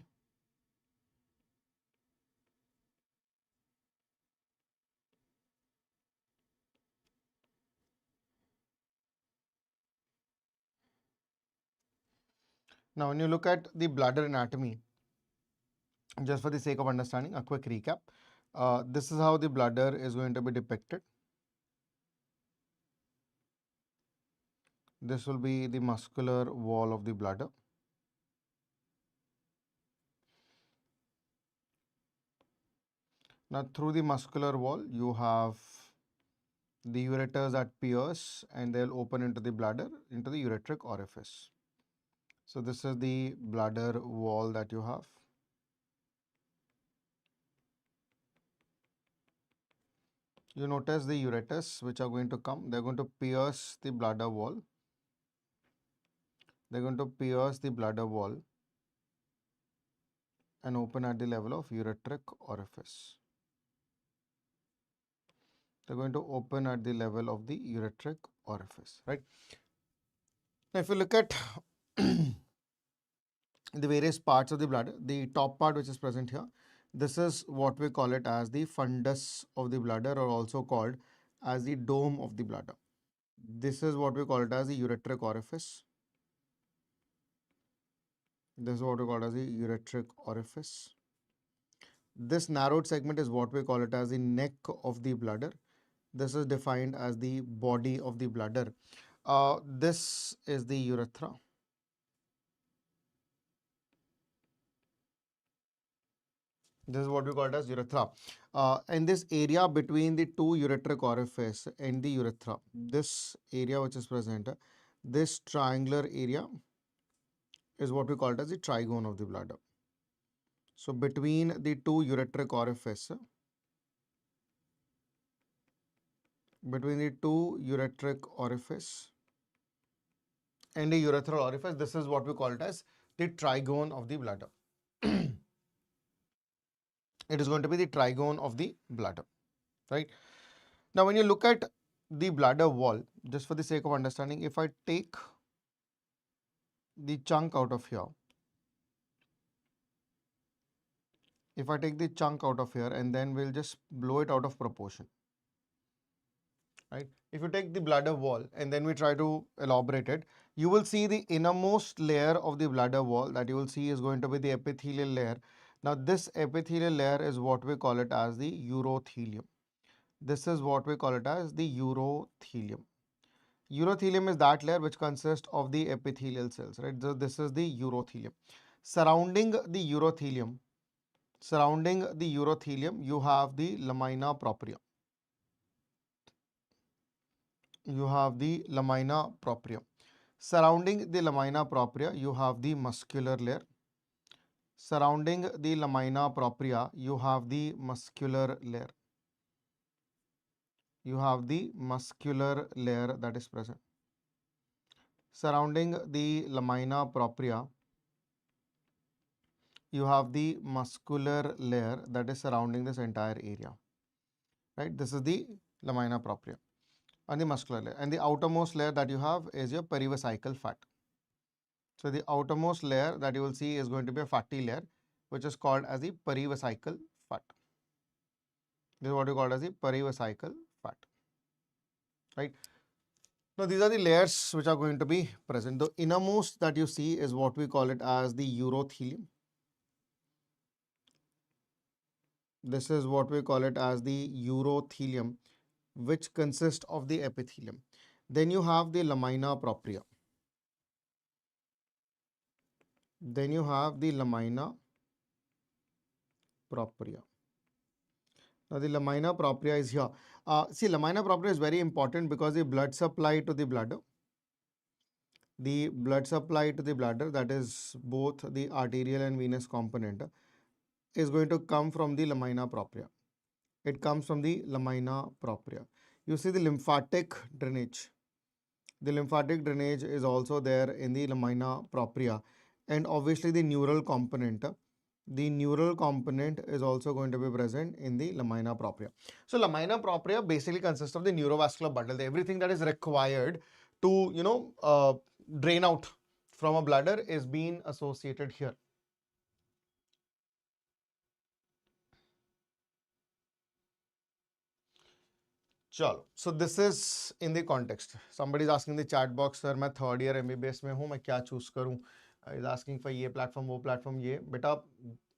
Now, when you look at the bladder anatomy, just for the sake of understanding, a quick recap. This is how the bladder is going to be depicted. This will be the muscular wall of the bladder. Now, through the muscular wall, you have the ureters that pierce and they'll open into the bladder, into the ureteric orifice. So, this is the bladder wall that you have. You notice the ureters which are going to come, they're going to pierce the bladder wall. They're going to pierce the bladder wall and open at the level of ureteric orifice. They're going to open at the level of the ureteric orifice, right? Now, if you look at the various parts of the bladder, the top part which is present here, this is what we call it as the fundus of the bladder, or also called as the dome of the bladder. This is what we call it as the ureteric orifice. This is what we call it as the ureteric orifice. This narrowed segment is what we call it as the neck of the bladder. This is defined as the body of the bladder. This is the urethra. This is what we call it as urethra. And this area between the two ureteric orifice and the urethra, this area which is present, this triangular area is what we call it as the trigone of the bladder. So between the two ureteric orifice, and the urethral orifice, this is what we call it as the trigone of the bladder. It is going to be the trigone of the bladder, right? Now, when you look at the bladder wall, just for the sake of understanding, if I take the chunk out of here, and then we'll just blow it out of proportion, right? If you take the bladder wall and then we try to elaborate it, you will see the innermost layer of the bladder wall that you will see is going to be the epithelial layer. Now, this epithelial layer is what we call it as the urothelium. This is what we call it as the urothelium. Urothelium is that layer which consists of the epithelial cells, right? So this is the urothelium. Surrounding the urothelium, you have the lamina propria. Surrounding the lamina propria, you have the muscular layer. Surrounding the lamina propria, you have the muscular layer. That is present. Surrounding the lamina propria, you have the muscular layer that is surrounding this entire area, right? This is the lamina propria and the muscular layer. And the outermost layer that you have is your perivesical fat. So the outermost layer that you will see is going to be a fatty layer, which is called as the perivesical fat. This is what you call as the perivesical fat, right? Now, these are the layers which are going to be present. The innermost that you see is what we call it as the urothelium. This is what we call it as the urothelium, which consists of the epithelium. Then you have the lamina propria. Then you have the lamina propria. Now, the lamina propria is here. See, lamina propria is very important because the blood supply to the bladder, that is both the arterial and venous component, is going to come from the lamina propria. It comes from the lamina propria. You see the lymphatic drainage. The lymphatic drainage is also there in the lamina propria, and obviously the neural component. The neural component is also going to be present in the lamina propria. So lamina propria basically consists of the neurovascular bundle, everything that is required to drain out from a bladder is being associated here. चलो, so this is in the context. Somebody is asking the chat box, sir, मैं third year MBBS में हूँ, मैं क्या choose करूँ? Is asking for ये platform, वो platform, ये बेटा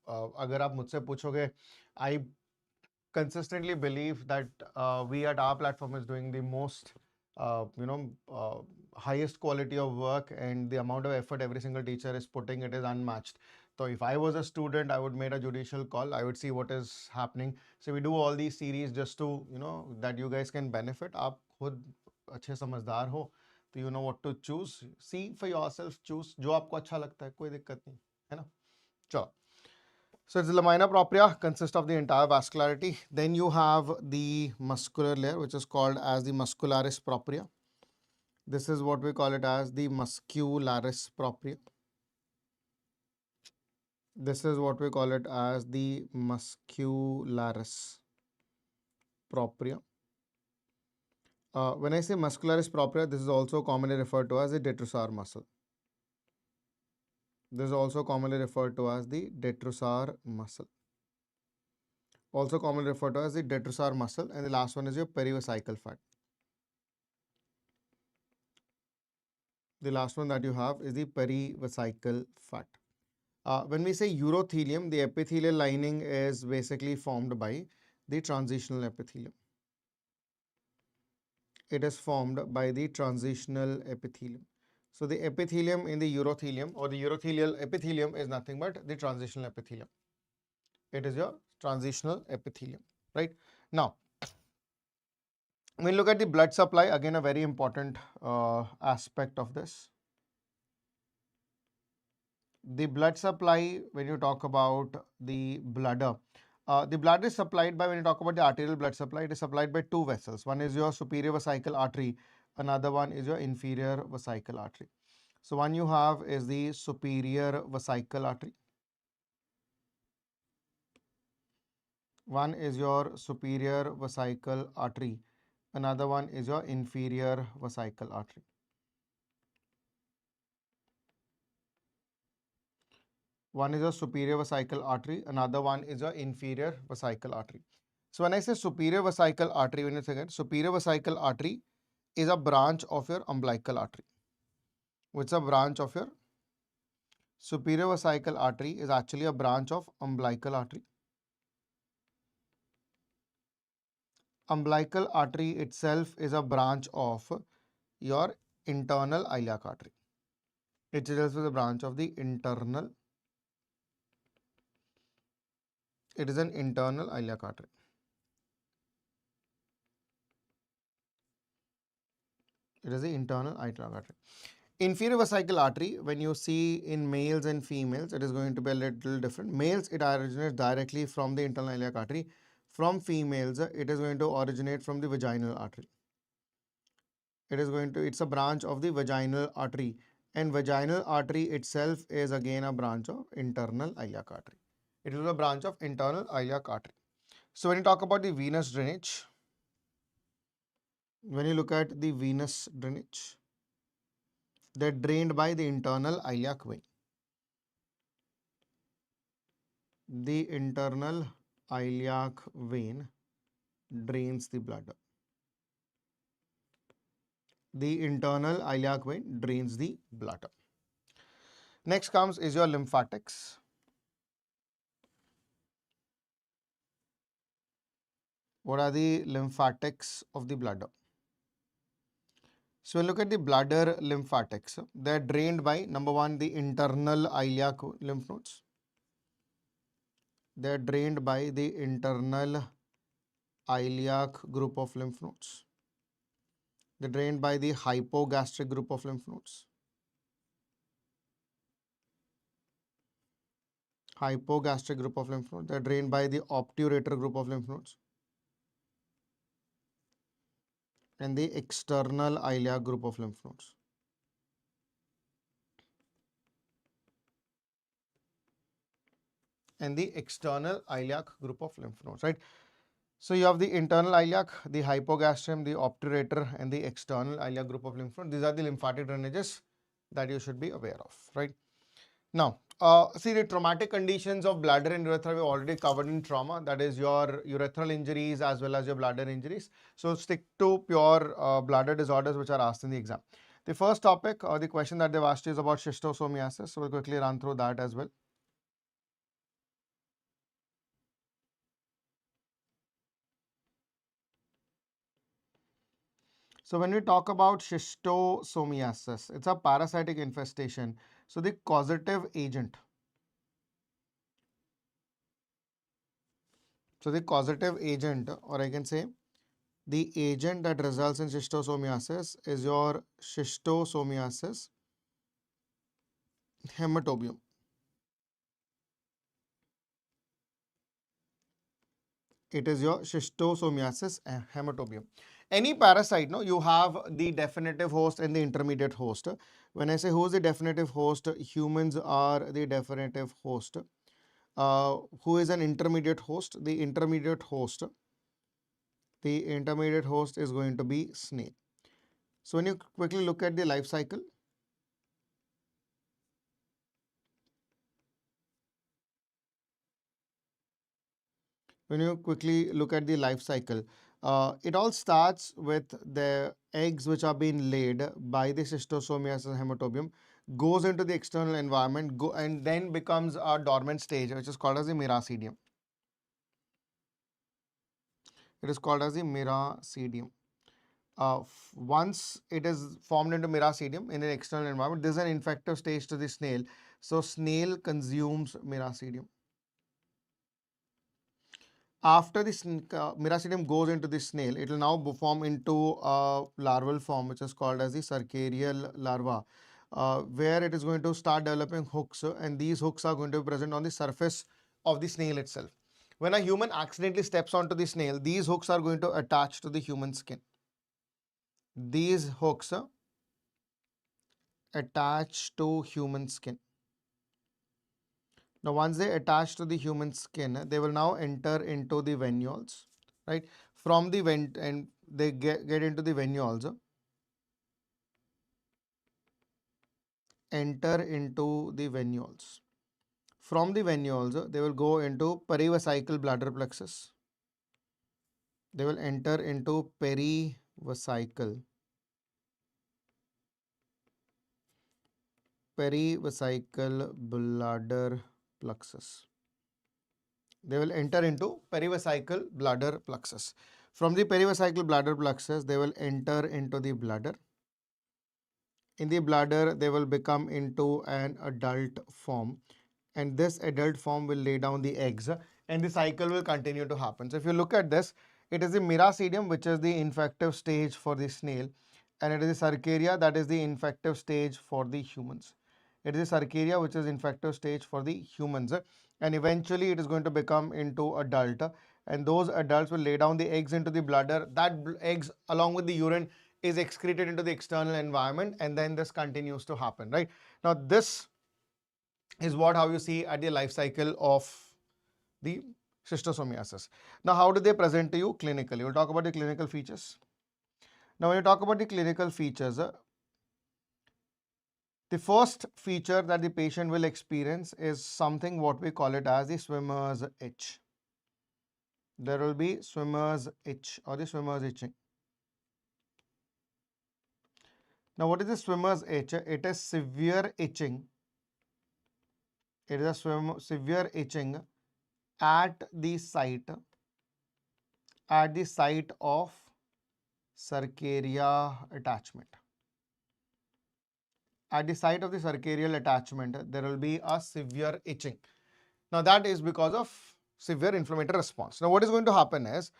अगर आप मुझसे पूछोगे, I consistently believe that we at our platform is doing the most, highest quality of work, and the amount of effort every single teacher is putting, it is unmatched. So if I was a student, I would make a judicial call. I would see what is happening. So we do all these series just to, that you guys can benefit. आप खुद अच्छे समझदार हो, तो you know what to choose. See for yourself, choose जो आपको अच्छा लगता है, कोई दिक्कत नहीं, है ना? चलो. So it's the lamina propria, consists of the entire vascularity. Then you have the muscular layer, which is called as the muscularis propria. This is what we call it as the muscularis propria. This is what we call it as the muscularis propria. When I say muscularis propria, this is also commonly referred to as the detrusor muscle. This is also commonly referred to as the detrusor muscle. Also commonly referred to as the detrusor muscle. And the last one is your perivesical fat. The last one that you have is the perivesical fat. When we say urothelium, the epithelial lining is basically formed by the transitional epithelium. It is formed by the transitional epithelium. So the epithelium in the urothelium, or the urothelial epithelium, is nothing but the transitional epithelium. It is your transitional epithelium, right? Now, when we look at the blood supply, again a very important aspect of this. The blood supply, when you talk about the bladder, the blood is supplied by, when you talk about the arterial blood supply, it is supplied by two vessels. One is your superior vesical artery, another one is your inferior vesical artery. So one you have is the superior vesical artery. One is your superior vesical artery, another one is your inferior vesical artery. One is a superior vesical artery, another one is a inferior vesical artery. So when I say superior vesical artery, when you think superior vesical artery is a branch of your umbilical artery. Which is a branch of your superior vesical artery is actually a branch of umbilical artery. Umbilical artery itself is a branch of your internal iliac artery. It is also a branch of the internal. It is an internal iliac artery. It is the internal iliac artery. Inferior vesical artery, when you see in males and females, it is going to be a little different. Males, it originates directly from the internal iliac artery. From females, it is going to originate from the vaginal artery. It's a branch of the vaginal artery, and vaginal artery itself is again a branch of internal iliac artery. It is a branch of internal iliac artery. So when you talk about the venous drainage, when you look at the venous drainage, they're drained by the internal iliac vein. The internal iliac vein drains the bladder. the internal iliac vein drains the bladder. Next comes is your lymphatics. What are the lymphatics of the bladder? So look at the bladder lymphatics. They are drained by number one, the internal iliac lymph nodes. They are drained by the internal iliac group of lymph nodes. They are drained by the hypogastric group of lymph nodes. Hypogastric group of lymph nodes. They are drained by the obturator group of lymph nodes. And the external iliac group of lymph nodes. And the external iliac group of lymph nodes, right? So you have the internal iliac, the hypogastrium, the obturator, and the external iliac group of lymph nodes. These are the lymphatic drainages that you should be aware of, right? Now, see the traumatic conditions of bladder and urethra we already covered in trauma. That is your urethral injuries as well as your bladder injuries. So stick to pure bladder disorders which are asked in the exam. The first topic or the question that they've asked you is about schistosomiasis. So we'll quickly run through that as well. So when we talk about schistosomiasis, it's a parasitic infestation. So the causative agent. So the causative agent, or I can say the agent that results in schistosomiasis is your schistosomiasis hematobium. It is your schistosomiasis hematobium. Any parasite, no, you have the definitive host and the intermediate host. When I say who is the definitive host, humans are the definitive host. Who is an intermediate host? The intermediate host is going to be snail. So when you quickly look at the life cycle, it all starts with the eggs which are being laid by the schistosomiasis hematobium, goes into the external environment, and then becomes a dormant stage, which is called as the miracidium. It is called as the miracidium. Once it is formed into miracidium in an external environment, this is an infective stage to the snail. So snail consumes miracidium. After the miracidium goes into the snail, it will now form into a larval form, which is called as the cercarial larva, where it is going to start developing hooks, and these hooks are going to be present on the surface of the snail itself. When a human accidentally steps onto the snail, these hooks are going to attach to the human skin. These hooks attach to human skin. Now, once they attach to the human skin, they will now enter into the venules, right? From the vent, and they get into the venules, enter into the venules. From the venules, they will go into perivesical bladder plexus. They will enter into perivesical bladder plexus. They will enter into perivesical bladder plexus. From the perivesical bladder plexus, they will enter into the bladder. In the bladder, they will become into an adult form, and this adult form will lay down the eggs, and the cycle will continue to happen. So if you look at this, it is the miracidium, which is the infective stage for the snail, and it is the cercaria that is the infective stage for the humans. It is the cercaria which is infective stage for the humans, and eventually it is going to become into adult, and those adults will lay down the eggs into the bladder. That eggs along with the urine is excreted into the external environment, and then this continues to happen, right? Now this is how you see at the life cycle of the schistosomiasis. Now how do they present to you clinically? We'll talk about the clinical features. Now when you talk about the clinical features, the first feature that the patient will experience is something what we call it as the swimmer's itch. There will be swimmer's itch or the swimmer's itching. Now, what is the swimmer's itch? It is severe itching. It is a severe itching at the site of cercaria attachment. At the site of the cercarial attachment, there will be a severe itching. Now, that is because of severe inflammatory response. Now, what is going to happen is,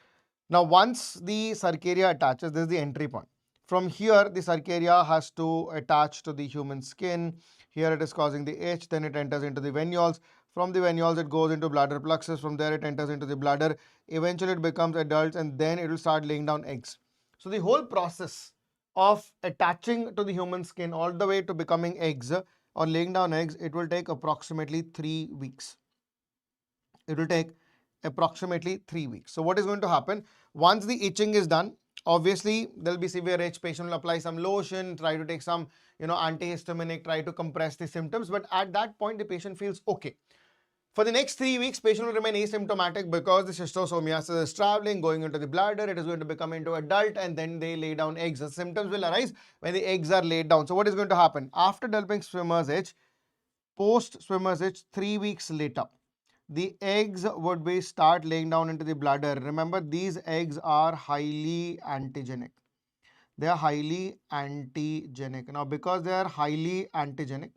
now once the cercaria attaches, this is the entry point. From here, the cercaria has to attach to the human skin. Here it is causing the itch, then it enters into the venules. From the venules, it goes into bladder plexus. From there, it enters into the bladder. Eventually, it becomes adult, and then it will start laying down eggs. So, the whole process of attaching to the human skin all the way to becoming eggs or laying down eggs, it will take approximately 3 weeks. It will take approximately 3 weeks. So what is going to happen? Once the itching is done, obviously there will be severe itch. Patient will apply some lotion, try to take some antihistaminic, try to compress the symptoms. But at that point, the patient feels okay. For the next 3 weeks, patient will remain asymptomatic because the schistosomiasis is traveling, going into the bladder. It is going to become into adult, and then they lay down eggs. The symptoms will arise when the eggs are laid down. So what is going to happen? After developing swimmer's itch, post swimmer's itch, 3 weeks later, the eggs would be start laying down into the bladder. Remember, these eggs are highly antigenic. They are highly antigenic. Now, because they are highly antigenic,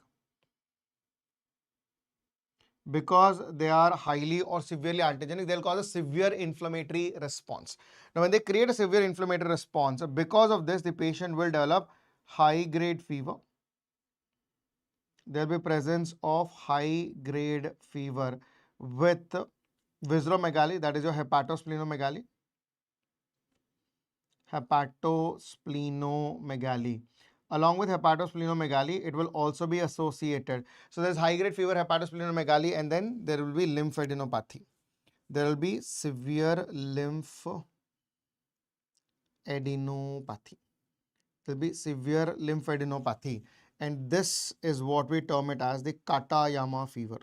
because they are highly or severely antigenic, they'll cause a severe inflammatory response. Now, when they create a severe inflammatory response, because of this, the patient will develop high-grade fever. There will be presence of high-grade fever with visceromegaly, that is your hepatosplenomegaly. Hepatosplenomegaly. Along with hepatosplenomegaly, it will also be associated. So there's high-grade fever, hepatosplenomegaly, and then there will be lymphadenopathy. There will be severe lymphadenopathy. There will be severe lymphadenopathy. And this is what we term it as the Katayama fever.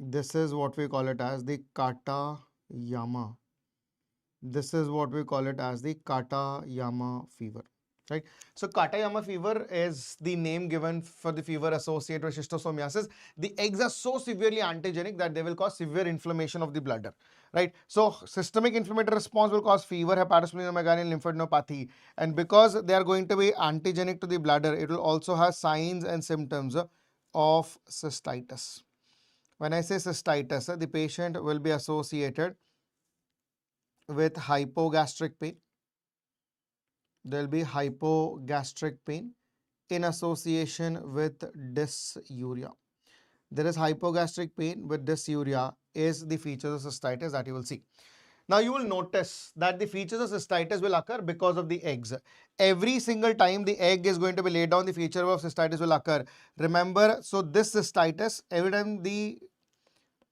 This is what we call it as the Katayama. This is what we call it as the Katayama fever, right? So Katayama fever is the name given for the fever associated with schistosomiasis. The eggs are so severely antigenic that they will cause severe inflammation of the bladder, right? So systemic inflammatory response will cause fever, hepatosplenomegaly, and lymphadenopathy. And because they are going to be antigenic to the bladder, it will also have signs and symptoms of cystitis. When I say cystitis, the patient will be associated with hypogastric pain. There will be hypogastric pain in association with dysuria. There is hypogastric pain with dysuria is the features of cystitis that you will see. Now you will notice that the features of cystitis will occur because of the eggs. Every single time the egg is going to be laid down, the feature of cystitis will occur. Remember, so this cystitis, every time the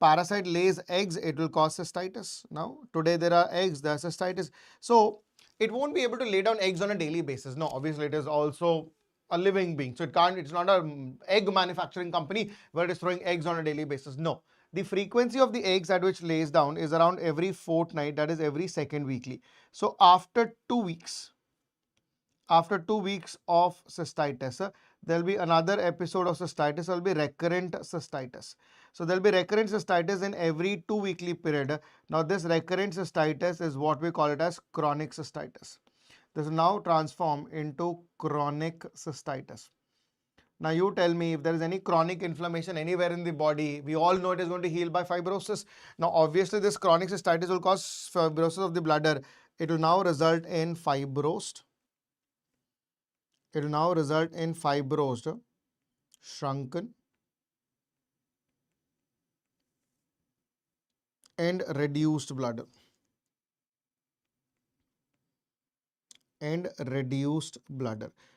parasite lays eggs, it will cause cystitis. Now, today there are eggs, there are cystitis. So, it won't be able to lay down eggs on a daily basis. No, obviously it is also a living being. So, it's not an egg manufacturing company where it is throwing eggs on a daily basis. No. The frequency of the eggs at which lays down is around every fortnight, that is every second weekly. So, after 2 weeks, of cystitis, there will be another episode of cystitis. There will be recurrent cystitis. So there will be recurrent cystitis in every 2 weekly period. Now this recurrent cystitis is what we call it as chronic cystitis. This is now transformed into chronic cystitis. Now you tell me, if there is any chronic inflammation anywhere in the body, we all know it is going to heal by fibrosis. Now obviously this chronic cystitis will cause fibrosis of the bladder. It will now result in fibrosed. It will now result in fibrosed, shrunken, and reduced bladder.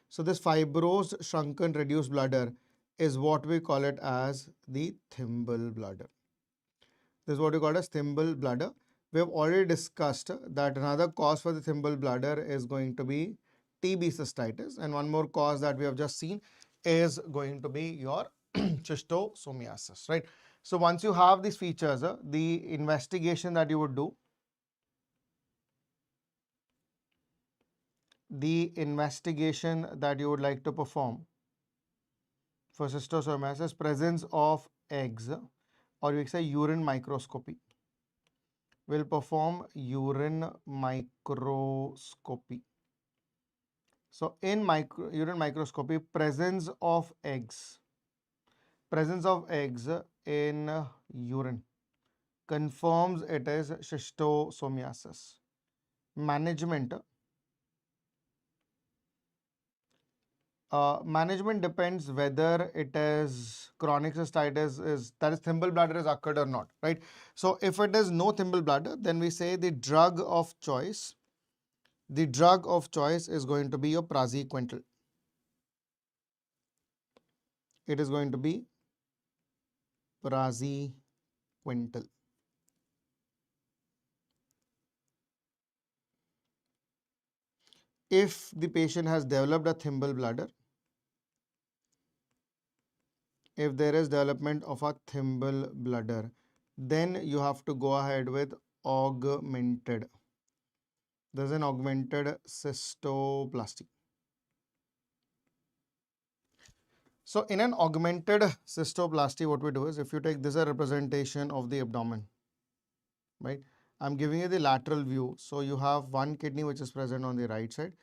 So this fibrosed, shrunken, reduced bladder is what we call it as the thimble bladder. This is what we call as thimble bladder. We have already discussed that another cause for the thimble bladder is going to be TB cystitis, and one more cause that we have just seen is going to be your schistosomiasis, right? So once you have these features, the investigation that you would do, the investigation that you would like to perform for schistosomiasis, presence of eggs, or you can say urine microscopy. Will perform urine microscopy. So in urine microscopy, presence of eggs in urine confirms it is schistosomiasis. Management. Management depends whether it is chronic cystitis, that is thimble bladder is occurred or not, right? So if it is no thimble bladder, then we say the drug of choice is going to be your praziquantel. It is going to be praziquantel. If the patient has developed a thimble bladder, if there is development of a thimble bladder, then you have to go ahead with augmented. There's an augmented cystoplasty. So in an augmented cystoplasty, what we do is, if you take this a representation of the abdomen, right? I'm giving you the lateral view. So you have one kidney which is present on the right side,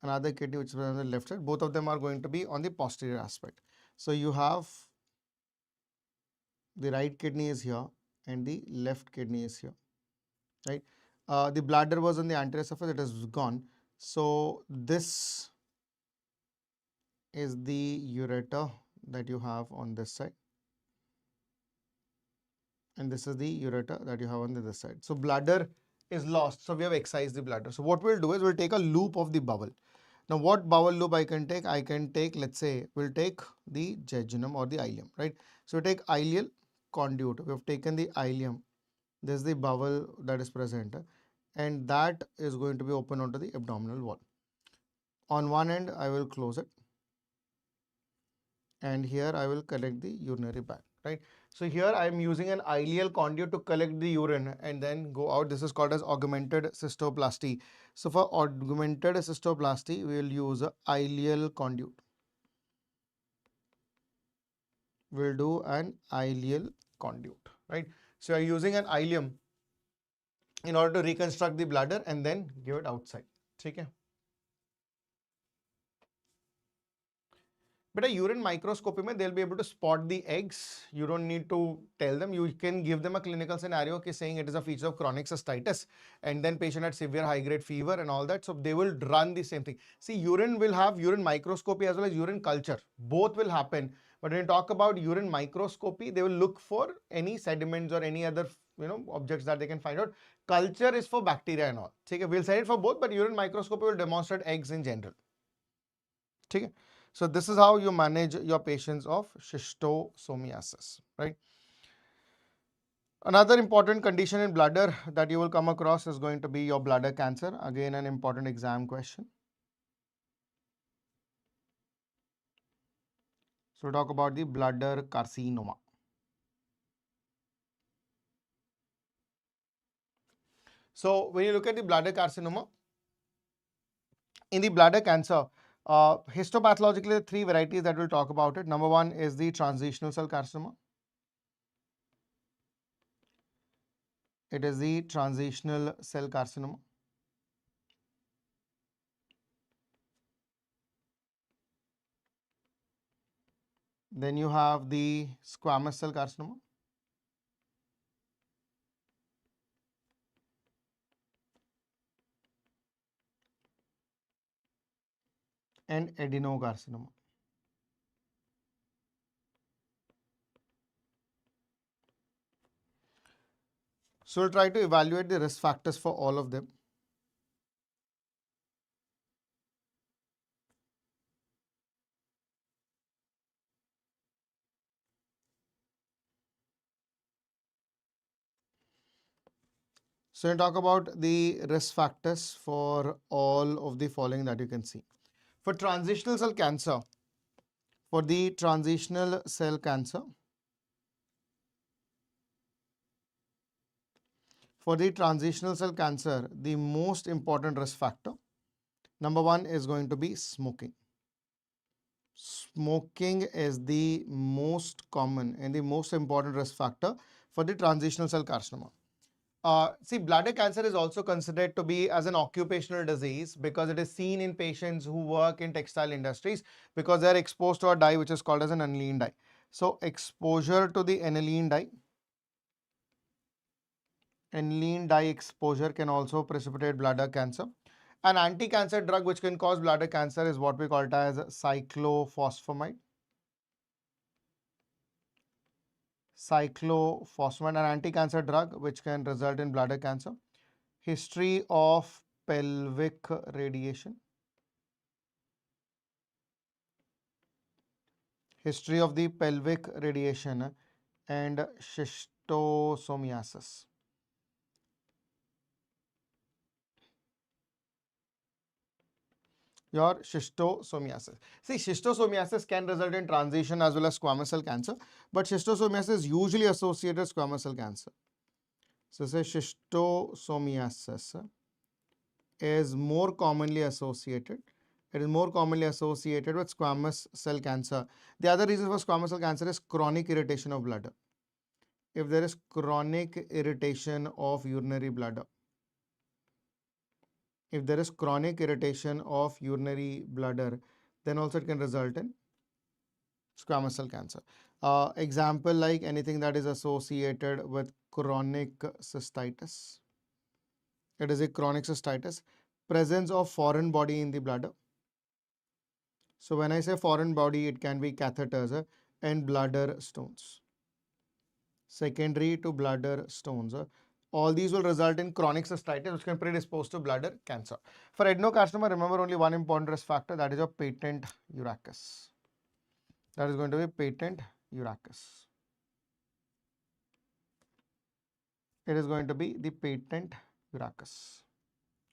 another kidney which is present on the left side. Both of them are going to be on the posterior aspect. So you have the right kidney is here and the left kidney is here, right? The bladder was on the anterior surface, it is gone. So this is the ureter that you have on this side, and this is the ureter that you have on the other side. So bladder is lost, so we have excised the bladder. So what we'll do is we'll take a loop of the bowel. Now what bowel loop I can take? I can take, let's say, we'll take the jejunum or the ileum, right? So we take ileal conduit. We have taken the ileum. This is the bowel that is present, and that is going to be open onto the abdominal wall. On one end, I will close it, and here I will collect the urinary bag, right? So here I am using an ileal conduit to collect the urine and then go out. This is called as augmented cystoplasty. So for augmented cystoplasty, we will use a ileal conduit. We'll do an ileal conduit, right? So you're using an ileum in order to reconstruct the bladder and then give it outside. Okay. But a urine microscopy, they'll be able to spot the eggs. You don't need to tell them. You can give them a clinical scenario saying it is a feature of chronic cystitis, and then patient had severe high-grade fever and all that. So they will run the same thing. See, urine will have urine microscopy as well as urine culture. Both will happen. But when you talk about urine microscopy, they will look for any sediments or any other objects that they can find out. Culture is for bacteria and all. Okay, we'll send it for both, but urine microscopy will demonstrate eggs in general. Okay. So this is how you manage your patients of schistosomiasis, right? Another important condition in bladder that you will come across is going to be your bladder cancer. Again, an important exam question. So we'll talk about the bladder carcinoma. So when you look at the bladder carcinoma, in the bladder cancer, histopathologically, 3 varieties that we'll talk about it. Number 1 is the transitional cell carcinoma. It is the transitional cell carcinoma. Then you have the squamous cell carcinoma. And adenocarcinoma. So we'll try to evaluate the risk factors for all of them. So we'll talk about the risk factors for all of the following that you can see. For transitional cell cancer, for the transitional cell cancer, the most important risk factor, Number one is going to be smoking. Smoking is the most common and the most important risk factor for the transitional cell carcinoma. See, bladder cancer is also considered to be as an occupational disease because it is seen in patients who work in textile industries because they are exposed to a dye which is called as an aniline dye. So, exposure to the aniline dye exposure can also precipitate bladder cancer. An anti-cancer drug which can cause bladder cancer is what we call it as cyclophosphamide. An anti-cancer drug which can result in bladder cancer. History of pelvic radiation. History of the pelvic radiation and schistosomiasis. Your schistosomiasis. See, schistosomiasis can result in transition as well as squamous cell cancer, but schistosomiasis is usually associated with squamous cell cancer. So, say schistosomiasis is more commonly associated. It is more commonly associated with squamous cell cancer. The other reason for squamous cell cancer is chronic irritation of bladder. If there is chronic irritation of urinary bladder, if there is chronic irritation of urinary bladder, then also it can result in squamous cell cancer. Example like anything that is associated with chronic cystitis. It is a chronic cystitis. Presence of foreign body in the bladder. So when I say foreign body, it can be catheters and bladder stones. Secondary to bladder stones. All these will result in chronic cystitis, which can predispose to bladder cancer. For adenocarcinoma, remember only one important risk factor, that is your patent urachus. That is going to be patent urachus. It is going to be the patent urachus.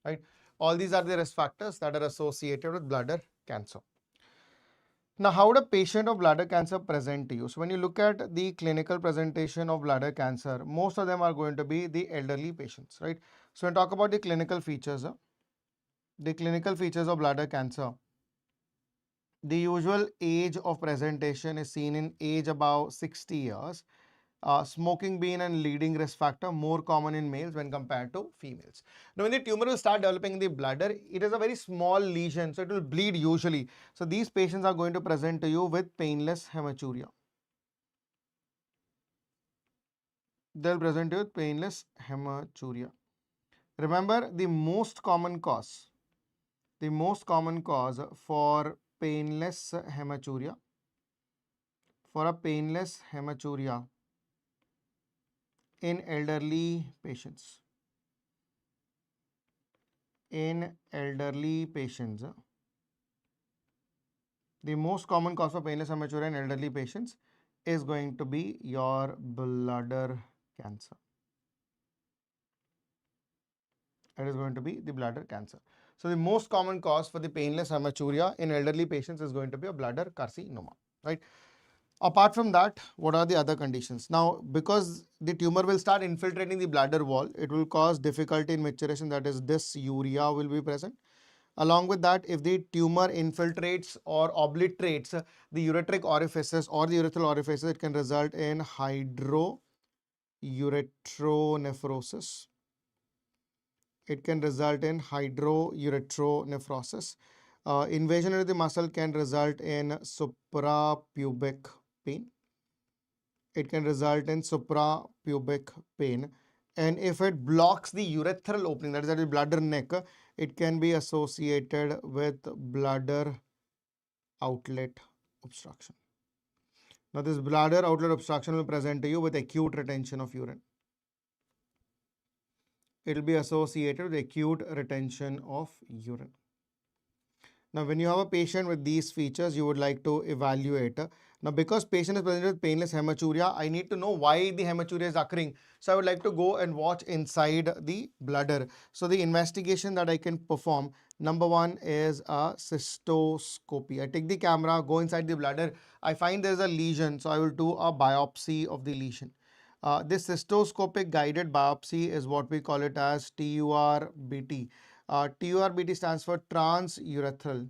Right? All these are the risk factors that are associated with bladder cancer. Now, how would a patient of bladder cancer present to you? So, when you look at the clinical presentation of bladder cancer, most of them are going to be the elderly patients, right? So, when we talk about the clinical features of bladder cancer, the usual age of presentation is seen in age about 60 years. Smoking being a leading risk factor, more common in males when compared to females. Now, when the tumor will start developing in the bladder, it is a very small lesion, so it will bleed usually. So, these patients are going to present to you with painless hematuria. They'll present you with painless hematuria. Remember, the most common cause for painless hematuria, in elderly patients. The most common cause for painless hematuria in elderly patients is going to be your bladder cancer. It is going to be the bladder cancer. So the most common cause for the painless hematuria in elderly patients is going to be a bladder carcinoma, right? Apart from that, what are the other conditions? Now, because the tumor will start infiltrating the bladder wall, it will cause difficulty in maturation, that is dysuria will be present. Along with that, if the tumor infiltrates or obliterates the ureteric orifices or the urethral orifices, it can result in hydronephrosis. Invasion into the muscle can result in suprapubic pain. And if it blocks the urethral opening, that is the bladder neck, it can be associated with bladder outlet obstruction. Now, this bladder outlet obstruction will present to you with acute retention of urine. It will be associated with acute retention of urine. Now, when you have a patient with these features, you would like to evaluate. Now, because patient is presented with painless hematuria, I need to know why the hematuria is occurring. So, I would like to go and watch inside the bladder. So, the investigation that I can perform, number one is a cystoscopy. I take the camera, go inside the bladder. I find there is a lesion, so I will do a biopsy of the lesion. This cystoscopic guided biopsy is what we call it as TURBT. TURBT stands for transurethral.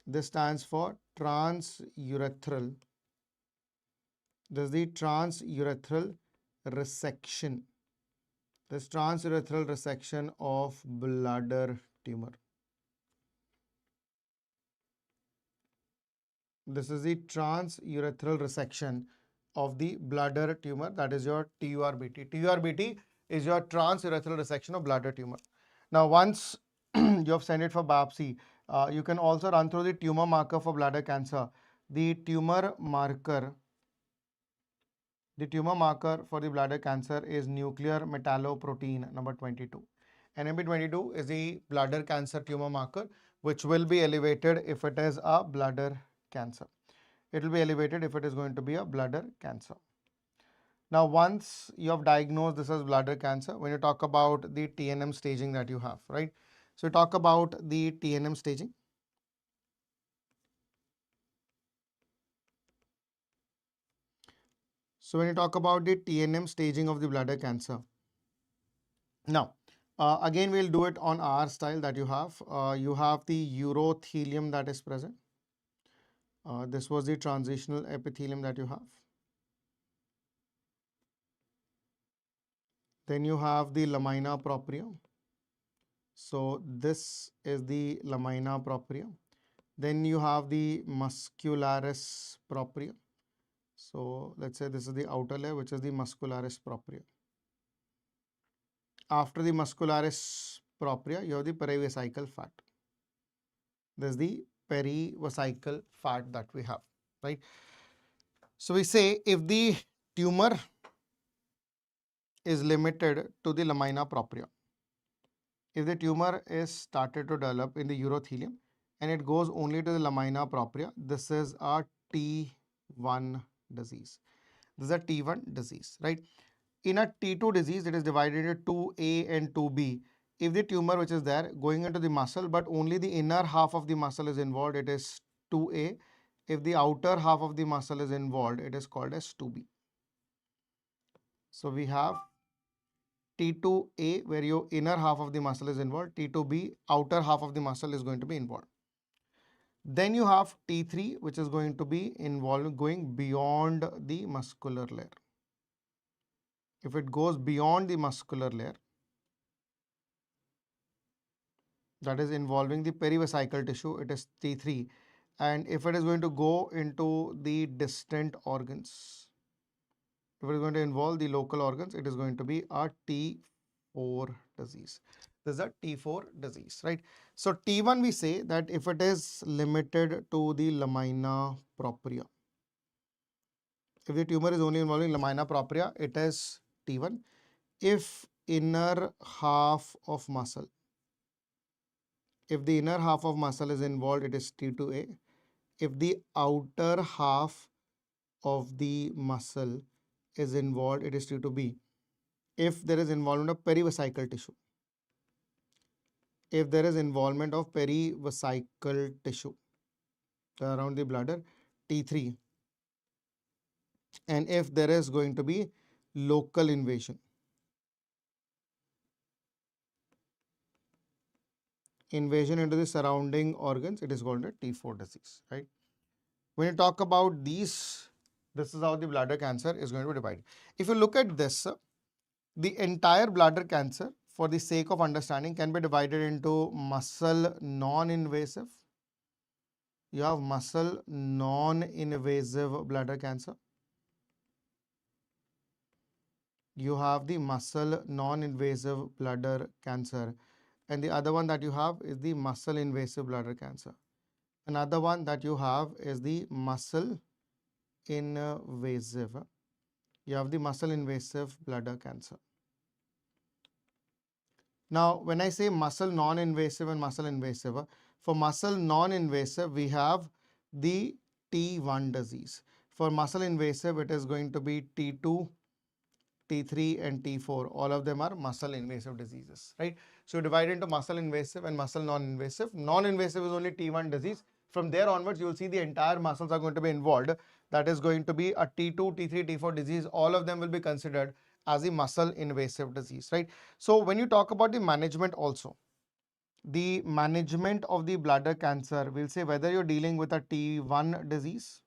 This stands for transurethral. This is the transurethral resection. This transurethral resection of bladder tumor. This is the transurethral resection of the bladder tumor. That is your TURBT. TURBT is your transurethral resection of bladder tumor. Now, once you have sent it for biopsy, you can also run through the tumor marker for bladder cancer. The tumor marker for the bladder cancer is nuclear metalloprotein number 22. NMP22 is the bladder cancer tumor marker, which will be elevated if it is a bladder cancer. It will be elevated if it is going to be a bladder cancer. Now, once you have diagnosed this as bladder cancer, when you talk about the TNM staging that you have, right? So, you talk about the TNM staging. So, when you talk about the TNM staging of the bladder cancer, now, again, we'll do it on our style that you have. You have the urothelium that is present. This was the transitional epithelium that you have. Then you have the lamina propria. So this is the lamina propria. Then you have the muscularis propria. So let's say this is the outer layer, which is the muscularis propria. After the muscularis propria, you have the perivesical fat. This is the perivesical fat that we have, right? So we say if the tumor is limited to the lamina propria, if the tumor is started to develop in the urothelium and it goes only to the lamina propria, this is a T1 disease. This is a T1 disease, right? In a T2 disease, it is divided into 2A and 2B. If the tumor which is there going into the muscle, but only the inner half of the muscle is involved, it is 2A. If the outer half of the muscle is involved, it is called as 2B. So we have T2A where your inner half of the muscle is involved, T2B outer half of the muscle is going to be involved. Then you have T3 which is going to be involved going beyond the muscular layer. If it goes beyond the muscular layer, that is involving the perivesical tissue, it is T3. And if it is going to go into the distant organs, if it is going to involve the local organs, it is going to be a T4 disease. This is a T4 disease, right? So T1 we say that if it is limited to the lamina propria. If the tumor is only involving lamina propria, it is T1. If inner half of muscle, if the inner half of muscle is involved, it is T2A. If the outer half of the muscle is involved, it is T2B. If there is involvement of perivesical tissue, if there is involvement of perivesical tissue around the bladder, T3. And if there is going to be local invasion, into the surrounding organs, it is called a T4 disease, right? When you talk about these, this is how the bladder cancer is going to be divided. If you look at this, the entire bladder cancer, for the sake of understanding, can be divided into muscle non-invasive. You have muscle non-invasive bladder cancer. You have the muscle non-invasive bladder cancer. And the other one that you have is the muscle invasive bladder cancer. Another one that you have is the muscle invasive. You have the muscle invasive bladder cancer. Now, when I say muscle non-invasive and muscle invasive, for muscle non-invasive, we have the T1 disease. For muscle invasive, it is going to be T2, T3 and T4. All of them are muscle invasive diseases, right? So divide into muscle invasive and muscle non-invasive. Non-invasive is only T1 disease. From there onwards, you will see the entire muscles are going to be involved. That is going to be a T2, T3, T4 disease. All of them will be considered as a muscle invasive disease, right? So when you talk about the management also, the management of the bladder cancer, we'll say whether you're dealing with a T1 disease,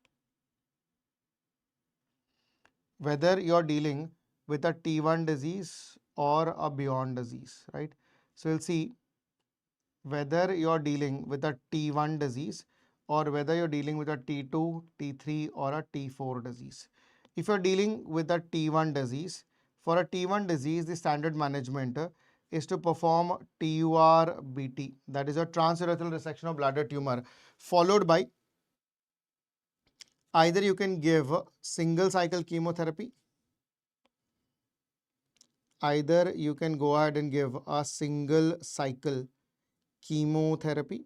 whether you're dealing with a T1 disease or a beyond disease, right? So we'll see whether you're dealing with a T1 disease or whether you're dealing with a T2, T3 or a T4 disease. If you're dealing with a T1 disease, for a T1 disease, the standard management is to perform TURBT, that is a transurethral resection of bladder tumor, followed by either you can give single cycle chemotherapy, either you can go ahead and give a single cycle chemotherapy,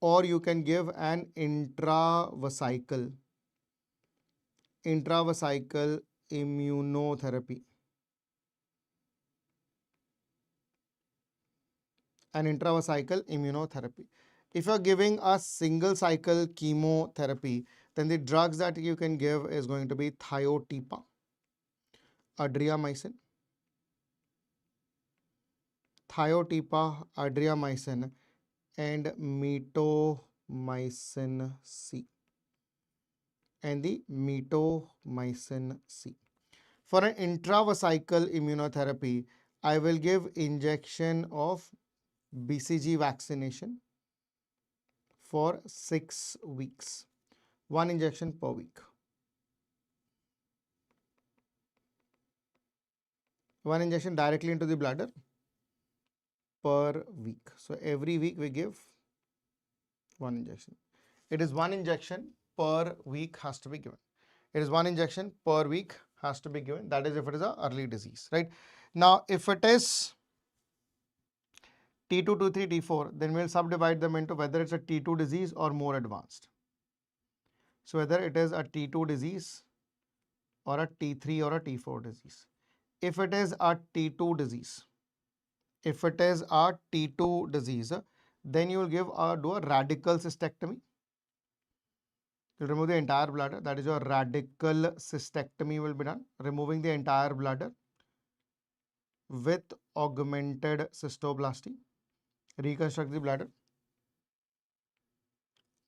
or you can give an intravesical immunotherapy. If you're giving a single cycle chemotherapy, then the drugs that you can give is going to be thiotepa, adriamycin, and mitomycin C. For an intravesical immunotherapy, I will give injection of BCG vaccination for 6 weeks, 1 injection per week. 1 injection directly into the bladder per week. So every week we give 1 injection. It is 1 injection per week has to be given. It is 1 injection per week has to be given. That is if it is an early disease, right? Now, if it is T2, T3, T4, then we'll subdivide them into whether it's a T2 disease or more advanced. So whether it is a T2 disease or a T3 or a T4 disease. If it is a T2 disease, then you will do a radical cystectomy. You'll remove the entire bladder. That is your radical cystectomy will be done, removing the entire bladder with augmented cystoplasty. Reconstruct the bladder,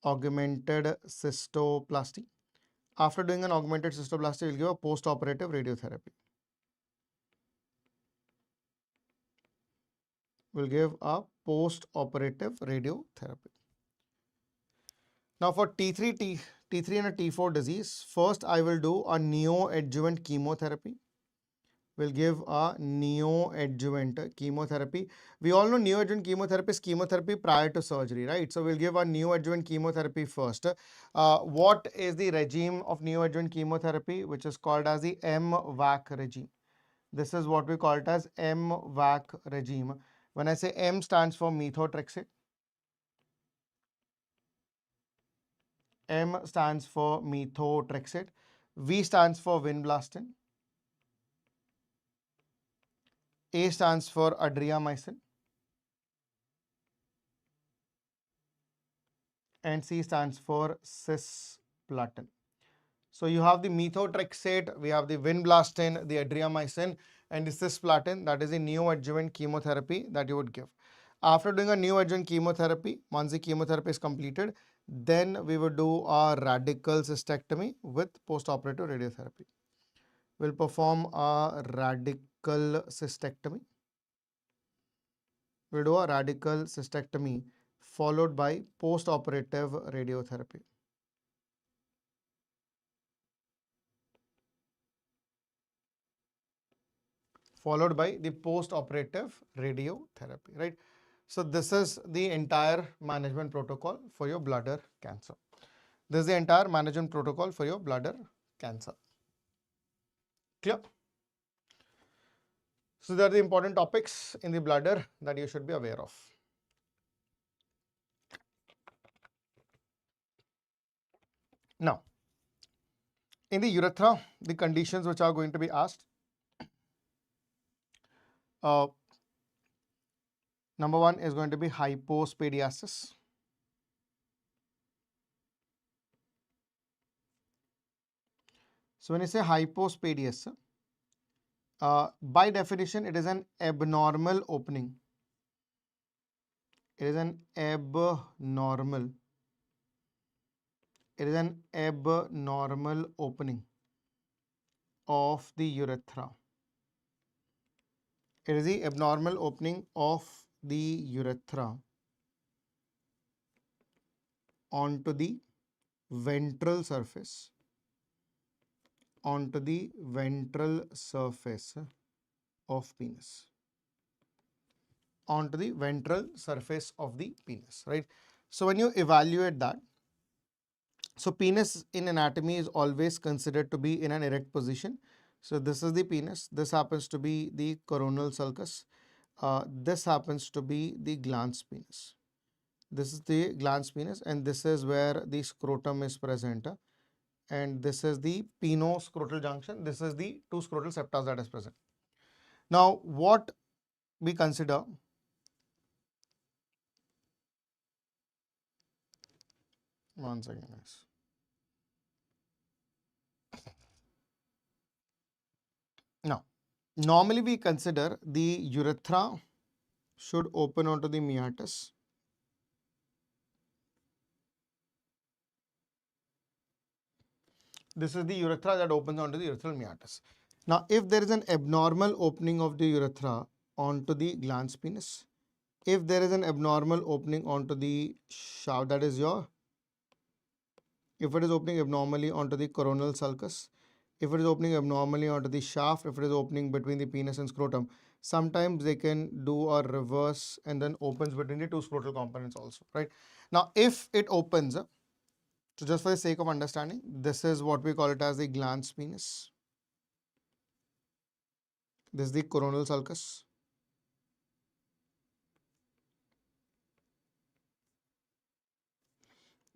augmented cystoplasty. After doing an augmented cystoplasty, we'll give a post-operative radiotherapy. We'll give a post-operative radiotherapy. Now for T3 and a T4 disease, first I will do a neoadjuvant chemotherapy. We'll give a neoadjuvant chemotherapy. We all know neoadjuvant chemotherapy is chemotherapy prior to surgery, right? So we'll give a neoadjuvant chemotherapy first. What is the regime of neoadjuvant chemotherapy, which is called as the MVAC regime? This is what we call it as MVAC regime. When I say M stands for methotrexate, M stands for methotrexate, V stands for vinblastine, A stands for adriamycin, and C stands for cisplatin. So you have the methotrexate, we have the vinblastine, the adriamycin, and the cisplatin. That is a neoadjuvant chemotherapy that you would give. After doing a neoadjuvant chemotherapy, once the chemotherapy is completed, then we would do a radical cystectomy with post-operative radiotherapy. We'll perform a radical cystectomy. We'll do a radical cystectomy followed by post-operative radiotherapy. Followed by the post-operative radiotherapy, right? So this is the entire management protocol for your bladder cancer. This is the entire management protocol for your bladder cancer. Clear? So there are the important topics in the bladder that you should be aware of. Now, in the urethra, the conditions which are going to be asked. Number 1 is going to be hypospadias. So when you say hypospadias, by definition, it is an abnormal opening. It is an abnormal. It is an abnormal opening of the urethra. It is the abnormal opening of the urethra onto the ventral surface, onto the ventral surface of penis, onto the ventral surface of the penis, right? So when you evaluate that, so penis in anatomy is always considered to be in an erect position. So this is the penis. This happens to be the coronal sulcus. This happens to be the glans penis. This is the glans penis, and this is where the scrotum is present. And this is the pinoscrotal junction. This is the two scrotal septa that is present. Now, what we consider, one second, guys. Now, normally we consider the urethra should open onto the meatus. This is the urethra that opens onto the urethral meatus. Now, if there is an abnormal opening of the urethra onto the glans penis, if there is an abnormal opening onto the shaft, that is your, if it is opening abnormally onto the coronal sulcus, if it is opening abnormally onto the shaft, if it is opening between the penis and scrotum, sometimes they can do a reverse and then opens between the two scrotal components also, right? Now, if it opens, so just for the sake of understanding, this is what we call it as the glans penis. This is the coronal sulcus.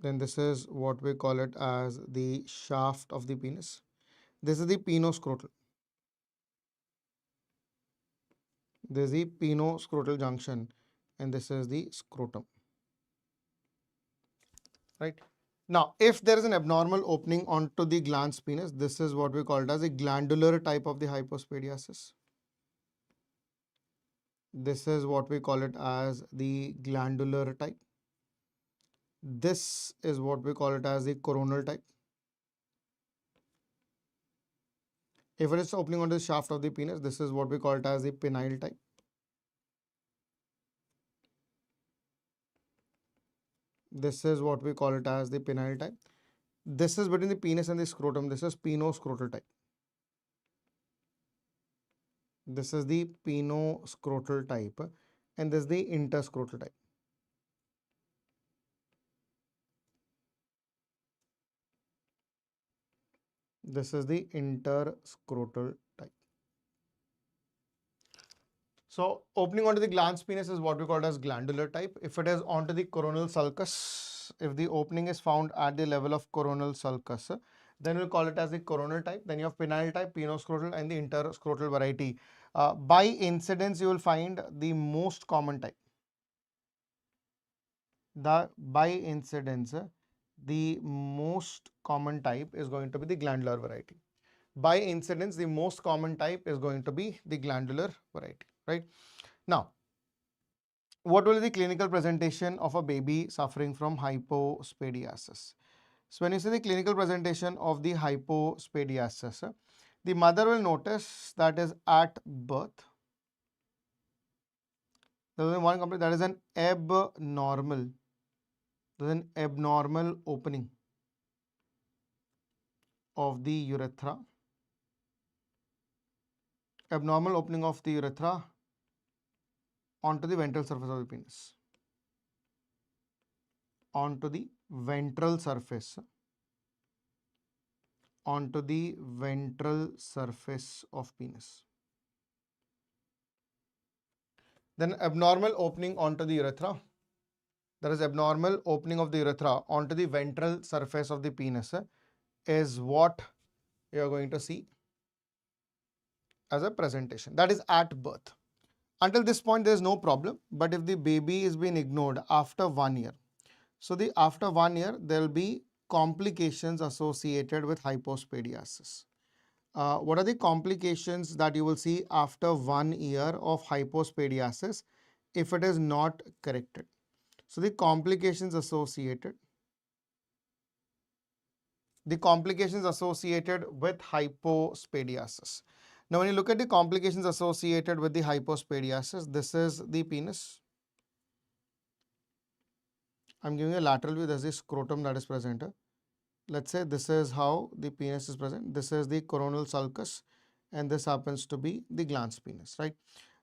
Then this is what we call it as the shaft of the penis. This is the pinoscrotal. This is the pinoscrotal junction, and this is the scrotum. Right? Now, if there is an abnormal opening onto the glans penis, this is what we call it as a glandular type of the hypospadiasis. This is what we call it as the glandular type. This is what we call it as the coronal type. If it is opening onto the shaft of the penis, this is what we call it as the penile type. This is what we call it as the penile type. This is between the penis and the scrotum. This is pinoscrotal type. This is the pinoscrotal type, and this is the interscrotal type. This is the interscrotal type. So opening onto the glans penis is what we call as glandular type. If it is onto the coronal sulcus, if the opening is found at the level of coronal sulcus, then we'll call it as the coronal type. Then you have penile type, pinoscrotal, and the interscrotal variety. By incidence, you will find the most common type. By incidence, the most common type is going to be the glandular variety. By incidence, the most common type is going to be the glandular variety, right? Now, what will be the clinical presentation of a baby suffering from hypospadiasis? So when you see the clinical presentation of the hypospadiasis, the mother will notice that is at birth, there is one complete, that is an abnormal, there is an abnormal opening of the urethra, abnormal opening of the urethra onto the ventral surface of the penis, onto the ventral surface, onto the ventral surface of penis. Then abnormal opening onto the urethra. There is abnormal opening of the urethra onto the ventral surface of the penis is what you are going to see as a presentation. That is at birth. Until this point, there is no problem. But if the baby is being ignored after 1 year, so after 1 year, there will be complications associated with hypospadiasis. What are the complications that you will see after 1 year of hypospadiasis if it is not corrected? So the complications associated with hypospadiasis. Now, when you look at the complications associated with the hypospadiasis, this is the penis. I'm giving a lateral view. There's the scrotum that is present. Let's say this is how the penis is present. This is the coronal sulcus, and this happens to be the glans penis, right?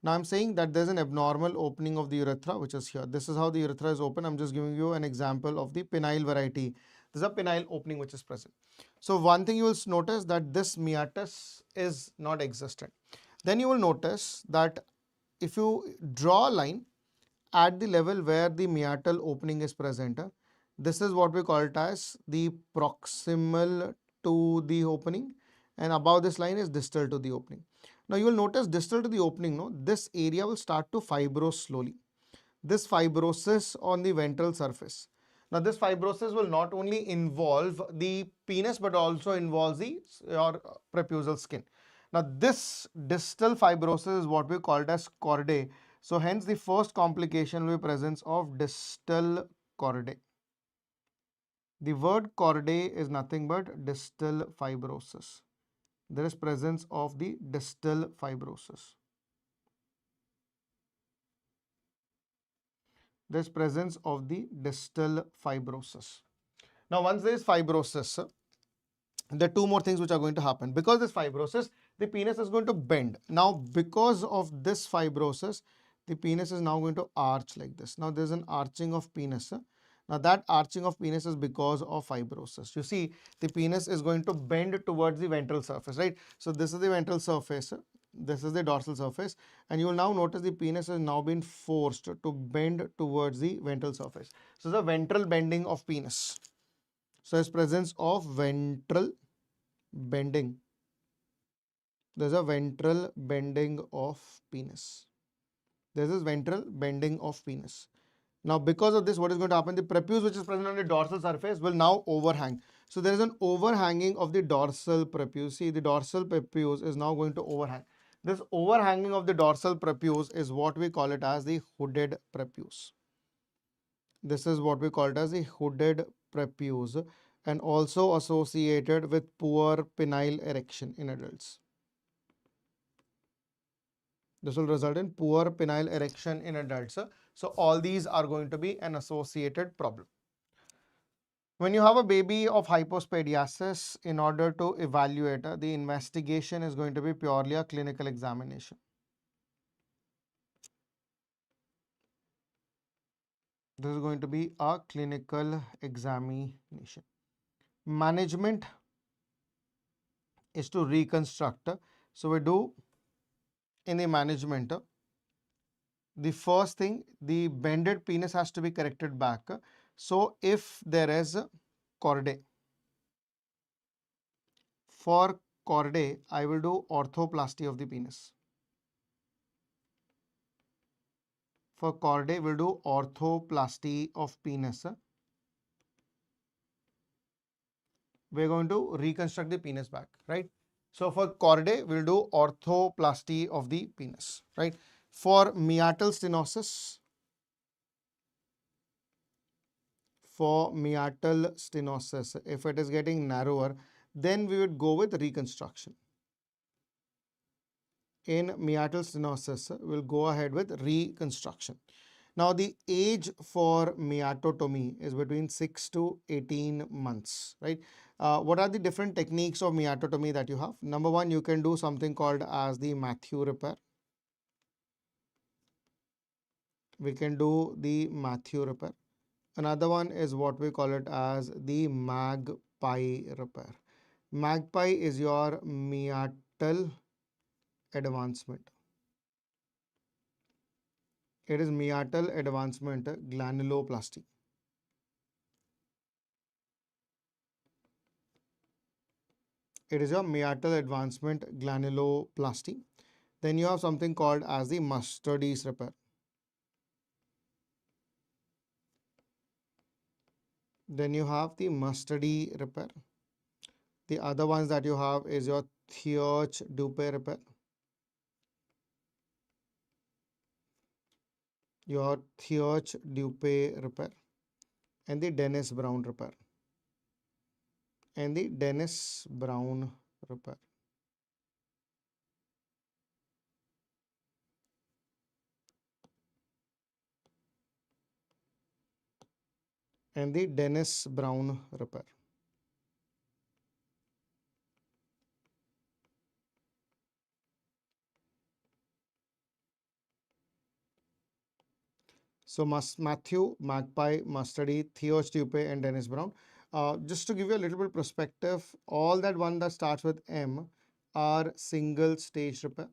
Now, I'm saying that there's an abnormal opening of the urethra, which is here. This is how the urethra is open. I'm just giving you an example of the penile variety. This is a penile opening which is present. So, one thing you will notice that this meatus is not existent. Then you will notice that if you draw a line at the level where the meatal opening is present, this is what we call it as the proximal to the opening, and above this line is distal to the opening. Now you will notice distal to the opening, no, this area will start to fibrose slowly. This fibrosis on the ventral surface. Now this fibrosis will not only involve the penis but also involves the your prepusal skin. Now this distal fibrosis is what we call it as chordae. So hence the first complication will be presence of distal chordae. The word chordae is nothing but distal fibrosis. There is presence of the distal fibrosis. There is presence of the distal fibrosis. Now, once there is fibrosis, there are two more things which are going to happen. Because this fibrosis, the penis is going to bend. Now, because of this fibrosis, the penis is now going to arch like this. Now, there is an arching of penis. Now, that arching of penis is because of fibrosis. You see, the penis is going to bend towards the ventral surface, right? So, this is the ventral surface. This is the dorsal surface. And you will now notice the penis has now been forced to bend towards the ventral surface. So, the ventral bending of penis. So, there's presence of ventral bending. There's a ventral bending of penis. There's this ventral bending of penis. Now, because of this, what is going to happen? The prepuce which is present on the dorsal surface will now overhang. So, there is an overhanging of the dorsal prepuce. See, the dorsal prepuce is now going to overhang. This overhanging of the dorsal prepuce is what we call it as the hooded prepuce. This is what we call it as the hooded prepuce, and also associated with poor penile erection in adults. This will result in poor penile erection in adults. So all these are going to be an associated problem. When you have a baby of hypospadiasis, in order to evaluate, the investigation is going to be purely a clinical examination. This is going to be a clinical examination. Management is to reconstruct. So we do in the management, the first thing, the bended penis has to be corrected back. So if there is chordae, for chordae, I will do orthoplasty of the penis. For chordae, we'll do orthoplasty of penis. We're going to reconstruct the penis back, right? So for chordae, we'll do orthoplasty of the penis, right? For meatal stenosis, if it is getting narrower, then we would go with reconstruction. In meatal stenosis, we'll go ahead with reconstruction. Now, the age for meatotomy is between 6 to 18 months, right? What are the different techniques of meatotomy that you have? Number one, you can do something called as the Matthew repair. We can do the Matthew repair. Another one is what we call it as the magpie repair. Magpie is your meatal advancement. It is meatal advancement granuloplasty. It is a meatal advancement granuloplasty. Then you have something called as the Mustardy's repair. Then you have the Mustardy repair. The other ones that you have is your TURBT repair. your Thierch-Dupé repair, and the Dennis-Brown repair, and the Dennis-Brown repair. And the Dennis-Brown repair. So Matthew, Magpie, Mustardy, Thierch-Dupé, and Dennis-Brown. Just to give you a little bit perspective, all that one that starts with M are single stage repair.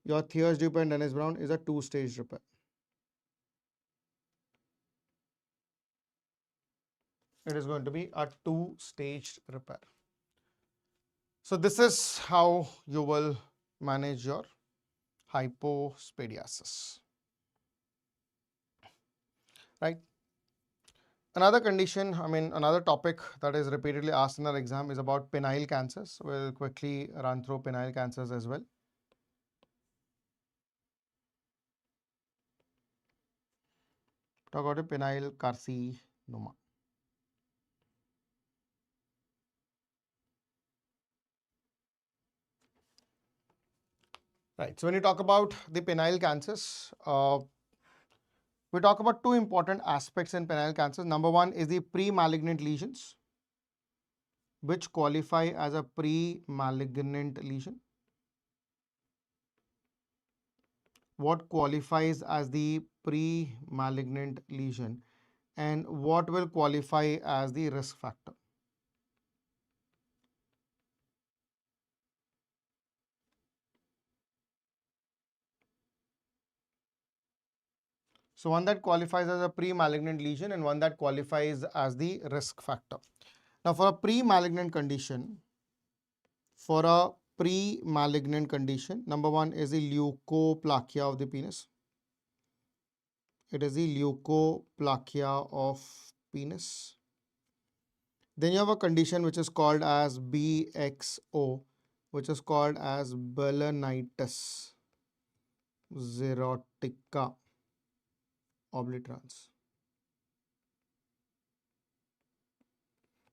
Your Thierch-Dupé and Dennis-Brown is a two-stage repair. It is going to be a two-staged repair. So this is how you will manage your hypospadiasis. Right? Another condition, another topic that is repeatedly asked in our exam is about penile cancers. We'll quickly run through penile cancers as well. Talk about a penile carcinoma. Right. So when you talk about the penile cancers, we talk about two important aspects in penile cancers. Number one is the pre-malignant lesions, which qualify as a pre-malignant lesion. What qualifies as the pre-malignant lesion, and what will qualify as the risk factor? So one that qualifies as a pre-malignant lesion and one that qualifies as the risk factor. Now for a pre-malignant condition, number one is the leukoplakia of the penis. It is the leukoplakia of penis. Then you have a condition which is called as BXO, which is called as balanitis xerotica obliterans.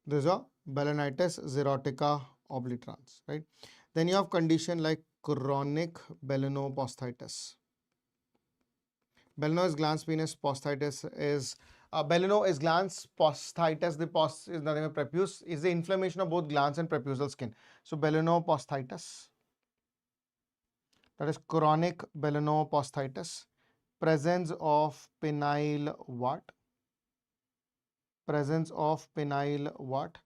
There's a balanitis xerotica obliterans, right? Then you have condition like chronic belanoposthitis. Belano is glans penis, posthitis is belano is glans, posthitis, the post is nothing but prepuce, is the inflammation of both glans and prepusal skin. So belanoposthitis, that is chronic belanoposthitis, presence of penile what? Presence of penile what?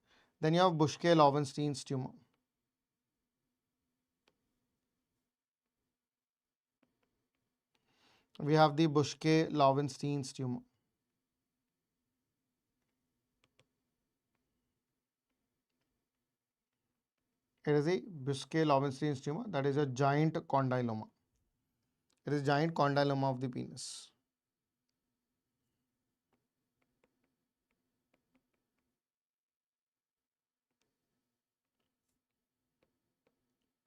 Then you have Buerger-Lowenstein's tumor. We have the Buerger-Lowenstein's tumor. It is a Buerger-Lowenstein's tumor, that is a giant condyloma. It is giant condyloma of the penis.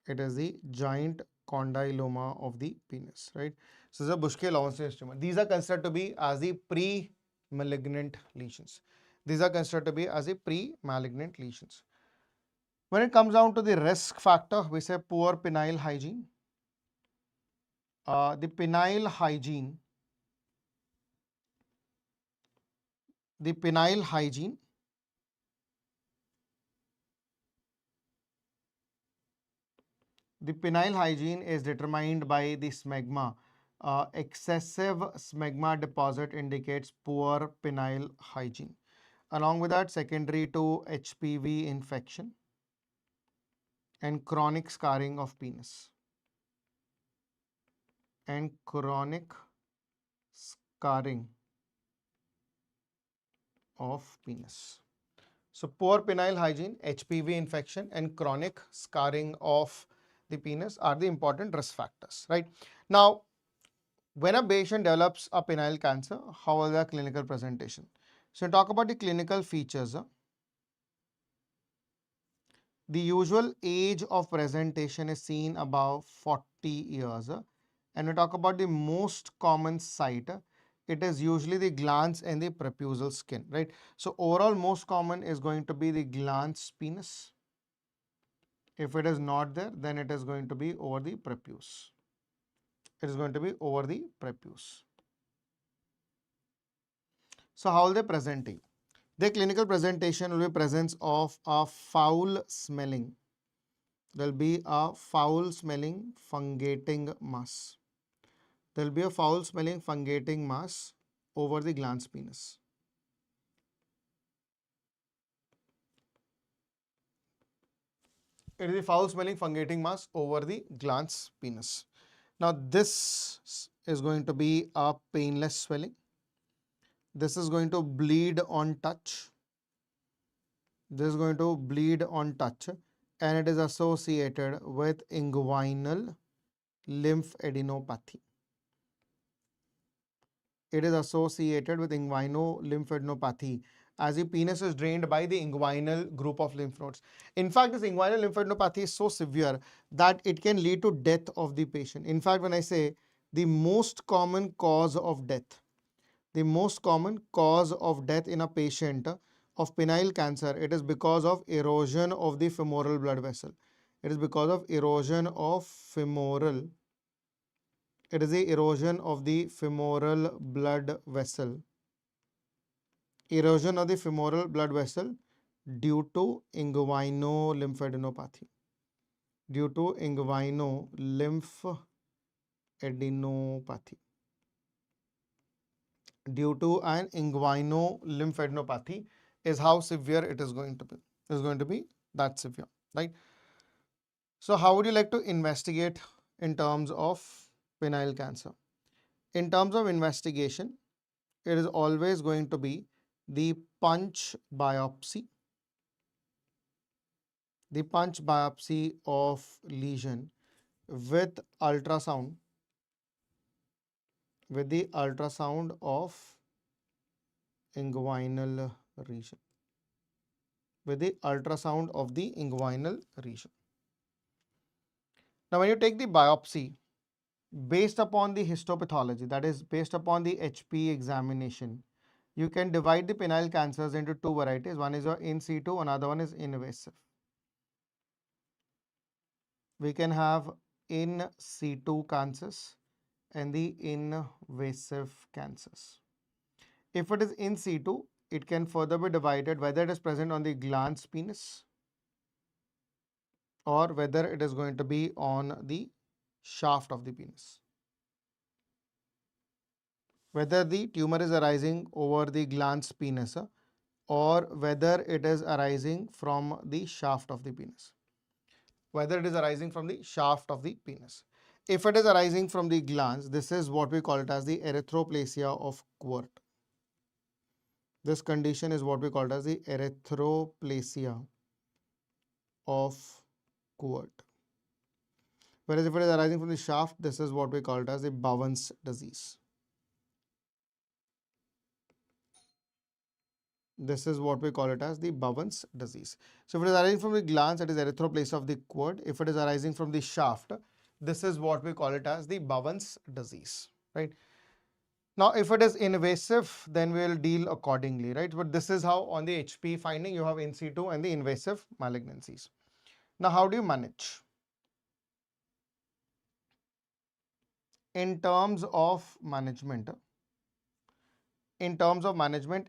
It is the giant condyloma of the penis, right? So this is a Buerger-Lowenstein's tumor. These are considered to be as the pre-malignant lesions. These are considered to be as the pre-malignant lesions. When it comes down to the risk factor, we say poor penile hygiene. The penile hygiene is determined by the smegma. Excessive smegma deposit indicates poor penile hygiene. Along with that, secondary to HPV infection and chronic scarring of penis. And chronic scarring of penis. So poor penile hygiene, HPV infection, and chronic scarring of the penis are the important risk factors, right? Now, when a patient develops a penile cancer, how is the clinical presentation? So talk about the clinical features. The usual age of presentation is seen above 40 years. And we talk about the most common site. It is usually the glans and the prepusal skin, right? So overall, most common is going to be the glans penis. If it is not there, then it is going to be over the prepuce. It is going to be over the prepuce. So how will they presenting? Their clinical presentation will be presence of a foul smelling. There will be a foul smelling fungating mass. There will be a foul smelling fungating mass over the glans penis. It is a foul smelling fungating mass over the glans penis. Now this is going to be a painless swelling. This is going to bleed on touch. This is going to bleed on touch, and it is associated with inguinal lymphadenopathy. It is associated with inguinal lymphadenopathy as the penis is drained by the inguinal group of lymph nodes. In fact, this inguinal lymphadenopathy is so severe that it can lead to death of the patient. In fact, when I say the most common cause of death, the most common cause of death in a patient of penile cancer, it is because of erosion of the femoral blood vessel. It is because of erosion of femoral. It is the erosion of the femoral blood vessel. Erosion of the femoral blood vessel due to inguinal-lymphadenopathy. Due to inguinal-lymphadenopathy. Due to an inguinal-lymphadenopathy is how severe it is going to be. It is going to be that severe, right? So how would you like to investigate in terms of penile cancer? In terms of investigation, it is always going to be the punch biopsy. The punch biopsy of lesion with ultrasound, with the ultrasound of inguinal region. With the ultrasound of the inguinal region. Now, when you take the biopsy, based upon the histopathology, that is based upon the HP examination, you can divide the penile cancers into two varieties. One is your in situ, another one is invasive. We can have in situ cancers and the invasive cancers. If it is in situ, it can further be divided whether it is present on the glans penis or whether it is going to be on the shaft of the penis. Whether the tumor is arising over the glans penis or whether it is arising from the shaft of the penis. Whether it is arising from the shaft of the penis. If it is arising from the glans, this is what we call it as the erythroplasia of Kuert. This condition is what we call it as the erythroplasia of Kuert. Whereas if it is arising from the shaft, this is what we call it as the Bowen's disease. This is what we call it as the Bowen's disease. So if it is arising from the glans, it is erythroplasia of the Kuert. If it is arising from the shaft, this is what we call it as the Bowen's disease, right? Now, if it is invasive, then we will deal accordingly, right? But this is how on the HP finding you have in situ and the invasive malignancies. Now, how do you manage? In terms of management,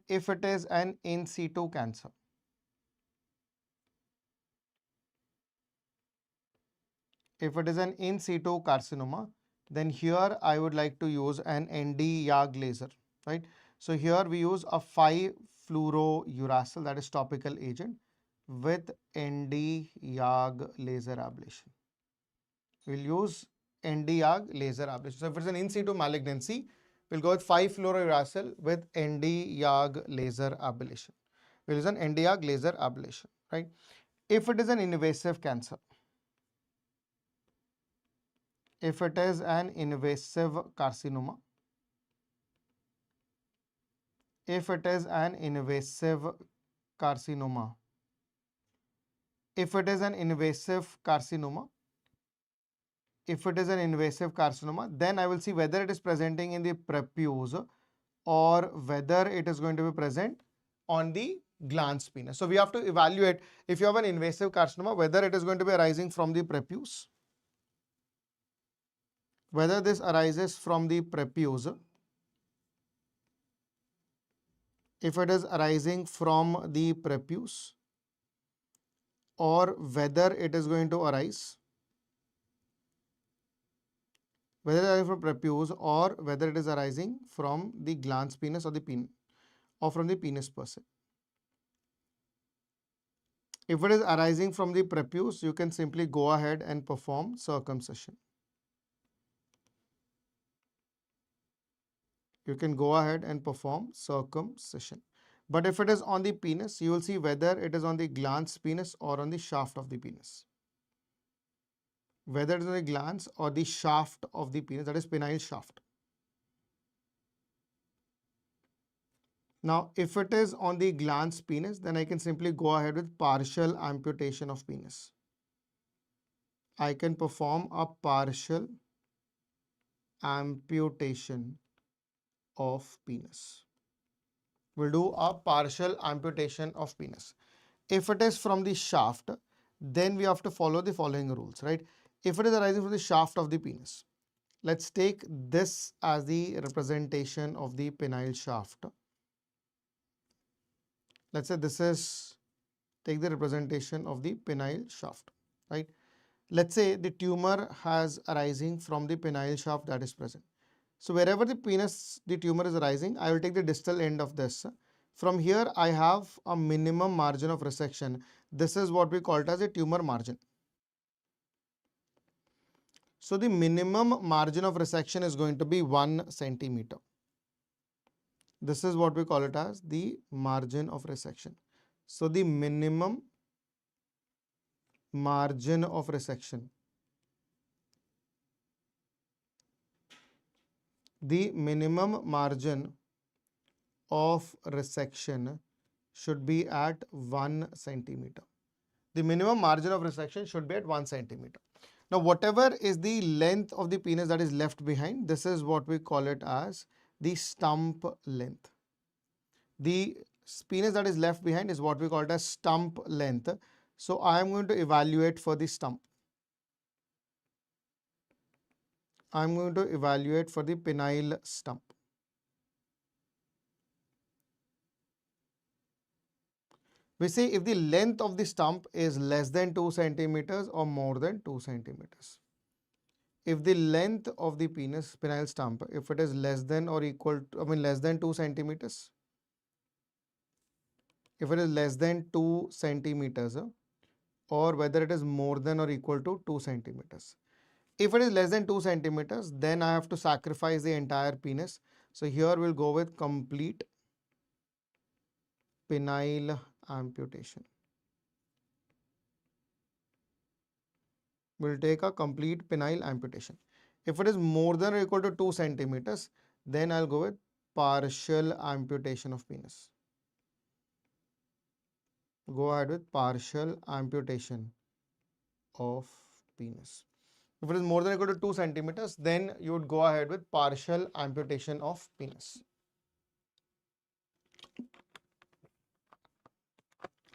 if it is an in situ cancer, if it is an in situ carcinoma, then here I would like to use an ND-YAG laser, right? So here we use a 5-fluorouracil, that is topical agent, with ND-YAG laser ablation. We'll use ND-YAG laser ablation. So if it's an in situ malignancy, we'll go with 5-fluorouracil with ND-YAG laser ablation. We'll use an ND-YAG laser ablation, right? If it is an invasive cancer, if it is an invasive carcinoma, if it is an invasive carcinoma, If it is an invasive carcinoma, then I will see whether it is presenting in the prepuce or whether it is going to be present on the glans penis. So we have to evaluate, if you have an invasive carcinoma, whether it is going to be arising from the prepuce, whether this arises from the prepuce. If it is arising from the prepuce, or whether it is going to arise, whether it is from prepuce or whether it is arising from the glans penis or the or from the penis per se. If it is arising from the prepuce, you can simply go ahead and perform circumcision. You can go ahead and perform circumcision. But if it is on the penis, you will see whether it is on the glans penis or on the shaft of the penis. Whether it is on the glans or the shaft of the penis, that is penile shaft. Now, if it is on the glans penis, then I can simply go ahead with partial amputation of penis. I can perform a partial amputation of penis. We'll do a partial amputation of penis. If it is from the shaft, then we have to follow the following rules, right? If it is arising from the shaft of the penis, let's take this as the representation of the penile shaft. Let's say this is, take the representation of the penile shaft, right? Let's say the tumor has arising from the penile shaft that is present. So wherever the tumor is arising, I will take the distal end of this. From here, I have a minimum margin of resection. This is what we call it as a tumor margin. So the minimum margin of resection is going to be 1 centimeter. This is what we call it as the margin of resection. So the minimum margin of resection, the minimum margin of resection should be at 1 centimeter. The minimum margin of resection should be at 1 centimeter. Now, whatever is the length of the penis that is left behind, this is what we call it as the stump length. The penis that is left behind is what we call it as stump length. So I am going to evaluate for the stump. I am going to evaluate for the penile stump. We say if the length of the stump is less than 2 centimeters or more than 2 centimeters. If the length of the penile stump, if it is less than or equal to, less than 2 centimeters, if it is less than 2 centimeters, or whether it is more than or equal to 2 centimeters. If it is less than 2 centimeters, then I have to sacrifice the entire penis. So here we'll go with complete penile amputation. We'll take a complete penile amputation. If it is more than or equal to 2 centimeters, then I'll go with partial amputation of penis. Go ahead with partial amputation of penis. If it is more than or equal to 2 centimeters, then you would go ahead with partial amputation of penis.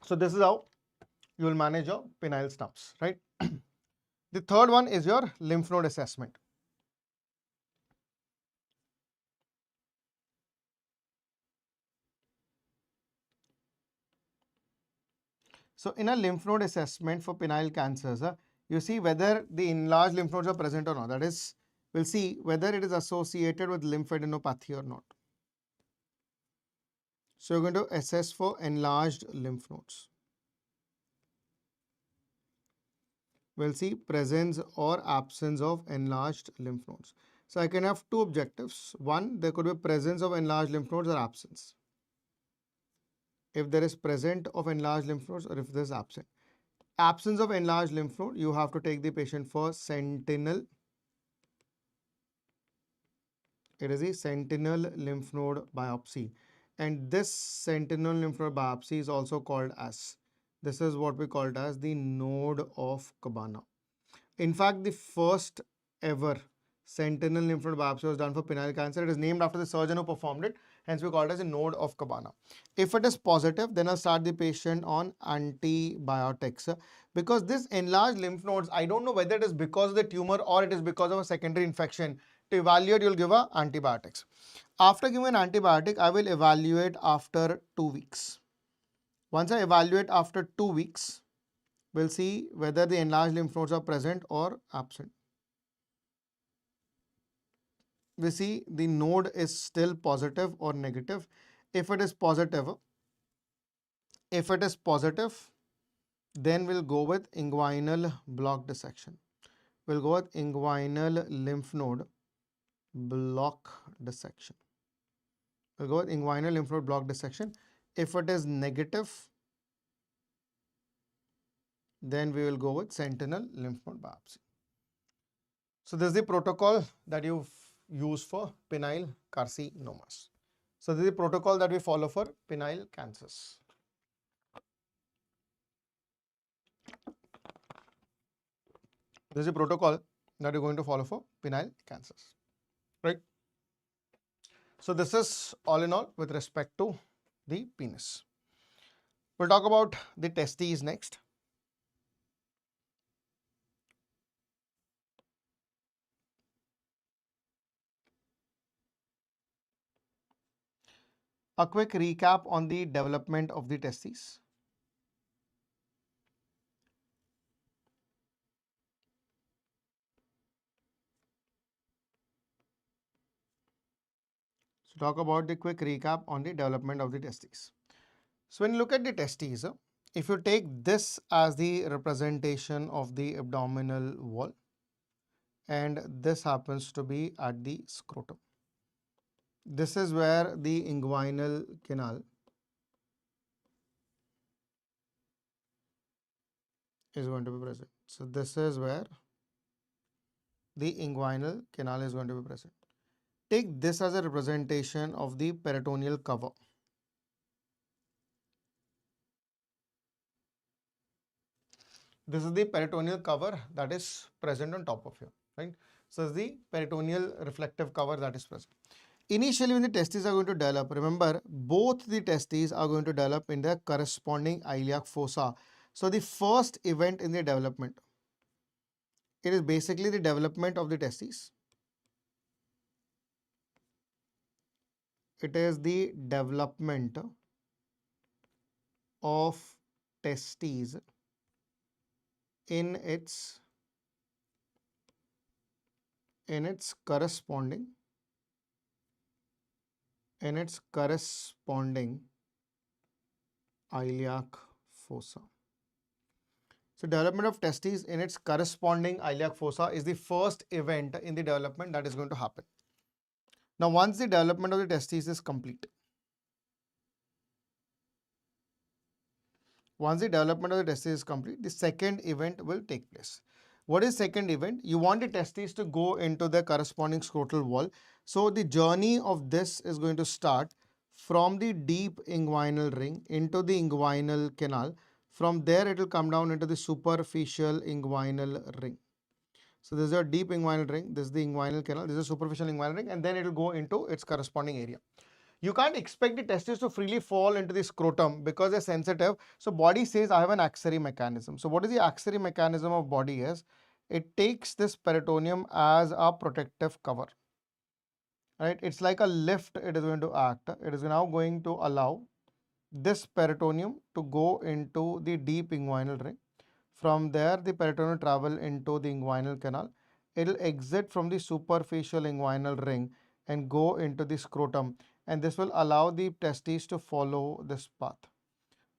So this is how you will manage your penile stumps, right? The third one is your lymph node assessment. So in a lymph node assessment for penile cancers, you see whether the enlarged lymph nodes are present or not. That is, we'll see whether it is associated with lymphadenopathy or not. So you're going to assess for enlarged lymph nodes. We'll see presence or absence of enlarged lymph nodes. So I can have two objectives. One, there could be presence of enlarged lymph nodes or absence. If there is present of enlarged lymph nodes or if there is absent. Absence of enlarged lymph node, you have to take the patient for sentinel. It is a sentinel lymph node biopsy. And this sentinel lymph node biopsy is also called as This is what we call it as the node of Cabana. In fact, the first ever sentinel lymph node biopsy was done for penile cancer. It is named after the surgeon who performed it. Hence, we call it as a node of Cabana. If it is positive, then I'll start the patient on antibiotics. Because this enlarged lymph nodes, I don't know whether it is because of the tumor or it is because of a secondary infection. To evaluate, you'll give antibiotics. After giving an antibiotic, I will evaluate after 2 weeks. Once I evaluate after 2 weeks, we'll see whether the enlarged lymph nodes are present or absent. We see the node is still positive or negative. If it is positive, then we'll go with inguinal block dissection. We'll go with inguinal lymph node block dissection. We'll go with inguinal lymph node block dissection. If it is negative, then we will go with sentinel lymph node biopsy. So this is the protocol that you use for penile carcinomas. So this is the protocol that we follow for penile cancers. This is the protocol that you're going to follow for penile cancers, right? So this is all in all with respect to the penis. We'll talk about the testes next. A quick recap on the development of the testes. So talk about the quick recap on the development of the testes. So when you look at the testes, if you take this as the representation of the abdominal wall, and this happens to be at the scrotum. This is where the inguinal canal is going to be present. So this is where the inguinal canal is going to be present. Take this as a representation of the peritoneal cover. This is the peritoneal cover that is present on top of here, right? So this is the peritoneal reflective cover that is present. Initially, when the testes are going to develop, remember, both the testes are going to develop in their corresponding iliac fossa. So the first event in the development, it is basically the development of the testes. It is the development of testes in its corresponding iliac fossa. So development of testes in its corresponding iliac fossa is the first event in the development that is going to happen. Now, once the development of the testes is complete, the second event will take place. What is second event? You want the testes to go into the corresponding scrotal wall. So the journey of this is going to start from the deep inguinal ring into the inguinal canal. From there, it will come down into the superficial inguinal ring. So this is a deep inguinal ring, this is the inguinal canal, this is a superficial inguinal ring, and then it will go into its corresponding area. You can't expect the testes to freely fall into the scrotum because they're sensitive. So body says I have an axillary mechanism. So what is the axillary mechanism of body is? It takes this peritoneum as a protective cover. Right? It's like a lift it is going to act. It is now going to allow this peritoneum to go into the deep inguinal ring. From there, the peritoneum will travel into the inguinal canal. It will exit from the superficial inguinal ring and go into the scrotum. And this will allow the testes to follow this path.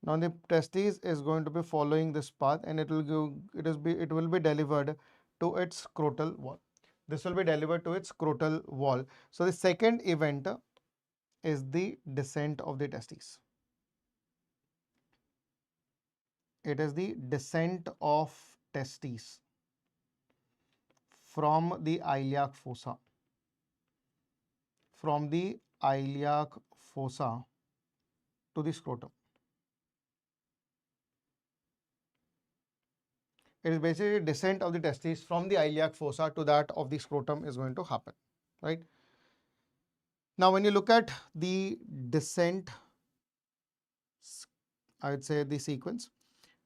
Now the testes is going to be following this path, and it will be delivered to its scrotal wall. This will be delivered to its scrotal wall. So the second event is the descent of the testes. It is the descent of testes from the iliac fossa. From the iliac fossa to the scrotum. It is basically descent of the testes from the iliac fossa to that of the scrotum is going to happen, right? Now, when you look at the descent, I would say the sequence.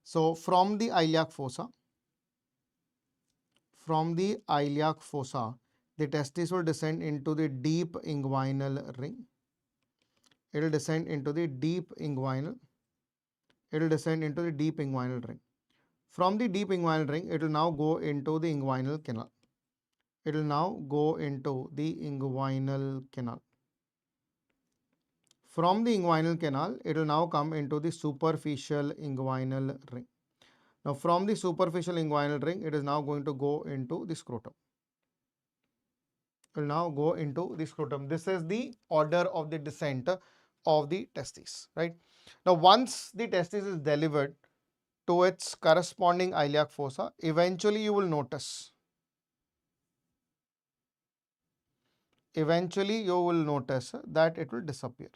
So, from the iliac fossa, the testes will descend into the deep inguinal ring. It will descend into the deep inguinal. Ring. From the deep inguinal ring, it will now go into the inguinal canal. From the inguinal canal, it will now come into the superficial inguinal ring. Now, from the superficial inguinal ring, it is now going to go into the scrotum. This is the order of the descent of the testes, right? Now, once the testis is delivered to its corresponding iliac fossa, eventually you will notice that it will disappear.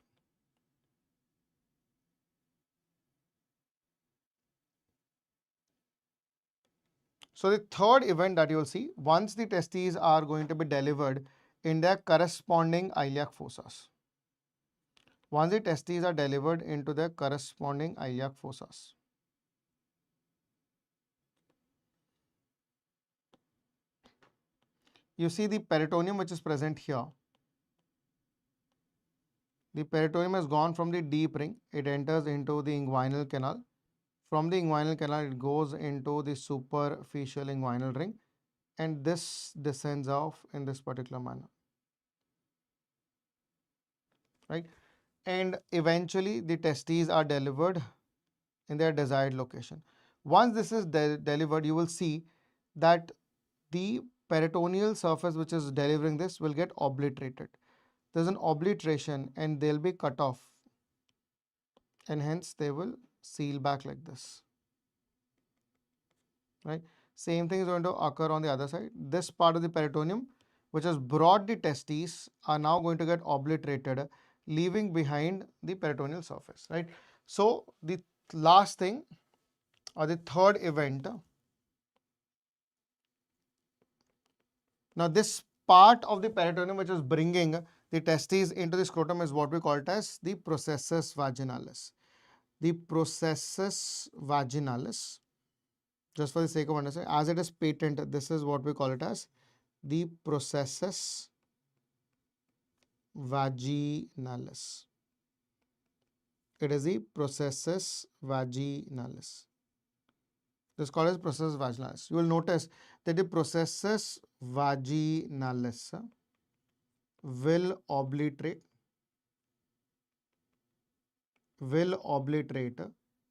So the third event that you will see, once the testes are going to be delivered in their corresponding iliac fossas. Once the testes are delivered into their corresponding iliac fossas, you see the peritoneum which is present here. The peritoneum has gone from the deep ring. It enters into the inguinal canal. From the inguinal canal, it goes into the superficial inguinal ring, and this descends off in this particular manner, right? And eventually the testes are delivered in their desired location. Once this is delivered, you will see that the peritoneal surface which is delivering this will get obliterated. There's an obliteration and they'll be cut off, and hence they will seal back like this, right? Same thing is going to occur on the other side. This part of the peritoneum which has brought the testes are now going to get obliterated, leaving behind the peritoneal surface, right? So the last thing, or the third event, now this part of the peritoneum which is bringing the testes into the scrotum is what we call it as the processus vaginalis. The processus vaginalis, just for the sake of understanding, as it is patent, this is what we call it as the processus vaginalis. It is the processus vaginalis. This is called as processus vaginalis. You will notice that the processus vaginalis will obliterate,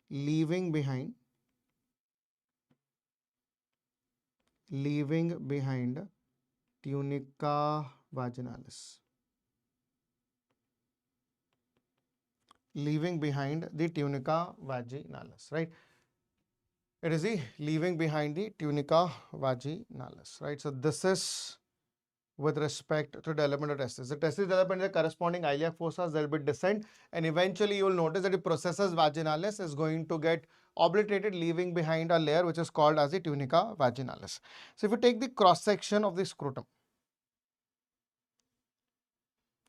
leaving behind tunica vaginalis. Leaving behind the tunica vaginalis, right? It is the leaving behind the tunica vaginalis, right? So this is with respect to development of testes. The testes develop in the corresponding iliac fossas, there will be descent, and eventually you will notice that the processus vaginalis is going to get obliterated, leaving behind a layer which is called as the tunica vaginalis. So if you take the cross section of the scrotum,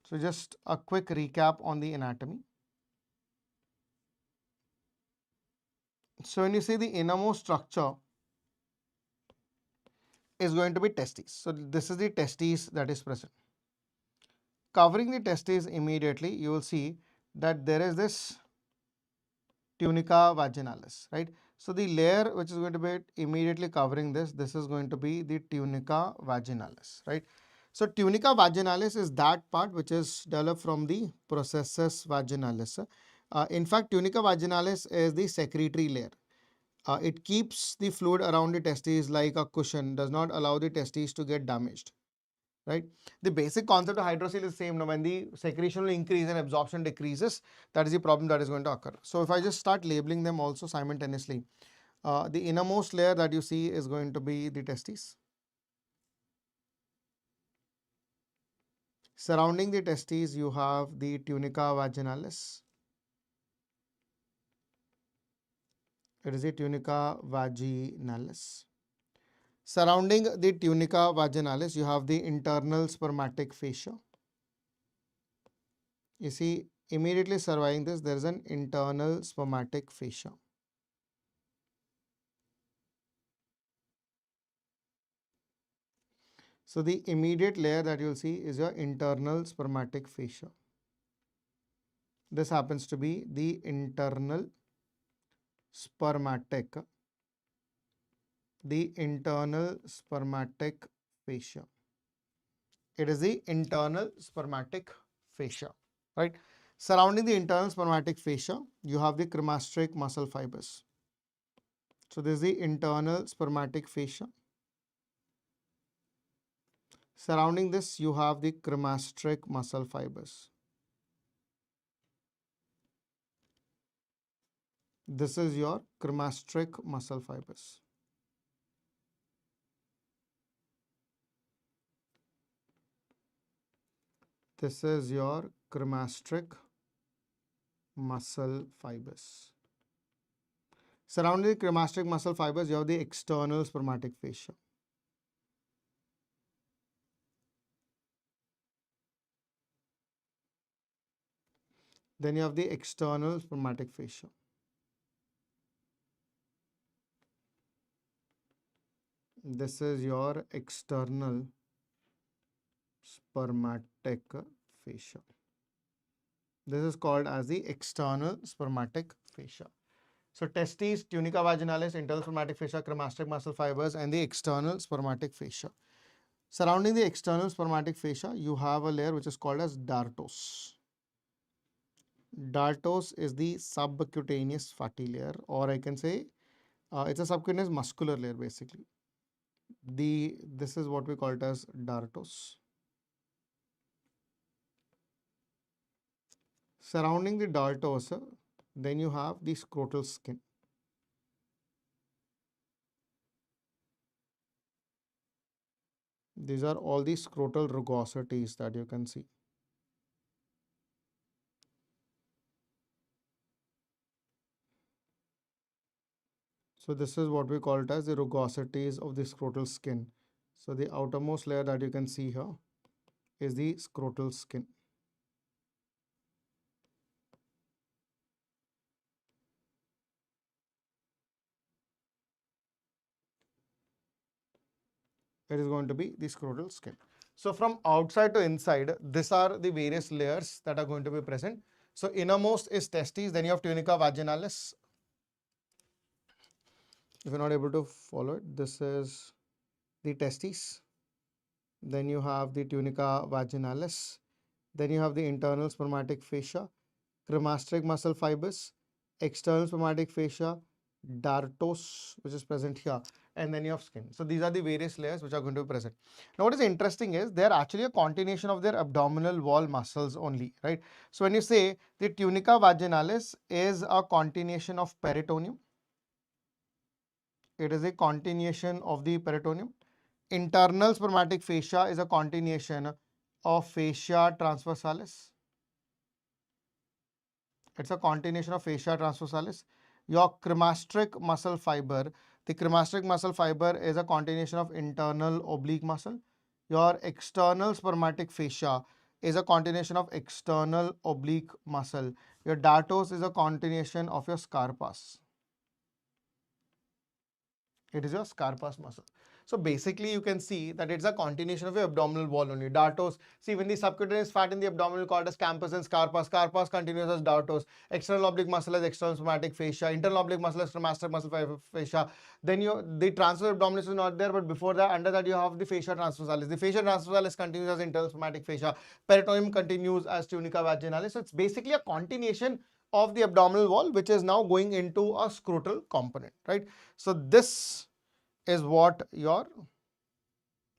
so just a quick recap on the anatomy. So when you see the innermost structure is going to be testes. So this is the testes that is present. Covering the testes immediately, you will see that there is this tunica vaginalis, right? So the layer which is going to be immediately covering this is going to be the tunica vaginalis, right? So tunica vaginalis is that part which is developed from the processus vaginalis. In fact, tunica vaginalis is the secretory layer. It keeps the fluid around the testes like a cushion, does not allow the testes to get damaged, right? The basic concept of hydrocele is the same. Now, when the secretion will increase and absorption decreases, that is the problem that is going to occur. So if I just start labeling them also simultaneously, the innermost layer that you see is going to be the testes. Surrounding the testes, you have the tunica vaginalis. It is the tunica vaginalis. Surrounding the tunica vaginalis, you have the internal spermatic fascia. You see, immediately surrounding this, there is an internal spermatic fascia. So the immediate layer that you'll see is your internal spermatic fascia. This happens to be the internal spermatic fascia. It is the internal spermatic fascia, right? Surrounding the internal spermatic fascia, you have the cremasteric muscle fibers. So this is the internal spermatic fascia. Surrounding this, you have the cremasteric muscle fibers. This is your cremasteric muscle fibers. This is your cremasteric muscle fibers. Surrounding the cremasteric muscle fibers, you have the external spermatic fascia. Then you have the external spermatic fascia. This is your external spermatic fascia. This is called as the external spermatic fascia. So testes, tunica vaginalis, internal spermatic fascia, cremasteric muscle fibers, and the external spermatic fascia. Surrounding the external spermatic fascia, you have a layer which is called as dartos. Dartos is the subcutaneous fatty layer, or I can say it's a subcutaneous muscular layer basically. This is what we call it as dartos. Surrounding the dartos, then you have the scrotal skin. These are all the scrotal rugosities that you can see. So this is what we call it as the rugosities of the scrotal skin. So the outermost layer that you can see here is the scrotal skin. It is going to be the scrotal skin. So from outside to inside, these are the various layers that are going to be present. So innermost is testes, then you have tunica vaginalis. If you're not able to follow it, this is the testes. Then you have the tunica vaginalis. Then you have the internal spermatic fascia, cremasteric muscle fibers, external spermatic fascia, dartos, which is present here, and then you have skin. So these are the various layers which are going to be present. Now what is interesting is they are actually a continuation of their abdominal wall muscles only, right? So when you say the tunica vaginalis is a continuation of peritoneum, it is a continuation of the peritoneum. Internal spermatic fascia is a continuation of fascia transversalis. It's a continuation of fascia transversalis. Your cremasteric muscle fiber, the cremasteric muscle fiber is a continuation of internal oblique muscle. Your external spermatic fascia is a continuation of external oblique muscle. Your dartos is a continuation of your scarpas. It is your scarpas muscle. So basically you can see that it's a continuation of your abdominal wall only. Dartos, see when the subcutaneous fat in the abdominal called as campus and scarpas, scarpas continues as dartos, external oblique muscle is external spermatic fascia, internal oblique muscle is cremasteric muscle fascia. Then the transverse abdominis is not there, but before that, under that you have the fascia transversalis. The fascia transversalis continues as internal spermatic fascia, peritoneum continues as tunica vaginalis. So it's basically a continuation of the abdominal wall, which is now going into a scrotal component, right? So this is what your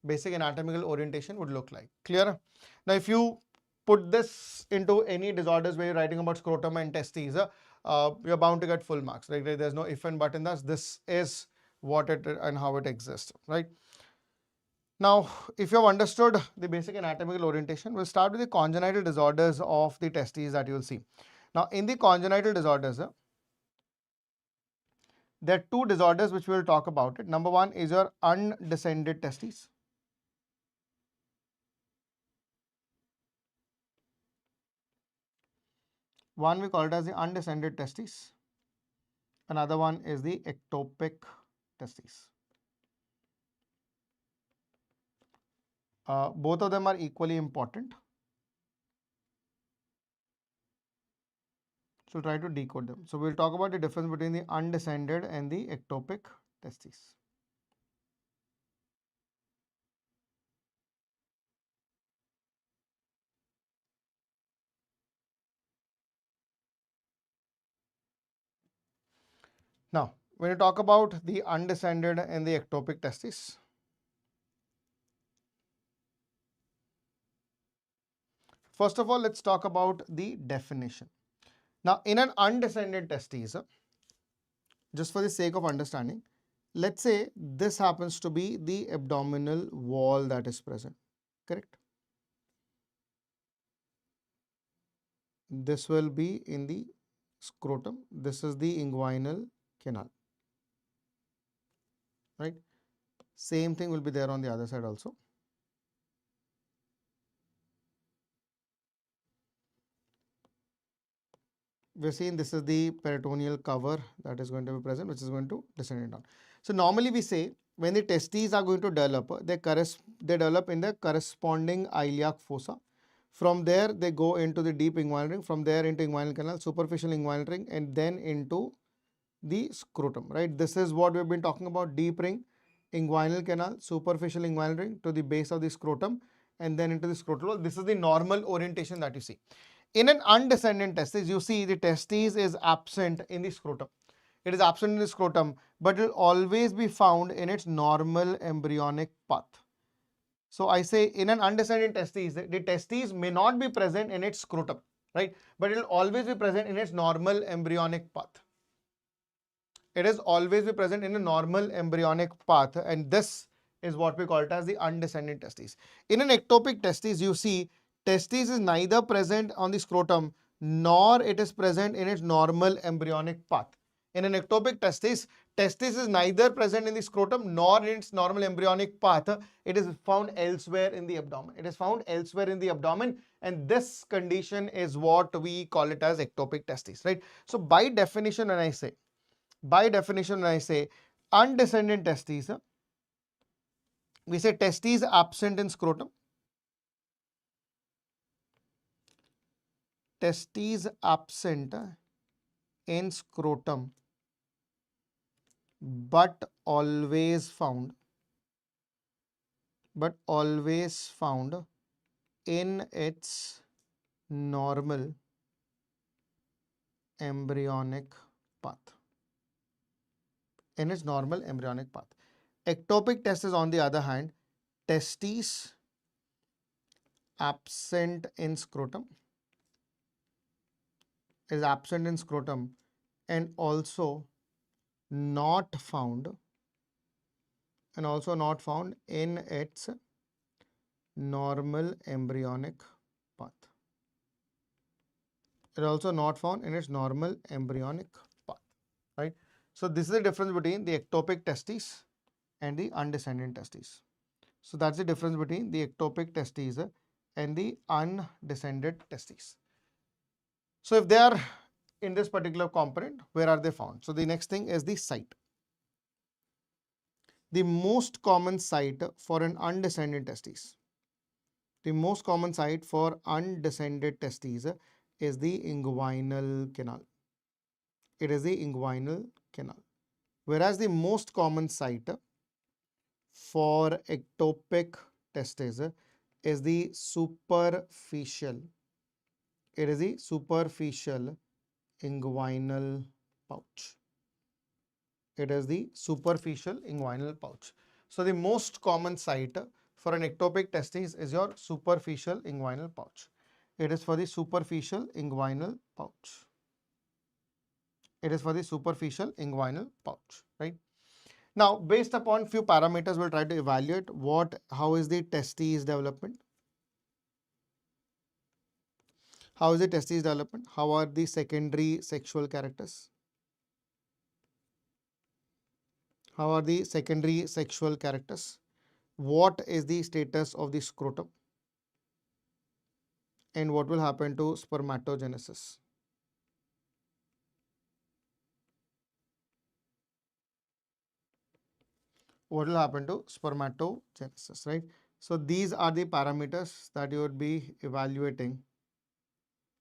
basic anatomical orientation would look like. Clear? Now, if you put this into any disorders where you're writing about scrotum and testes, you're bound to get full marks, right? There's no if and but in this. This is what it and how it exists, right? Now, if you have understood the basic anatomical orientation, we'll start with the congenital disorders of the testes that you'll see. Now, in the congenital disorders, There are two disorders which we will talk about it. Number one is your undescended testes. One we call it as the undescended testes. Another one is the ectopic testes. Both of them are equally important. So try to decode them. So we'll talk about the difference between the undescended and the ectopic testes. Now, when you talk about the undescended and the ectopic testes, first of all, let's talk about the definition. Now, in an undescended testes, just for the sake of understanding, let's say this happens to be the abdominal wall that is present, correct? This will be in the scrotum. This is the inguinal canal, right? Same thing will be there on the other side also. We're seeing this is the peritoneal cover that is going to be present, which is going to descend down. So normally we say when the testes are going to develop, they develop in the corresponding iliac fossa. From there, they go into the deep inguinal ring. From there into inguinal canal, superficial inguinal ring, and then into the scrotum, right? This is what we've been talking about: deep ring, inguinal canal, superficial inguinal ring to the base of the scrotum, and then into the scrotal wall. This is the normal orientation that you see. In an undescended testis, you see the testis is absent in the scrotum. It is absent in the scrotum, but it will always be found in its normal embryonic path. So I say in an undescended testis, the testes may not be present in its scrotum, right? But it will always be present in its normal embryonic path. It is always be present in a normal embryonic path, and this is what we call it as the undescended testes. In an ectopic testis, you see testis is neither present on the scrotum nor it is present in its normal embryonic path. In an ectopic testis, testis is neither present in the scrotum nor in its normal embryonic path. It is found elsewhere in the abdomen. It is found elsewhere in the abdomen, and this condition is what we call it as ectopic testis, right? So by definition, when I say undescended testes, we say testes absent in scrotum. Testes absent in scrotum, but always found in its normal embryonic path. In its normal embryonic path. Ectopic testes, on the other hand, testes absent in scrotum, is absent in scrotum, and also not found in its normal embryonic path. It is also not found in its normal embryonic path, right? So this is the difference between the ectopic testes and the undescended testes. So that's the difference between the ectopic testes and the undescended testes. So if they are in this particular component, where are they found? So the next thing is the site. The most common site for an undescended testes. The most common site for undescended testes is the inguinal canal. It is the inguinal canal. Whereas the most common site for ectopic testes is the superficial. It is the superficial inguinal pouch. It is the superficial inguinal pouch. So the most common site for an ectopic testis is your superficial inguinal pouch. It is for the superficial inguinal pouch. It is for the superficial inguinal pouch, right? Now, based upon few parameters, we'll try to evaluate how is the testis development. How is the testis development? How are the secondary sexual characters? How are the secondary sexual characters? What is the status of the scrotum? And what will happen to spermatogenesis? What will happen to spermatogenesis, right? So these are the parameters that you would be evaluating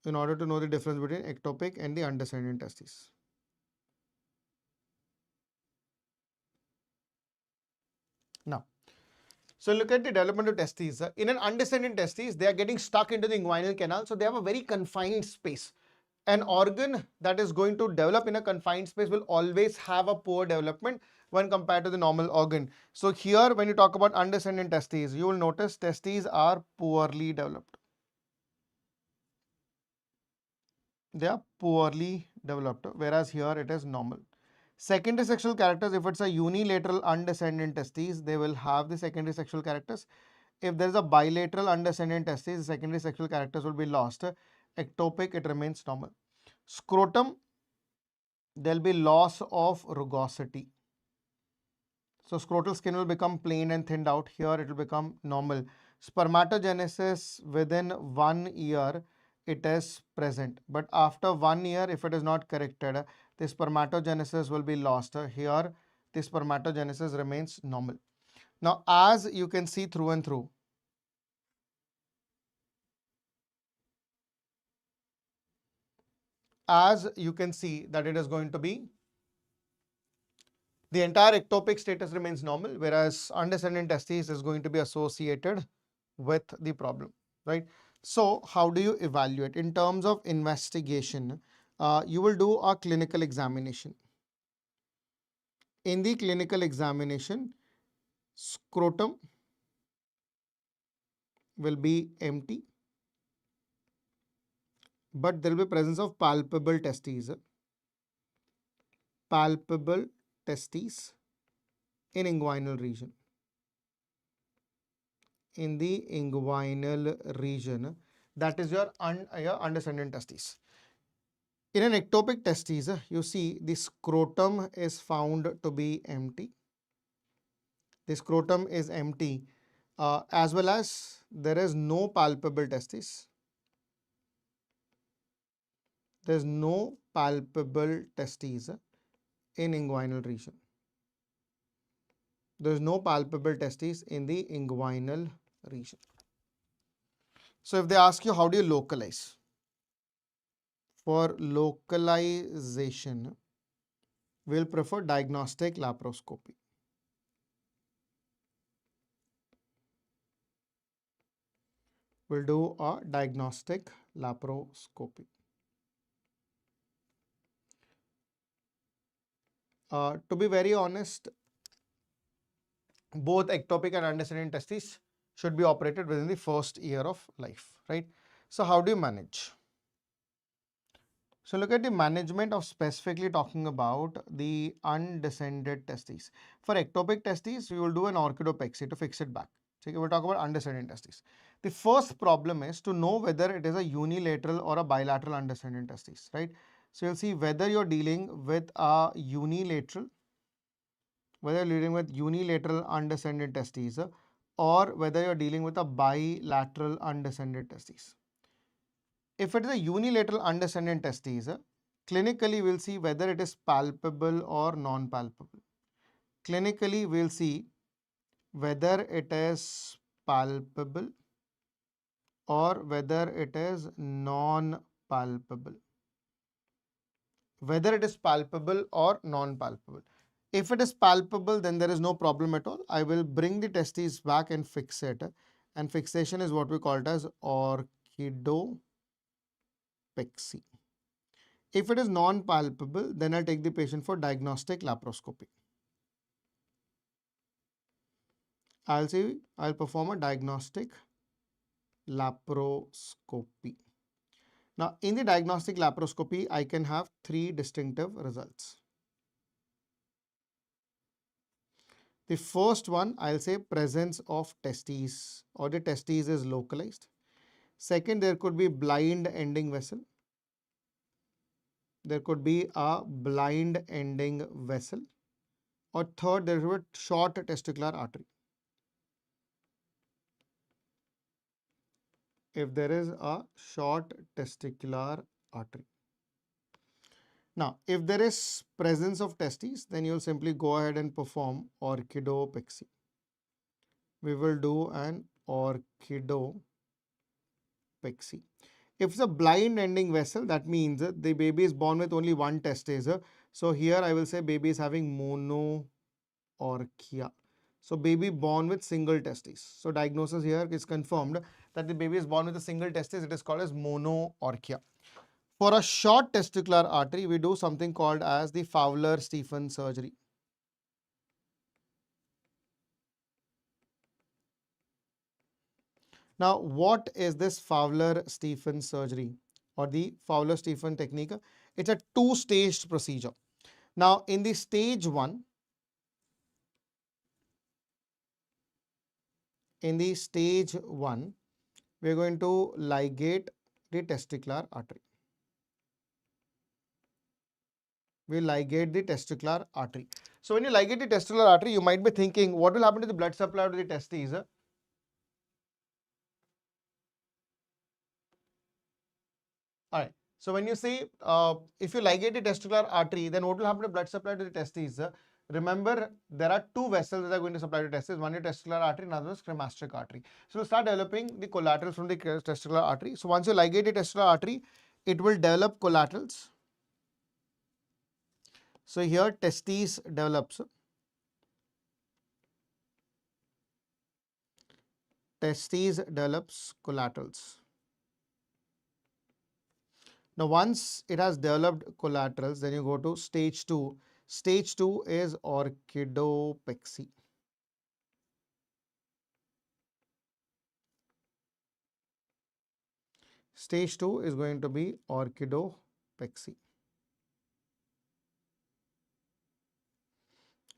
in order to know the difference between ectopic and the undescending testes. Now, so look at the development of testes. In an undescending testes, they are getting stuck into the inguinal canal, so they have a very confined space. An organ that is going to develop in a confined space will always have a poor development when compared to the normal organ. So here, when you talk about undescending testes, you will notice testes are poorly developed. They are poorly developed, whereas here it is normal. Secondary sexual characters, if it's a unilateral undescending testes, they will have the secondary sexual characters. If there is a bilateral undescending testes, the secondary sexual characters will be lost. Ectopic, it remains normal. Scrotum, there will be loss of rugosity. So scrotal skin will become plain and thinned out. Here it will become normal. Spermatogenesis within 1 year, it is present. But after 1 year, if it is not corrected, the spermatogenesis will be lost. Here, the spermatogenesis remains normal. Now, as you can see through and through, as you can see that it is going to be the entire ectopic status remains normal, whereas undescending testes is going to be associated with the problem, right? So how do you evaluate? In terms of investigation, you will do a clinical examination. In the clinical examination, scrotum will be empty, but there will be presence of palpable testes. Palpable testes in inguinal region. In the inguinal region, that is your undescending testes. In an ectopic testes, you see the scrotum is found to be empty. The scrotum is empty, as well as there is no palpable testes. There is no palpable testes in inguinal region. There is no palpable testes in the inguinal region. So if they ask you how do you localize? For localization, we'll prefer diagnostic laparoscopy. We'll do a diagnostic laparoscopy. To be very honest, both ectopic and undescending testes should be operated within the first year of life, right? So how do you manage? So look at the management of specifically talking about the undescended testes. For ectopic testes, we will do an orchidopexy to fix it back. So we'll talk about undescending testes. The first problem is to know whether it is a unilateral or a bilateral undescending testes, right? So you'll see whether you're dealing with a unilateral, whether you're dealing with unilateral undescended testes or whether you're dealing with a bilateral undescended testes. If it is a unilateral undescended testes, clinically we'll see whether it is palpable or non-palpable. Clinically we'll see whether it is palpable or whether it is non-palpable. Whether it is palpable or non-palpable. If it is palpable, then there is no problem at all. I will bring the testes back and fix it. And fixation is what we call it as orchidopexy. If it is non-palpable, then I'll take the patient for diagnostic laparoscopy. I'll perform a diagnostic laparoscopy. Now, in the diagnostic laparoscopy, I can have 3 distinctive results. The first one, I'll say presence of testes or the testes is localized. Second, there could be blind ending vessel. There could be a blind ending vessel. or third, there is a short testicular artery. If there is a short testicular artery. Now, if there is presence of testes, then you'll simply go ahead and perform orchidopexy. We will do an orchidopexy. If it's a blind ending vessel, that means the baby is born with only one testis. So here I will say baby is having monoorchia. So baby born with single testis. So diagnosis here is confirmed that the baby is born with a single testis. It is called as monoorchia. For a short testicular artery, we do something called as the Fowler-Stephen surgery. Now, what is this Fowler-Stephen surgery or the Fowler-Stephen technique? It's a two-staged procedure. Now, in the stage 1, we are going to ligate the testicular artery. We ligate the testicular artery. So, when you ligate the testicular artery, you might be thinking, what will happen to the blood supply to the testes? All right. So when you say if you ligate the testicular artery, then what will happen to blood supply to the testes? Remember, there are two vessels that are going to supply to testes. One is testicular artery, another is cremasteric artery. So we'll start developing the collaterals from the testicular artery. So once you ligate the testicular artery, it will develop collaterals. So here testes develops. Testes develops collaterals. Now, once it has developed collaterals, then you go to stage 2. Stage 2 is orchidopexy. Stage 2 is going to be orchidopexy.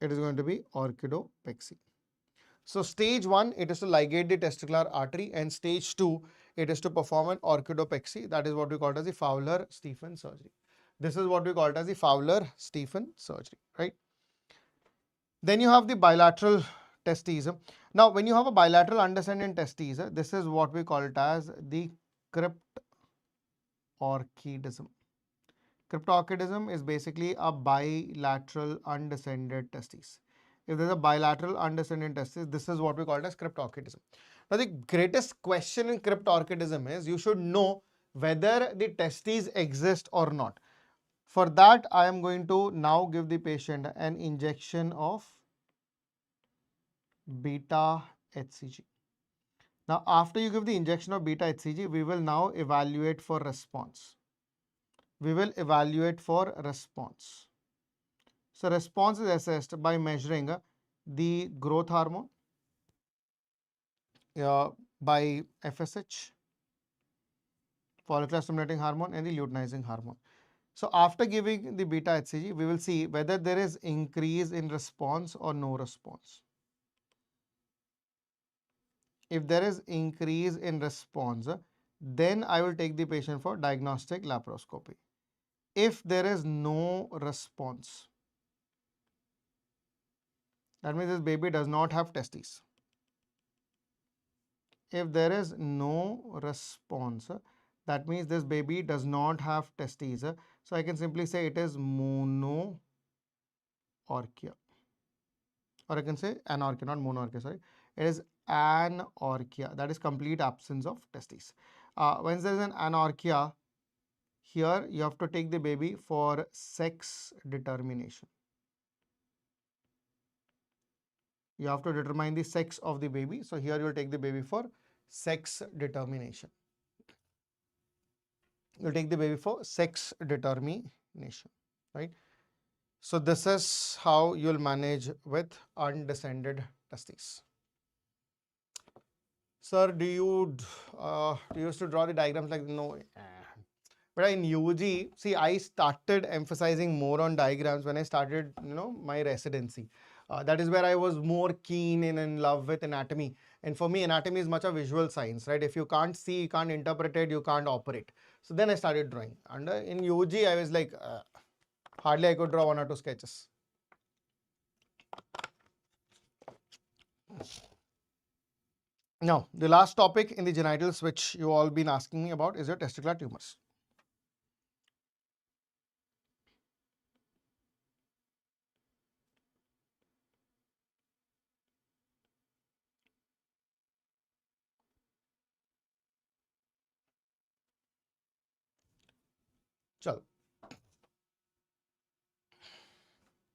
It is going to be orchidopexy. So, stage 1, it is to ligate the testicular artery, and stage 2, it is to perform an orchidopexy. That is what we call as the Fowler-Stephen surgery. This is what we call as the Fowler-Stephen surgery, right? Then you have the bilateral testes. Now, when you have a bilateral undescending testes, this is what we call it as the cryptorchidism. Cryptorchidism is basically a bilateral undescended testes. If there's a bilateral undescended testis, this is what we call it as cryptorchidism. Now, the greatest question in cryptorchidism is you should know whether the testes exist or not. For that, I am going to now give the patient an injection of beta HCG. Now, after you give the injection of beta HCG, we will now evaluate for response. We will evaluate for response. So, response is assessed by measuring the growth hormone by FSH, follicular stimulating hormone, and the luteinizing hormone. So, after giving the beta HCG, we will see whether there is increase in response or no response. If there is increase in response, then I will take the patient for diagnostic laparoscopy. If there is no response, that means this baby does not have testes. If there is no response, that means this baby does not have testes. So I can simply say it is monoorchia. Or I can say anorchia, not monoorchia, sorry. It is anorchia. That is complete absence of testes. Once there is an anorchia, here you have to take the baby for sex determination. You have to determine the sex of the baby. So here you will take the baby for sex determination. You'll take the baby for sex determination, right? So this is how you'll manage with undescended testes. Sir, do you used to draw the diagrams like no? But in UG, see, I started emphasizing more on diagrams when I started, my residency. That is where I was more keen in love with anatomy. And for me, anatomy is much a visual science, right? If you can't see, you can't interpret it, you can't operate. So then I started drawing. And in UG, I was like, hardly I could draw 1 or 2 sketches. Now, the last topic in the genitals which you all been asking me about is your testicular tumors. Chalo.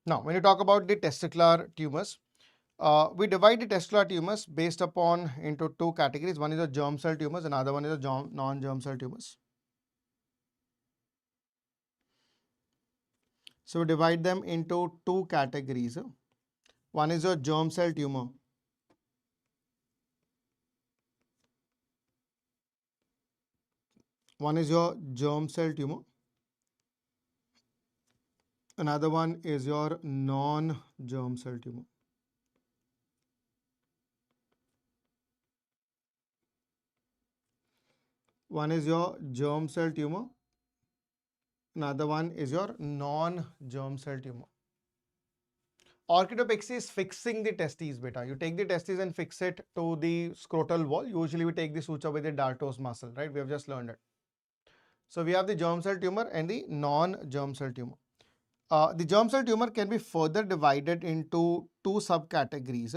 Now, when you talk about the testicular tumors, we divide the testicular tumors based upon into two categories. One is the germ cell tumors, another one is the non-germ cell tumors. So we divide them into two categories. One is your germ cell tumor. One is your germ cell tumor. Another one is your non-germ cell tumor. One is your germ cell tumor. Another one is your non-germ cell tumor. Orchidopexy is fixing the testes, beta. You take the testes and fix it to the scrotal wall. Usually we take the suture with the dartos muscle, right? We have just learned it. So we have the germ cell tumor and the non-germ cell tumor. The germ cell tumor can be further divided into two subcategories.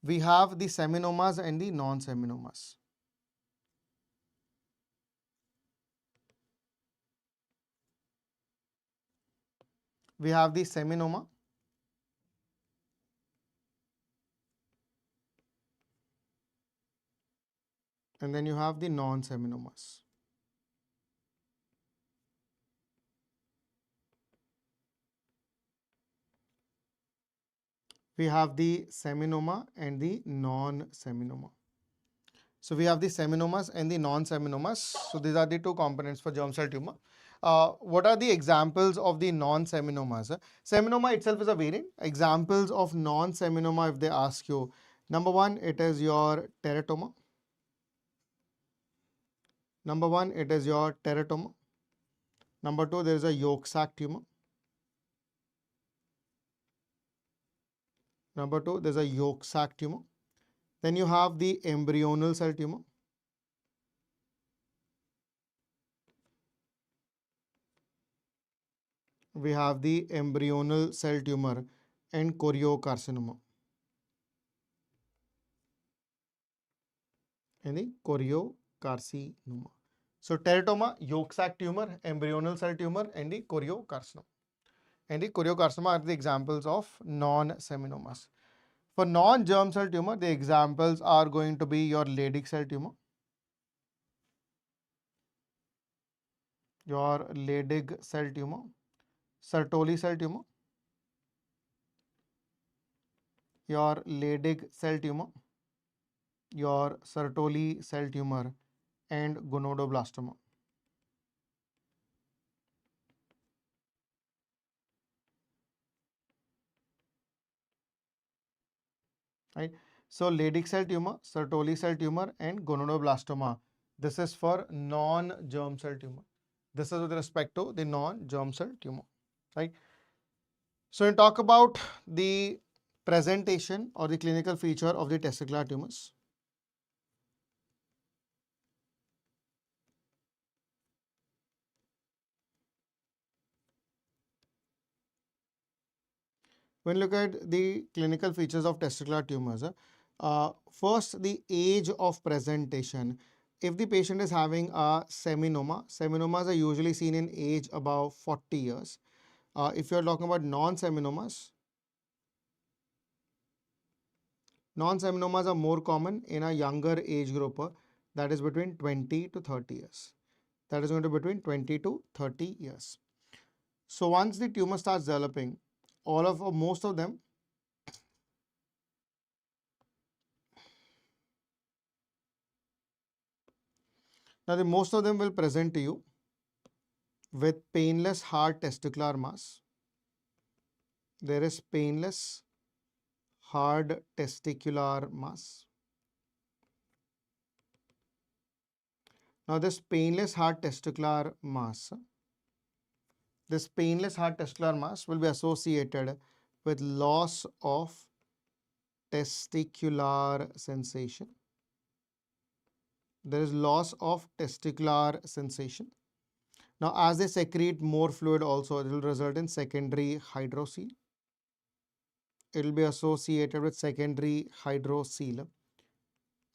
We have the seminomas and the non-seminomas. We have the seminoma and then you have the non-seminomas. We have the seminoma and the non-seminoma. So we have the seminomas and the non-seminomas. So these are the two components for germ cell tumor. What are the examples of the non-seminomas? Seminoma itself is a variant. Examples of non-seminoma, if they ask you, number one, it is your teratoma. Number one, it is your teratoma. Number two, there is a yolk sac tumor. Number two, there's a yolk sac tumor. Then you have the embryonal cell tumor. We have the embryonal cell tumor and choriocarcinoma. And the choriocarcinoma. So teratoma, yolk sac tumor, embryonal cell tumor, and the choriocarcinoma. And the choriocarcinoma are the examples of non-seminomas. For non-germ cell tumor, the examples are going to be your Leydig cell tumor, your Leydig cell tumor, Sertoli cell tumor, your Leydig cell tumor, your Sertoli cell tumor, and gonodoblastoma. Right? So Leydig cell tumor, Sertoli cell tumor, and gonodoblastoma. This is for non-germ cell tumor. This is with respect to the non-germ cell tumor. Right? So we talk about the presentation or the clinical feature of the testicular tumors. When you look at the clinical features of testicular tumors, first the age of presentation. If the patient is having a seminoma, seminomas are usually seen in age above 40 years. If you're talking about non-seminomas, non-seminomas are more common in a younger age group, that is between 20 to 30 years. That is going to be between 20 to 30 years. So once the tumor starts developing, most of them most of them will present to you with painless hard testicular mass. There is painless hard testicular mass. Now this painless hard testicular mass will be associated with loss of testicular sensation. There is loss of testicular sensation. Now, as they secrete more fluid also, it will result in secondary hydrocele. It will be associated with secondary hydrocele.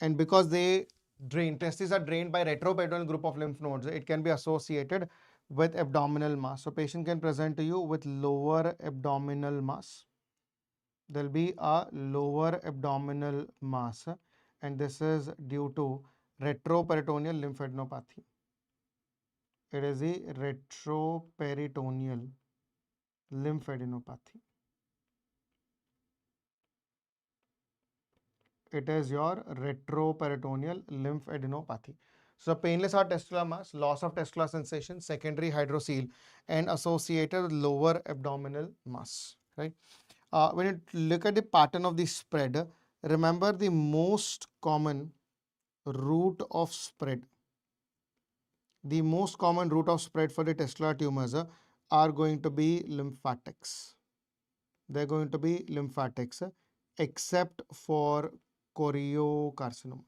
And because they drain, testes are drained by retroperitoneal group of lymph nodes, it can be associated with abdominal mass. So, patient can present to you with lower abdominal mass. There will be a lower abdominal mass, and this is due to retroperitoneal lymphadenopathy. It is the retroperitoneal lymphadenopathy. It is your retroperitoneal lymphadenopathy. So, painless or testicular mass, loss of testicular sensation, secondary hydrocele, and associated with lower abdominal mass. Right. When you look at the pattern of the spread, remember the most common route of spread. The most common route of spread for the testicular tumors are going to be lymphatics. They're going to be lymphatics, except for choriocarcinoma.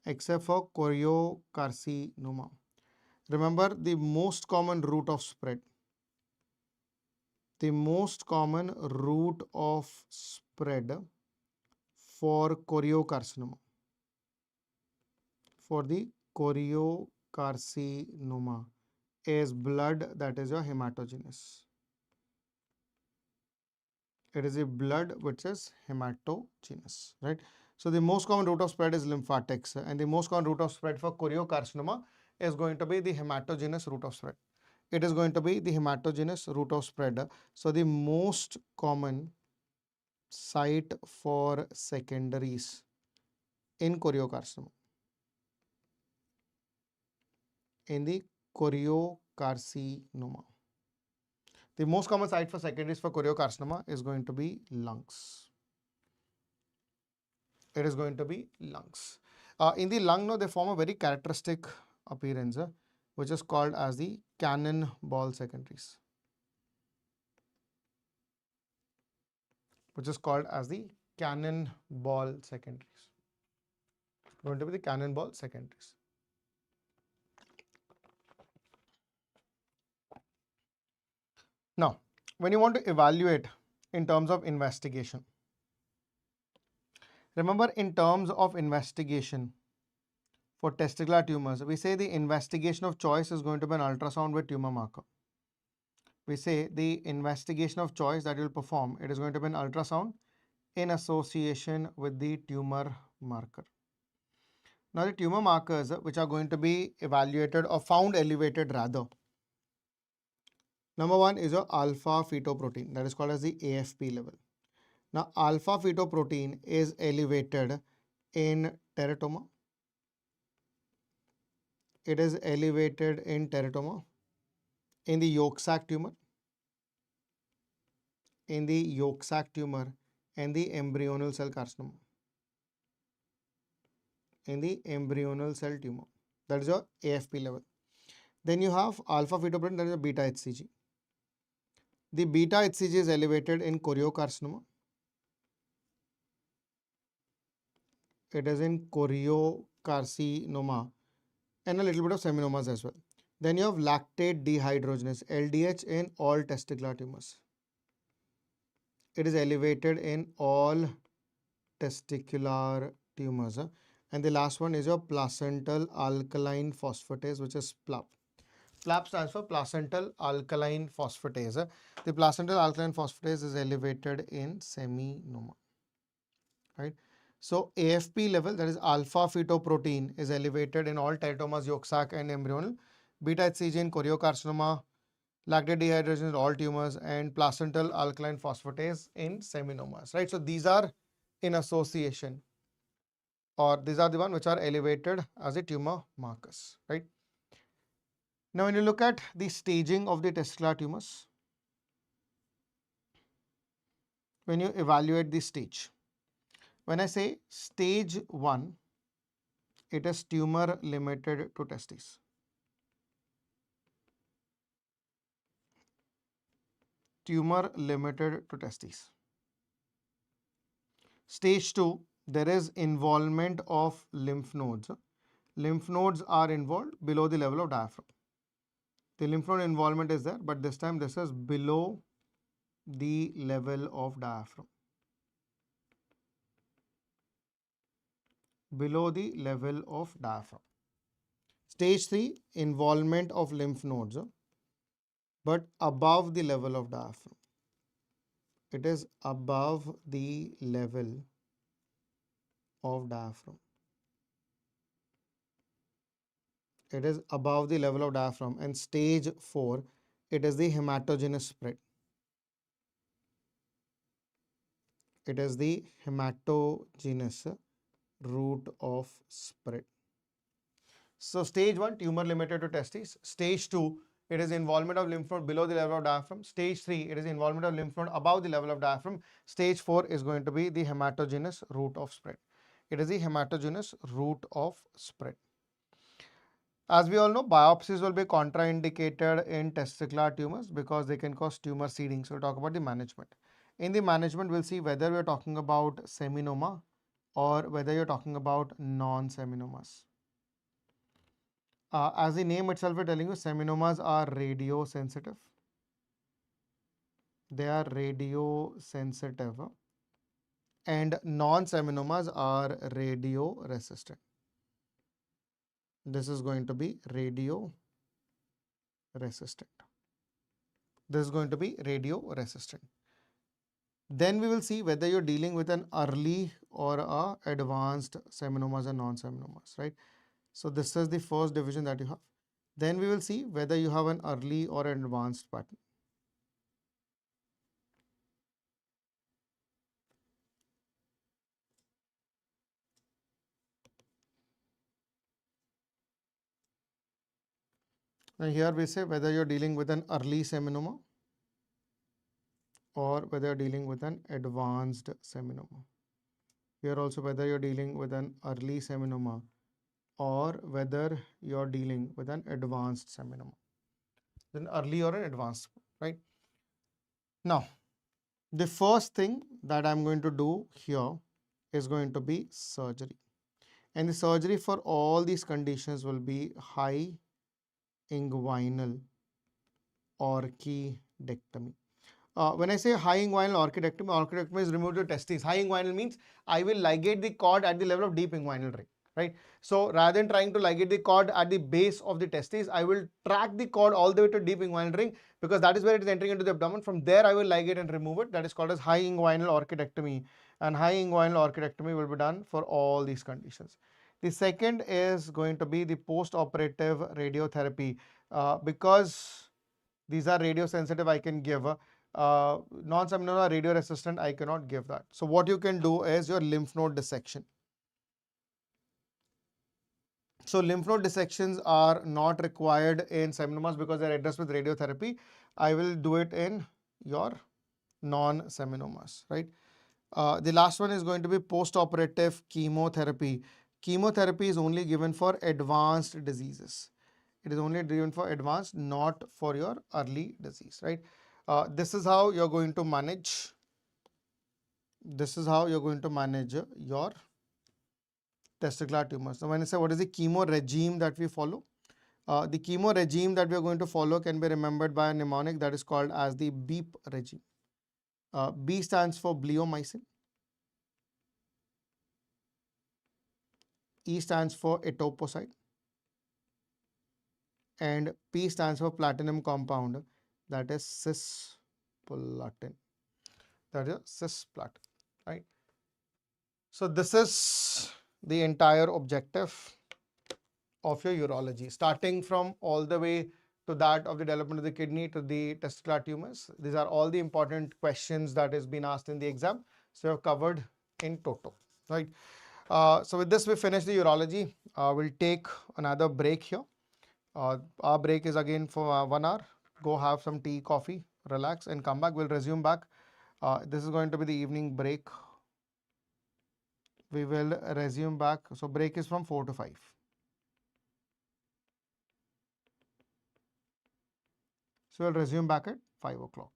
Except for choriocarcinoma. Remember the most common route of spread. The most common route of spread for choriocarcinoma. For the choriocarcinoma is blood that is your hematogenous. It is a blood which is hematogenous, right? So the most common route of spread is lymphatics, and the most common route of spread for choriocarcinoma is going to be the hematogenous route of spread. It is going to be the hematogenous route of spread. So the most common site for secondaries in choriocarcinoma, in the choriocarcinoma, the most common site for secondaries for choriocarcinoma is going to be lungs. It is going to be lungs. In the lung, no, they form a very characteristic appearance, which is called as the cannonball secondaries. Which is called as the cannonball secondaries. Going to be the cannonball secondaries. Now, when you want to evaluate in terms of investigation, remember in terms of investigation for testicular tumors, we say the investigation of choice is going to be an ultrasound with tumor marker. We say the investigation of choice that you will perform, it is going to be an ultrasound in association with the tumor marker. Now, the tumor markers which are going to be evaluated or found elevated rather. Number one is your alpha fetoprotein, that is called as the AFP level. Now, alpha fetoprotein is elevated in teratoma. It is elevated in teratoma, in the yolk sac tumor, in the yolk sac tumor, and the embryonal cell carcinoma. In the embryonal cell tumor, that is your AFP level. Then you have alpha fetoprotein, that is a beta HCG. The beta HCG is elevated in choriocarcinoma. It is in choriocarcinoma and a little bit of seminomas as well. Then you have lactate dehydrogenase, LDH, in all testicular tumors. It is elevated in all testicular tumors. And the last one is your placental alkaline phosphatase, which is PLAP. PLAP stands for placental alkaline phosphatase. The placental alkaline phosphatase is elevated in seminoma, right? So AFP level, that is alpha fetoprotein, is elevated in all teratomas, yolk sac, and embryonal. Beta HCG in choriocarcinoma, lactate dehydrogenase in all tumors, and placental alkaline phosphatase in seminomas, right? So these are in association, or these are the ones which are elevated as a tumor markers, right? Now, when you look at the staging of the testicular tumors, when you evaluate the stage, when I say stage 1, it is tumor limited to testes. tumor limited to testes. Stage 2, there is involvement of lymph nodes. Lymph nodes are involved below the level of diaphragm. The lymph node involvement is there, but this time this is below the level of diaphragm. Below the level of diaphragm. Stage 3, involvement of lymph nodes, but above the level of diaphragm. It is above the level of diaphragm. It is above the level of diaphragm. And stage 4, it is the hematogenous spread. It is the hematogenous route of spread. So stage 1, tumor limited to testes. Stage 2, it is involvement of lymph node below the level of diaphragm. Stage 3, it is involvement of lymph node above the level of diaphragm. Stage 4 is going to be the hematogenous route of spread. It is the hematogenous route of spread. As we all know, biopsies will be contraindicated in testicular tumors because they can cause tumor seeding. So we'll talk about the management. In the management, we'll see whether we're talking about seminoma or whether you're talking about non-seminomas. As the name itself is telling you, seminomas are radiosensitive. They are radiosensitive. And non-seminomas are radioresistant. This is going to be radioresistant. This is going to be radioresistant. Then we will see whether you're dealing with an early or a advanced seminomas and non-seminomas, right? So this is the first division that you have. Then we will see whether you have an early or an advanced pattern. And here we say whether you're dealing with an early seminoma or whether you're dealing with an advanced seminoma. Here also whether you're dealing with an early seminoma or whether you're dealing with an advanced seminoma. Then early or an advanced, right? Now, the first thing that I'm going to do here is going to be surgery. And the surgery for all these conditions will be high inguinal orchidectomy. When I say high inguinal orchidectomy is remove the testes. High inguinal means I will ligate the cord at the level of deep inguinal ring, right? So rather than trying to ligate the cord at the base of the testes, I will track the cord all the way to deep inguinal ring because that is where it is entering into the abdomen. From there, I will ligate and remove it. That is called as high inguinal orchidectomy. And high inguinal orchidectomy will be done for all these conditions. The second is going to be the post-operative radiotherapy. Because these are radiosensitive, I can give. Non-seminoma radioresistant, I cannot give that. So what you can do is your lymph node dissection. So lymph node dissections are not required in seminomas because they are addressed with radiotherapy. I will do it in your non-seminomas, right? The last one is going to be post-operative chemotherapy. Chemotherapy is only given for advanced diseases. It is only given for advanced, not for your early disease, right? This is how you're going to manage. This is how you're going to manage your testicular tumors. So when I say what is the chemo regime that we follow, the chemo regime that we are going to follow can be remembered by a mnemonic that is called as the BEEP regime. B stands for bleomycin. E stands for etoposide. And P stands for platinum compound, that is cisplatin. That is cisplatin, right? So this is the entire objective of your urology, starting from all the way to that of the development of the kidney to the testicular tumors. These are all the important questions that has been asked in the exam. So you have covered in total, right? So with this, we finish the urology. We'll take another break here. Our break is again for 1 hour. Go have some tea, coffee, relax and come back. We'll resume back. This is going to be the evening break. We will resume back. So break is from 4 to 5. So we'll resume back at 5 o'clock.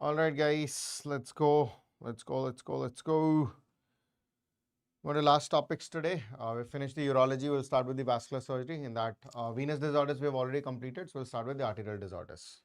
All right, guys, let's go. Let's go. What are the last topics today? We finished the urology. We'll start with the vascular surgery. In that, venous disorders we have already completed. So we'll start with the arterial disorders.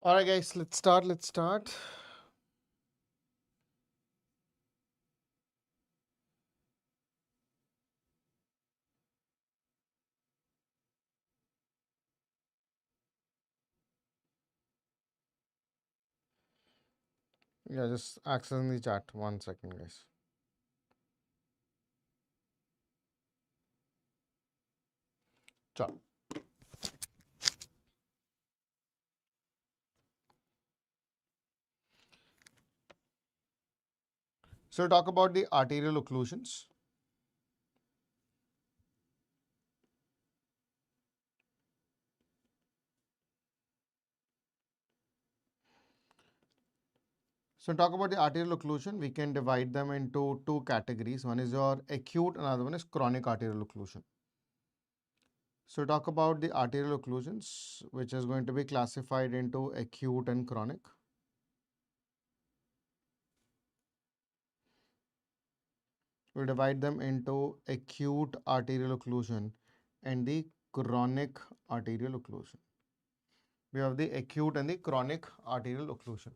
All right, guys, let's start. Yeah, just accessing the chat. 1 second, guys. Ciao. So we'll talk about the arterial occlusions. So talk about the arterial occlusion, we can divide them into two categories. One is your acute, another one is chronic arterial occlusion. So talk about the arterial occlusions, which is going to be classified into acute and chronic. We'll divide them into acute arterial occlusion and the chronic arterial occlusion. We have the acute and the chronic arterial occlusion.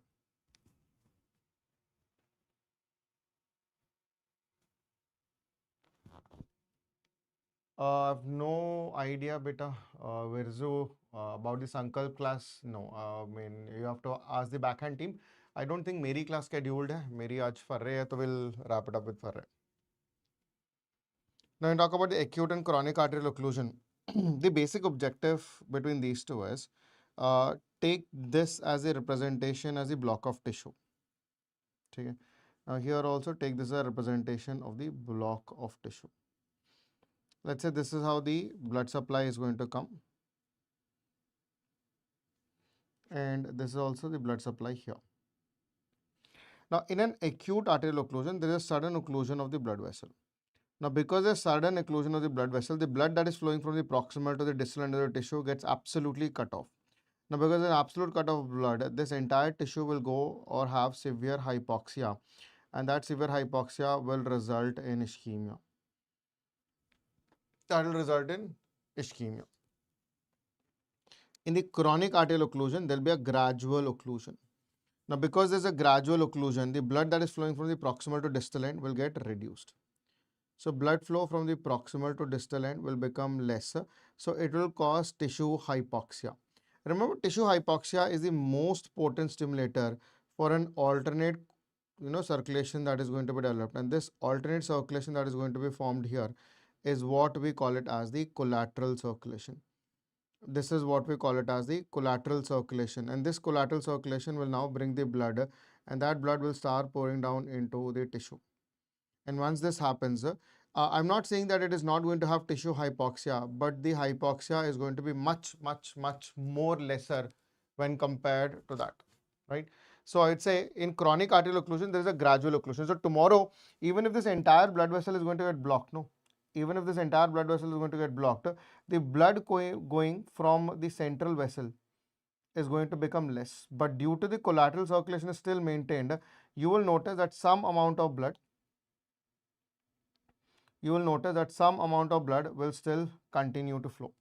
I have no idea, beta. Virzu, about the Sankalp class. No, I mean you have to ask the backhand team. I don't think मेरी class scheduled है. मेरी आज Farre है, तो we'll wrap it up with Farre. Now, we talk about the acute and chronic arterial occlusion. The basic objective between these two is take this as a representation as a block of tissue. Okay. Now, here also take this as a representation of the block of tissue. Let's say this is how the blood supply is going to come. And this is also the blood supply here. Now, in an acute arterial occlusion, there is a sudden occlusion of the blood vessel. Now, because there's sudden occlusion of the blood vessel, the blood that is flowing from the proximal to the distal end of the tissue gets absolutely cut off. Now, because there's an absolute cut off blood, this entire tissue will go or have severe hypoxia, and that severe hypoxia will result in ischemia. That will result in ischemia. In the chronic arterial occlusion, there will be a gradual occlusion. Now, because there's a gradual occlusion, the blood that is flowing from the proximal to distal end will get reduced. So, blood flow from the proximal to distal end will become lesser. So, it will cause tissue hypoxia. Remember, tissue hypoxia is the most potent stimulator for an alternate circulation that is going to be developed. And this alternate circulation that is going to be formed here is what we call it as the collateral circulation. This is what we call it as the collateral circulation, and this collateral circulation will now bring the blood, and that blood will start pouring down into the tissue. And once this happens, I'm not saying that it is not going to have tissue hypoxia, but the hypoxia is going to be much more lesser when compared to that, right? So I'd say in chronic arterial occlusion, there is a gradual occlusion. So tomorrow, even if this entire blood vessel is going to get blocked, even if this entire blood vessel is going to get blocked, the blood going from the central vessel is going to become less. But due to the collateral circulation is still maintained, you will notice that some amount of blood you will notice that some amount of blood will still continue to flow.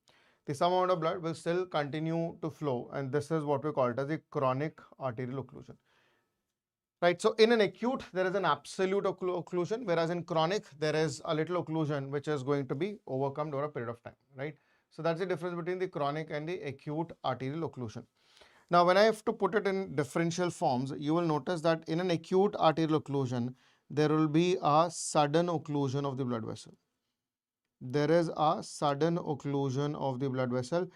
The some amount of blood will still continue to flow, and this is what we call it as a chronic arterial occlusion. Right, so in an acute, there is an absolute occlusion, whereas in chronic, there is a little occlusion which is going to be overcome over a period of time, right? So that's the difference between the chronic and the acute arterial occlusion. Now, when I have to put it in differential forms, you will notice that in an acute arterial occlusion, there will be a sudden occlusion of the blood vessel. There is a sudden occlusion of the blood vessel.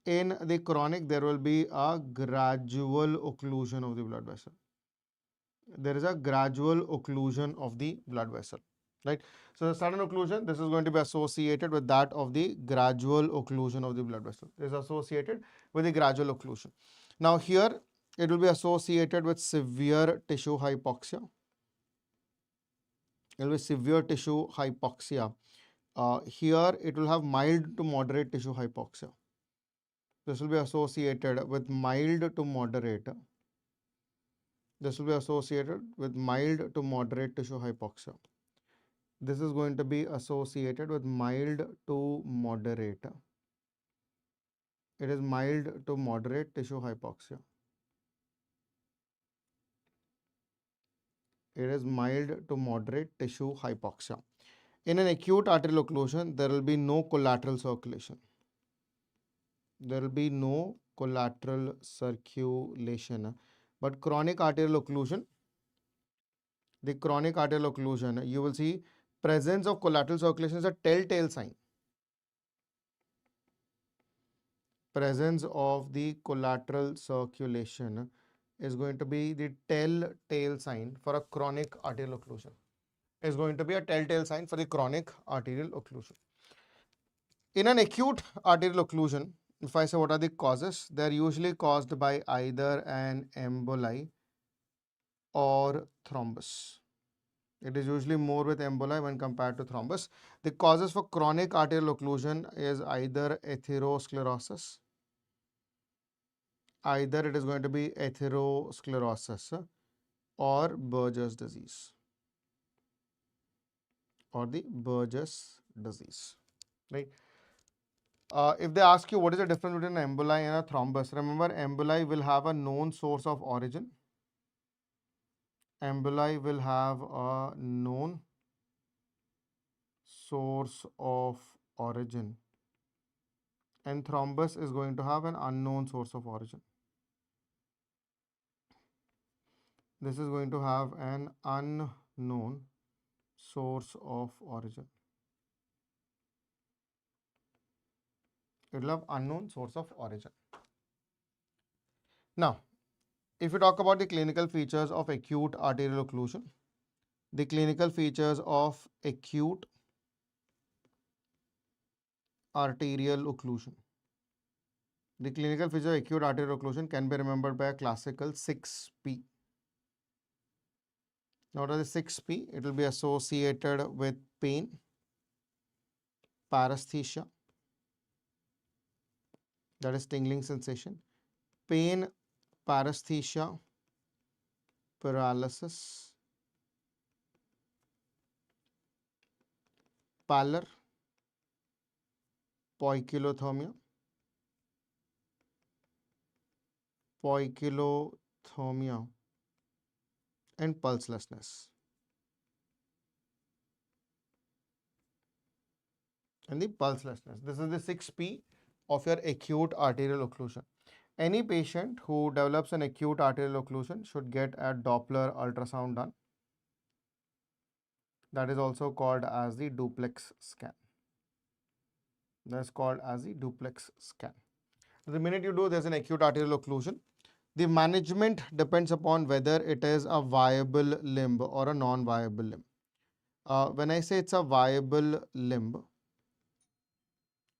In the chronic, there will be a gradual occlusion of the blood vessel. There is a gradual occlusion of the blood vessel, right? So the sudden occlusion, this is going to be associated with that of the gradual occlusion of the blood vessel. It is associated with the gradual occlusion. Now here, it will be associated with severe tissue hypoxia. It will be severe tissue hypoxia. Here, it will have mild to moderate tissue hypoxia. This will be associated with mild to moderate. This will be associated with mild to moderate tissue hypoxia. This is going to be associated with mild to moderate. It is mild to moderate tissue hypoxia. It is mild to moderate tissue hypoxia. In an acute arterial occlusion, there will be no collateral circulation. There will be no collateral circulation. But chronic arterial occlusion, the chronic arterial occlusion, you will see presence of collateral circulation is a telltale sign. Presence of the collateral circulation is going to be the telltale sign for a chronic arterial occlusion. Is going to be a telltale sign for the chronic arterial occlusion. In an acute arterial occlusion, if I say what are the causes, they are usually caused by either an emboli or thrombus. It is usually more with emboli when compared to thrombus. The causes for chronic arterial occlusion is either atherosclerosis, either it is going to be atherosclerosis or Buerger's disease, or the Buerger's disease, right? If they ask you what is the difference between an emboli and a thrombus, remember emboli will have a known source of origin. Emboli will have a known source of origin, and thrombus is going to have an unknown source of origin. This is going to have an unknown source of origin. It will have unknown source of origin. Now, if we talk about the clinical features of acute arterial occlusion, the clinical features of acute arterial occlusion. The clinical features of acute arterial occlusion can be remembered by a classical 6P. Now, what are the 6P? It will be associated with pain, paresthesia, that is tingling sensation, pain, paresthesia, paralysis, pallor, poikilothermia, and pulselessness. And the pulselessness. This is the 6P of your acute arterial occlusion. Any patient who develops an acute arterial occlusion should get a Doppler ultrasound done. That is also called as the duplex scan. That is called as the duplex scan. The minute you do, there's an acute arterial occlusion. The management depends upon whether it is a viable limb or a non-viable limb. When I say it's a viable limb,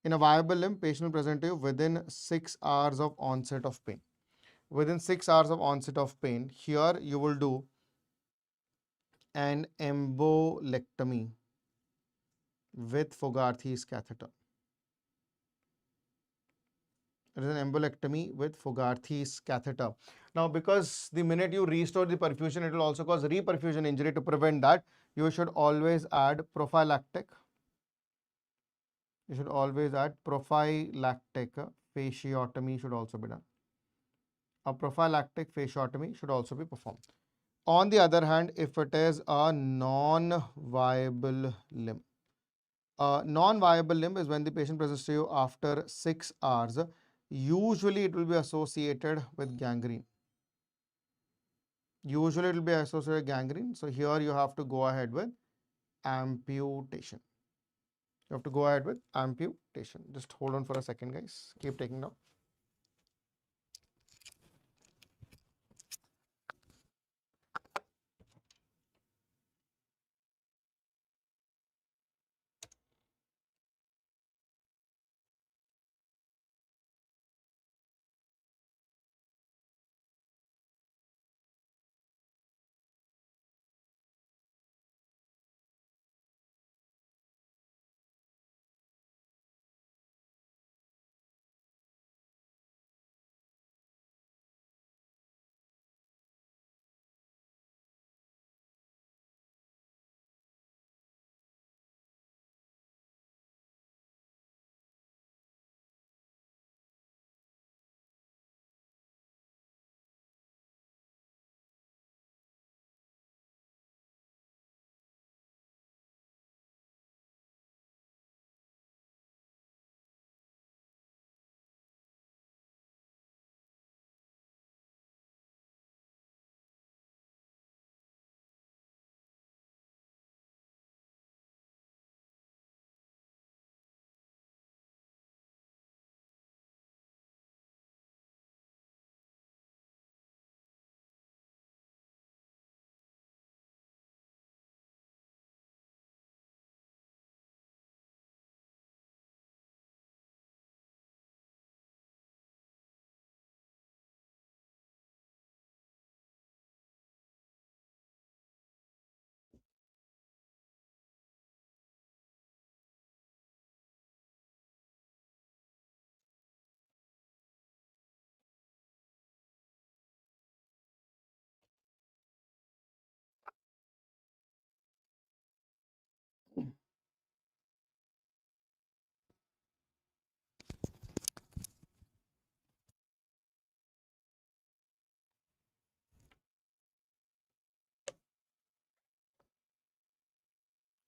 in a viable limb, patient will present to you within 6 hours of onset of pain. Within 6 hours of onset of pain, here you will do an embolectomy with Fogarty's catheter. It is an embolectomy with Fogarty's catheter. Now, because the minute you restore the perfusion, it will also cause reperfusion injury. To prevent that, you should always add prophylactic You should always add prophylactic fasciotomy should also be done. A prophylactic fasciotomy should also be performed. On the other hand, if it is a non-viable limb, a non-viable limb is when the patient presents to you after 6 hours. Usually it will be associated with gangrene. Usually it will be associated with gangrene. So here you have to go ahead with amputation. You have to go ahead with amputation. Just hold on for a second, guys. Keep taking note.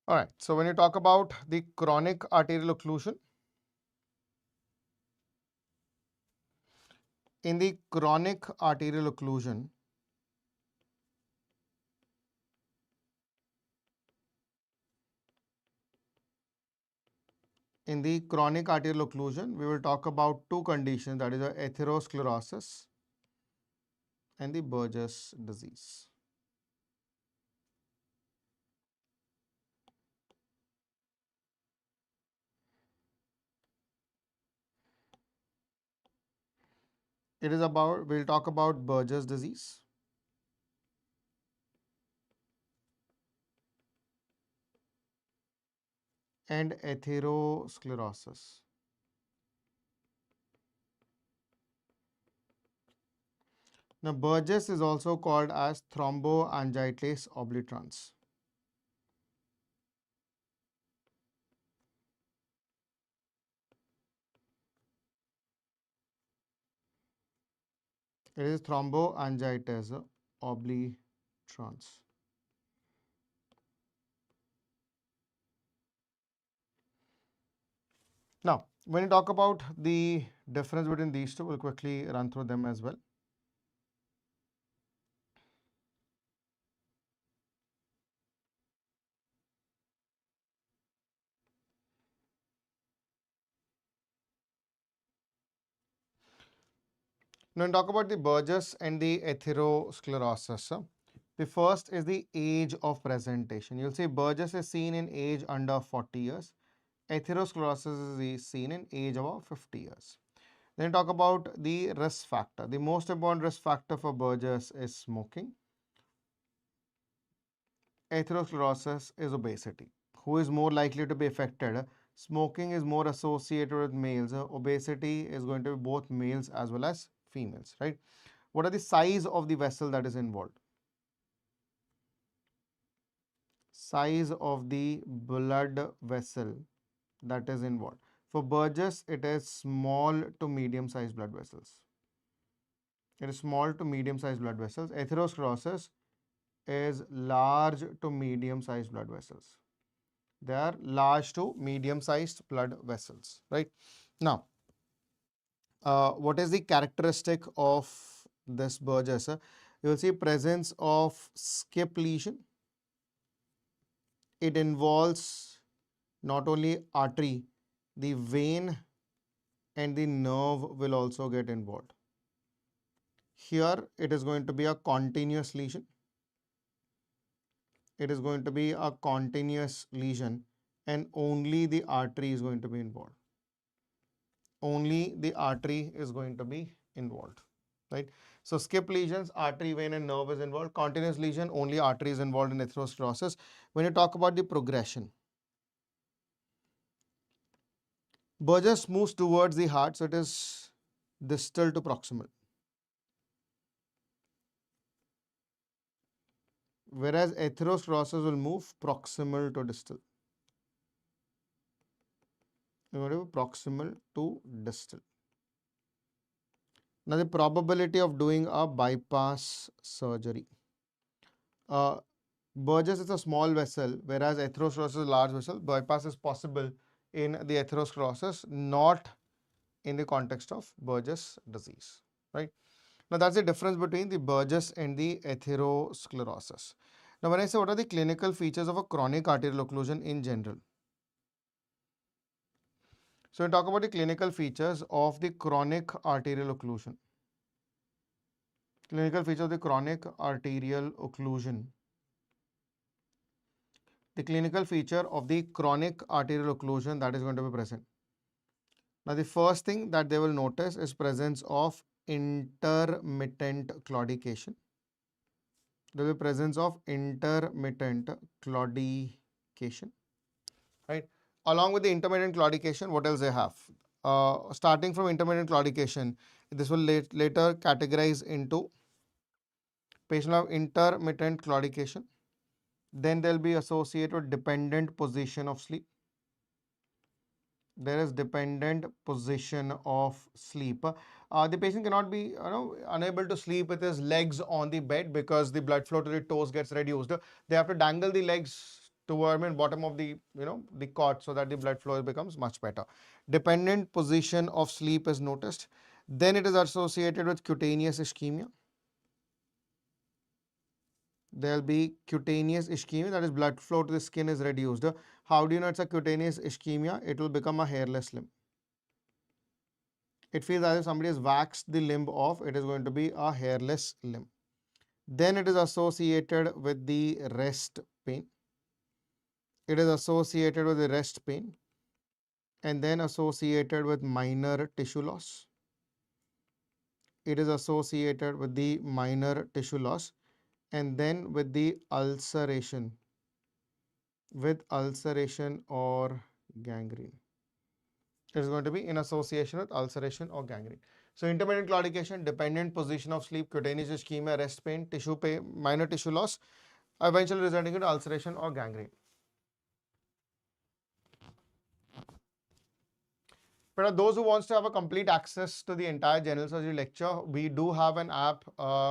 All right. So when you talk about the chronic arterial occlusion, in the chronic arterial occlusion, we will talk about two conditions, that is the atherosclerosis and the Buerger's disease. We'll talk about Buerger's disease and atherosclerosis. Now, Buerger's is also called as thromboangiitis obliterans. It is thromboangiitis obliterans. Now, when you talk about the difference between these two, we'll quickly run through them as well. Now, when you talk about the Buerger's and the atherosclerosis, the first is the age of presentation. You'll see Buerger's is seen in age under 40 years. Atherosclerosis is seen in age about 50 years. Then talk about the risk factor. The most important risk factor for Buerger's is smoking. Atherosclerosis is obesity. Who is more likely to be affected? Smoking is more associated with males. Obesity is going to be both males as well as females, right? What are the size of the vessel that is involved? Size of the blood vessel that is involved. For Buerger's, it is small to medium sized blood vessels. It is small to medium sized blood vessels. Atherosclerosis is large to medium sized blood vessels. They are large to medium sized blood vessels, right? Now, what is the characteristic of this Buerger's? You will see presence of skip lesion. It involves not only artery, the vein and the nerve will also get involved. Here it is going to be a continuous lesion. It is going to be a continuous lesion and only the artery is going to be involved. Only the artery is going to be involved, right? So skip lesions, artery, vein and nerve is involved. Continuous lesion, only artery is involved in atherosclerosis. When you talk about the progression, Buerger's moves towards the heart, so it is distal to proximal. Whereas atherosclerosis will move proximal to distal. Proximal to distal. Now the probability of doing a bypass surgery. Buerger's is a small vessel, whereas atherosclerosis is a large vessel. Bypass is possible in the atherosclerosis, not in the context of Buerger's disease, right? Now that's the difference between the Buerger's and the atherosclerosis. Now when I say what are the clinical features of a chronic arterial occlusion in general? So we talk about the clinical features of the chronic arterial occlusion. Clinical features of the chronic arterial occlusion. The clinical feature of the chronic arterial occlusion that is going to be present. Now the first thing that they will notice is presence of intermittent claudication. There will be presence of intermittent claudication, right? Along with the intermittent claudication, what else they have? Starting from intermittent claudication, this will later categorize into patient of intermittent claudication. Then they'll be associated with dependent position of sleep. There is dependent position of sleep. The patient cannot be unable to sleep with his legs on the bed because the blood flow to the toes gets reduced. They have to dangle the legs toward bottom of the the cot so that the blood flow becomes much better. Dependent position of sleep is noticed. Then it is associated with cutaneous ischemia. There will be cutaneous ischemia, that is blood flow to the skin is reduced. How do you know it's a cutaneous ischemia? It will become a hairless limb. It feels as if somebody has waxed the limb off. It is going to be a hairless limb. Then it is associated with the rest pain. It is associated with the rest pain and then associated with minor tissue loss. It is associated with the minor tissue loss and then with the ulceration, or gangrene. It is going to be in association with ulceration or gangrene. So intermittent claudication, dependent position of sleep, cutaneous ischemia, rest pain, tissue pain, minor tissue loss, eventually resulting in ulceration or gangrene. But those who wants to have a complete access to the entire general surgery lecture, we do have an app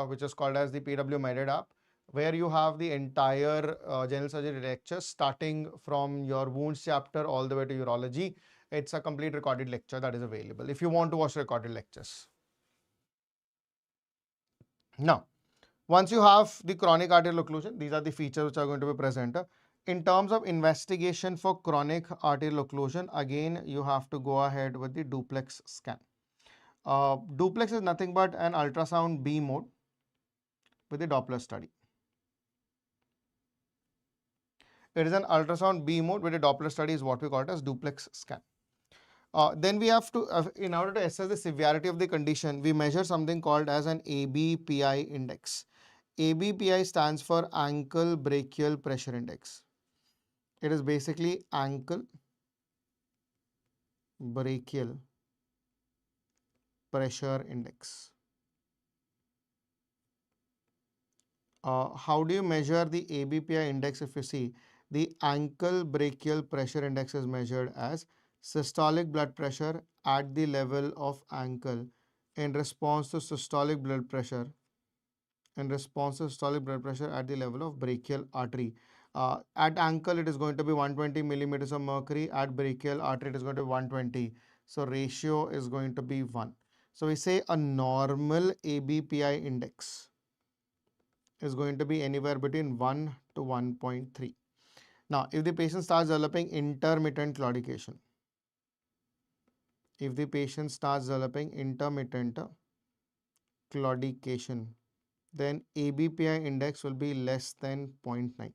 which is called as the PW Meded app, where you have the entire general surgery lecture starting from your wounds chapter all the way to urology. It's a complete recorded lecture that is available if you want to watch recorded lectures. Now, once you have the chronic arterial occlusion, these are the features which are going to be present. In terms of investigation for chronic arterial occlusion, again, you have to go ahead with the duplex scan. Duplex is nothing but an ultrasound B mode with the Doppler study. It is an ultrasound B mode with a Doppler study is what we call it as duplex scan. Then we have to, in order to assess the severity of the condition, we measure something called as an ABPI index. ABPI stands for ankle brachial pressure index. It is basically ankle brachial pressure index. How do you measure the ABPI index? If you see, the ankle brachial pressure index is measured as systolic blood pressure at the level of ankle in response to systolic blood pressure at the level of brachial artery. At ankle, it is going to be 120 millimeters of mercury. At brachial artery, it is going to be 120. So ratio is going to be 1. So we say a normal ABPI index is going to be anywhere between 1 to 1.3. Now, if the patient starts developing intermittent claudication, then ABPI index will be less than 0.9.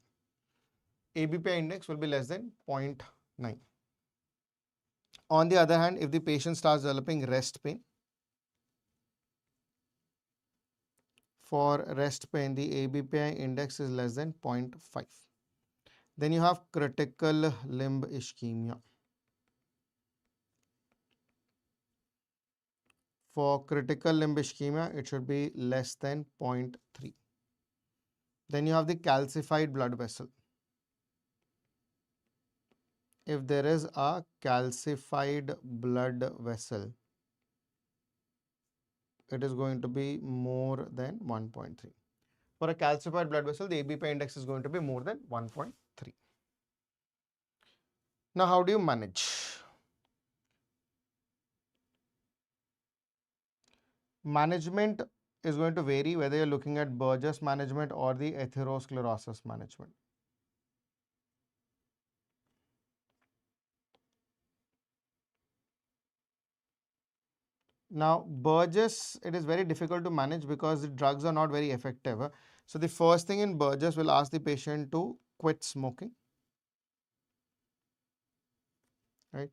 ABPI index will be less than 0.9. On the other hand, if the patient starts developing rest pain, for rest pain, the ABPI index is less than 0.5. Then you have critical limb ischemia. For critical limb ischemia, it should be less than 0.3. Then you have the calcified blood vessel. If there is a calcified blood vessel, it is going to be more than 1.3. For a calcified blood vessel, the ABPI index is going to be more than 1.3. Now, how do you manage? Management is going to vary whether you're looking at Buerger's management or the atherosclerosis management. Now, Buerger's, it is very difficult to manage because the drugs are not very effective. So, the first thing in Buerger's will ask the patient to quit smoking. Right?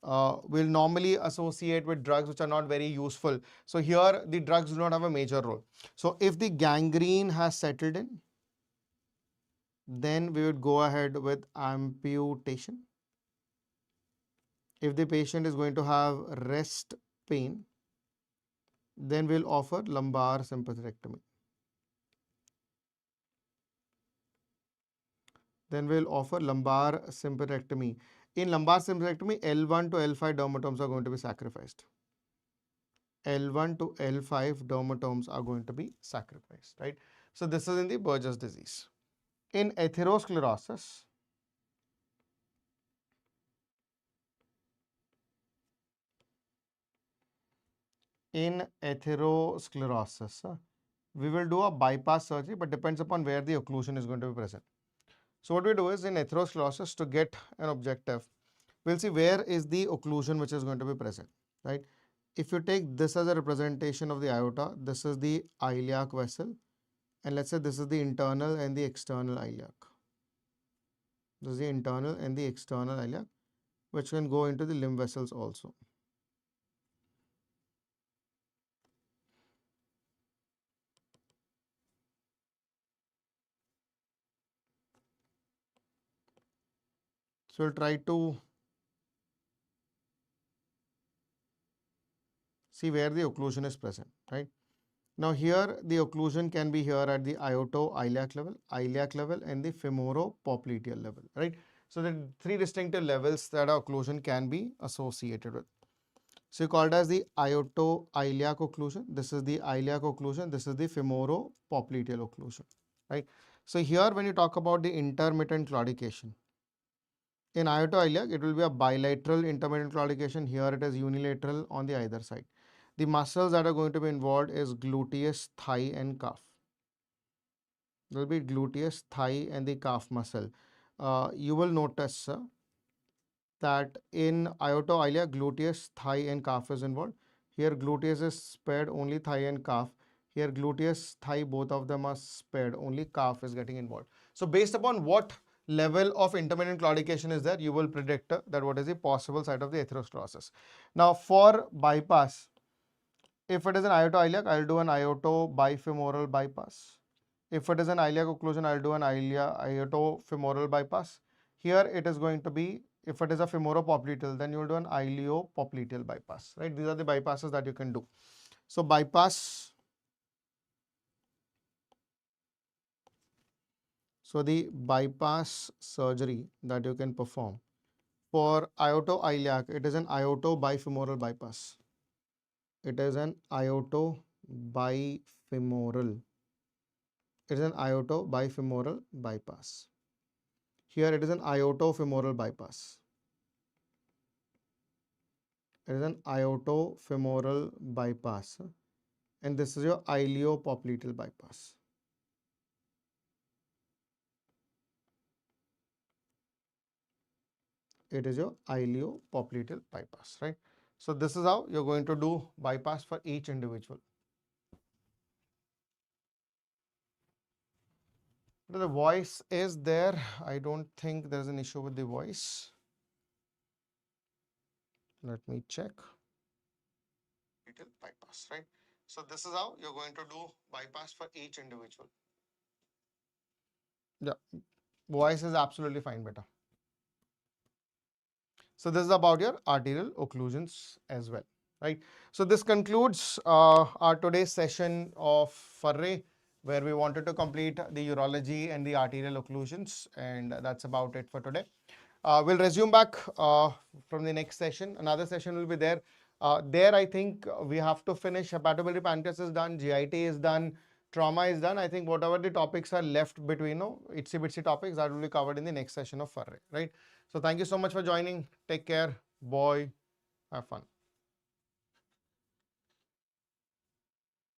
Will normally associate with drugs which are not very useful. So, here the drugs do not have a major role. So, if the gangrene has settled in, then we would go ahead with amputation. If the patient is going to have rest pain, then we'll offer lumbar sympathectomy. In lumbar sympathectomy, L1 to L5 dermatomes are going to be sacrificed. L1 to L5 dermatomes are going to be sacrificed, right? So this is in the Buerger's disease. In atherosclerosis, we will do a bypass surgery, but depends upon where the occlusion is going to be present. So what we do is in atherosclerosis, to get an objective, we'll see where is the occlusion which is going to be present, right? If you take this as a representation of the aorta, this is the iliac vessel, and let's say this is the internal and the external iliac. This is the internal and the external iliac, which can go into the limb vessels also. So we'll try to see where the occlusion is present, right? Now here the occlusion can be here at the ioto-iliac level and the femoro-popliteal level, right? So the three distinctive levels that occlusion can be associated with. So you call it as the ioto-iliac occlusion. This is the iliac occlusion. This is the femoro-popliteal occlusion, right? So here when you talk about the intermittent claudication, in ioto-iliac, it will be a bilateral intermittent claudication. Here it is unilateral on the either side. The muscles that are going to be involved is gluteus, thigh and calf. There will be gluteus, thigh and the calf muscle. You will notice that in ioto-iliac, gluteus, thigh and calf is involved. Here gluteus is spared, only thigh and calf. Here gluteus, thigh, both of them are spared, only calf is getting involved. So based upon what level of intermittent claudication is there, you will predict that what is the possible site of the atherosclerosis. Now for bypass, if it is an ioto-iliac, I will do an ioto-bifemoral bypass. If it is an iliac occlusion, I will do an ioto-femoral bypass. Here it is going to be, if it is a femoropopliteal, then you will do an iliopopliteal bypass, right? These are the bypasses that you can do. So bypass, so the bypass surgery that you can perform For ioto-iliac, it is an ioto-bifemoral bypass. It is an ioto-bifemoral. It is an ioto-bifemoral bypass. Here it is an ioto-femoral bypass. It is an ioto-femoral bypass. And this is your iliopopliteal bypass. It is your iliopopliteal bypass, right? So this is how you're going to do bypass for each individual. The voice is there. I don't think there's an issue with the voice. Let me check. Bypass, right? So this is how you're going to do bypass for each individual. Yeah, voice is absolutely fine, beta. So this is about your arterial occlusions as well, right? So this concludes our today's session of Farre, where we wanted to complete the urology and the arterial occlusions, and that's about it for today. We'll resume back from the next session. Another session will be there. There, I think we have to finish hepatobiliary pancreas is done, GIT is done, trauma is done. I think whatever the topics are left between, itsy bitsy topics, that will be covered in the next session of Farre, right? So thank you so much for joining. Take care. Bye. Have fun.